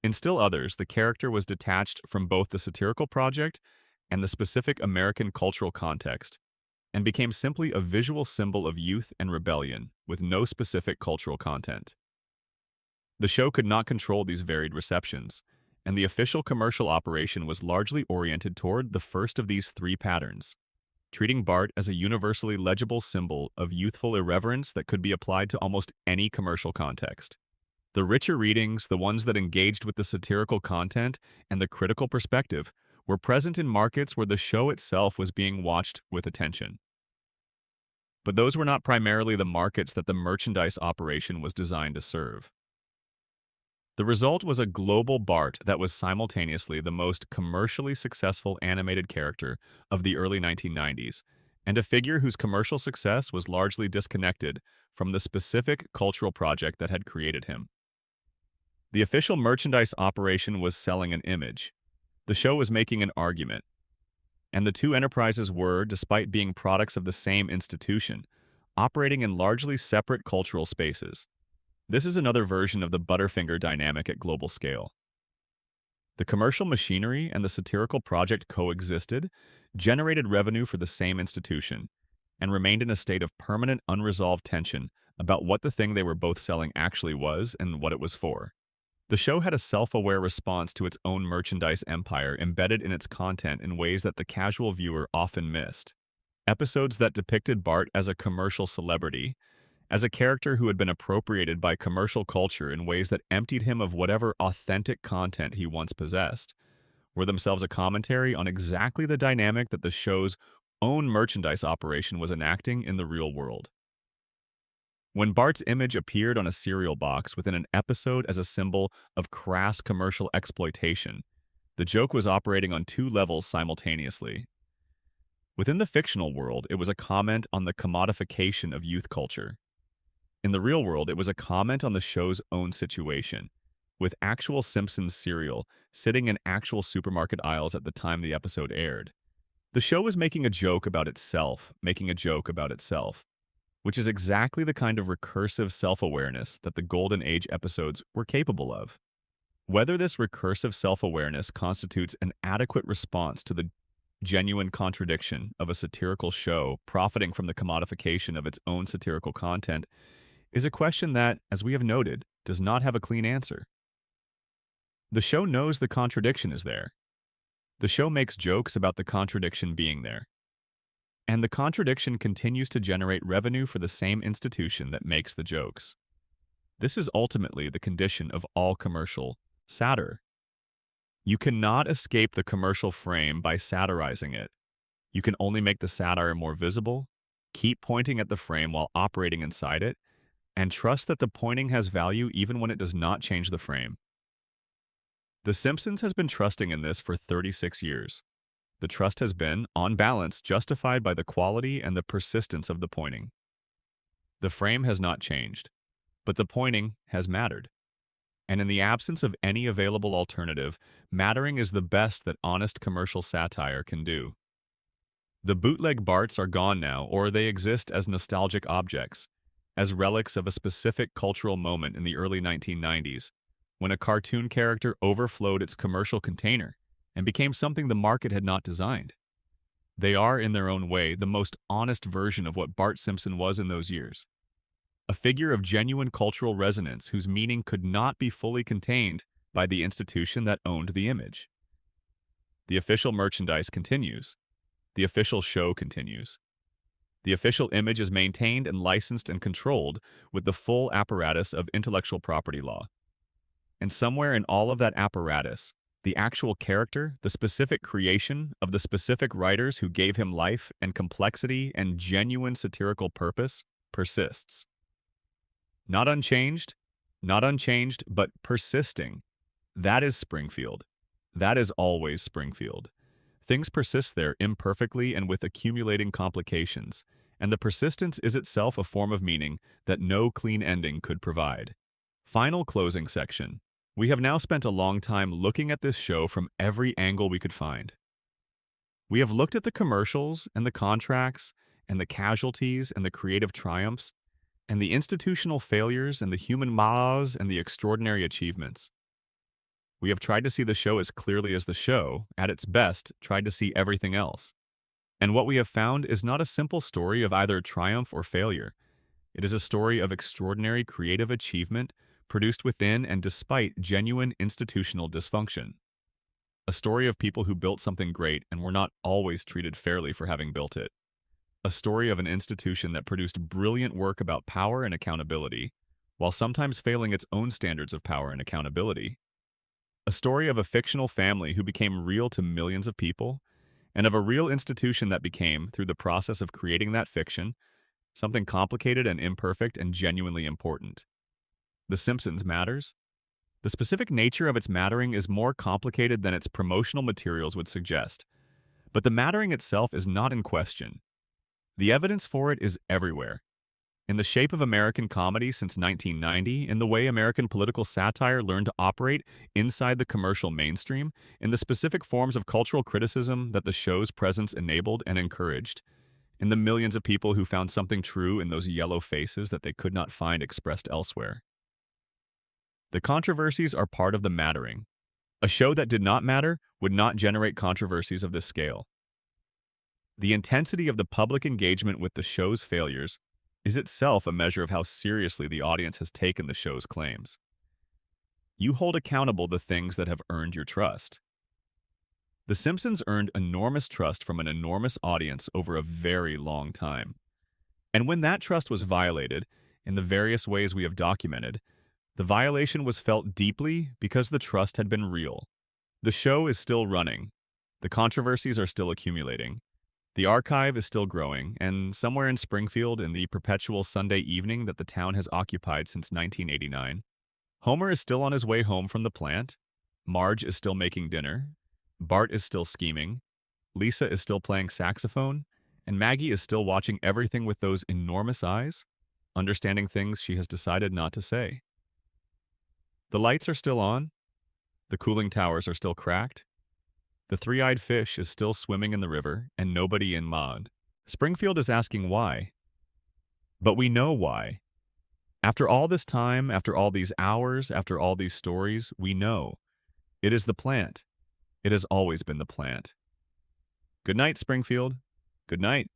In still others, the character was detached from both the satirical project and the specific American cultural context, and became simply a visual symbol of youth and rebellion with no specific cultural content. The show could not control these varied receptions, and the official commercial operation was largely oriented toward the first of these three patterns, treating Bart as a universally legible symbol of youthful irreverence that could be applied to almost any commercial context. The richer readings, the ones that engaged with the satirical content and the critical perspective, were present in markets where the show itself was being watched with attention. But those were not primarily the markets that the merchandise operation was designed to serve. The result was a global Bart that was simultaneously the most commercially successful animated character of the early 1990s, and a figure whose commercial success was largely disconnected from the specific cultural project that had created him. The official merchandise operation was selling an image. The show was making an argument. And the two enterprises were, despite being products of the same institution, operating in largely separate cultural spaces. This is another version of the Butterfinger dynamic at global scale. The commercial machinery and the satirical project coexisted, generated revenue for the same institution, and remained in a state of permanent unresolved tension about what the thing they were both selling actually was and what it was for. The show had a self-aware response to its own merchandise empire embedded in its content in ways that the casual viewer often missed. Episodes that depicted Bart as a commercial celebrity, as a character who had been appropriated by commercial culture in ways that emptied him of whatever authentic content he once possessed, were themselves a commentary on exactly the dynamic that the show's own merchandise operation was enacting in the real world. When Bart's image appeared on a cereal box within an episode as a symbol of crass commercial exploitation, the joke was operating on two levels simultaneously. Within the fictional world, it was a comment on the commodification of youth culture. In the real world, it was a comment on the show's own situation, with actual Simpsons cereal sitting in actual supermarket aisles at the time the episode aired. The show was making a joke about itself, making a joke about itself, which is exactly the kind of recursive self-awareness that the Golden Age episodes were capable of. Whether this recursive self-awareness constitutes an adequate response to the genuine contradiction of a satirical show profiting from the commodification of its own satirical content is a question that, as we have noted, does not have a clean answer. The show knows the contradiction is there. The show makes jokes about the contradiction being there. And the contradiction continues to generate revenue for the same institution that makes the jokes. This is ultimately the condition of all commercial satire. You cannot escape the commercial frame by satirizing it. You can only make the satire more visible, keep pointing at the frame while operating inside it, and trust that the pointing has value even when it does not change the frame. The Simpsons has been trusting in this for 36 years. The trust has been, on balance, justified by the quality and the persistence of the pointing. The frame has not changed, but the pointing has mattered. And in the absence of any available alternative, mattering is the best that honest commercial satire can do. The bootleg Barts are gone now, or they exist as nostalgic objects, as relics of a specific cultural moment in the early 1990s, when a cartoon character overflowed its commercial container and became something the market had not designed. They are, in their own way, the most honest version of what Bart Simpson was in those years. A figure of genuine cultural resonance whose meaning could not be fully contained by the institution that owned the image. The official merchandise continues. The official show continues. The official image is maintained and licensed and controlled with the full apparatus of intellectual property law. And somewhere in all of that apparatus, the actual character, the specific creation of the specific writers who gave him life and complexity and genuine satirical purpose persists. Not unchanged, not unchanged, but persisting. That is Springfield. That is always Springfield. Things persist there imperfectly and with accumulating complications, and the persistence is itself a form of meaning that no clean ending could provide. Final closing section. We have now spent a long time looking at this show from every angle we could find. We have looked at the commercials and the contracts and the casualties and the creative triumphs and the institutional failures and the human maas and the extraordinary achievements. We have tried to see the show as clearly as the show, at its best, tried to see everything else. And what we have found is not a simple story of either triumph or failure. It is a story of extraordinary creative achievement produced within and despite genuine institutional dysfunction. A story of people who built something great and were not always treated fairly for having built it. A story of an institution that produced brilliant work about power and accountability, while sometimes failing its own standards of power and accountability. A story of a fictional family who became real to millions of people, and of a real institution that became, through the process of creating that fiction, something complicated and imperfect and genuinely important. The Simpsons matters. The specific nature of its mattering is more complicated than its promotional materials would suggest, but the mattering itself is not in question. The evidence for it is everywhere. In the shape of American comedy since 1990, in the way American political satire learned to operate inside the commercial mainstream, in the specific forms of cultural criticism that the show's presence enabled and encouraged, in the millions of people who found something true in those yellow faces that they could not find expressed elsewhere. The controversies are part of the mattering. A show that did not matter would not generate controversies of this scale. The intensity of the public engagement with the show's failures is itself a measure of how seriously the audience has taken the show's claims. You hold accountable the things that have earned your trust. The Simpsons earned enormous trust from an enormous audience over a very long time. And when that trust was violated, in the various ways we have documented, the violation was felt deeply because the trust had been real. The show is still running. The controversies are still accumulating. The archive is still growing, and somewhere in Springfield, in the perpetual Sunday evening that the town has occupied since 1989, Homer is still on his way home from the plant, Marge is still making dinner, Bart is still scheming, Lisa is still playing saxophone, and Maggie is still watching everything with those enormous eyes, understanding things she has decided not to say. The lights are still on, the cooling towers are still cracked, the three-eyed fish is still swimming in the river, and nobody in Maud. Springfield is asking why. But we know why. After all this time, after all these hours, after all these stories, we know. It is the plant. It has always been the plant. Good night, Springfield. Good night.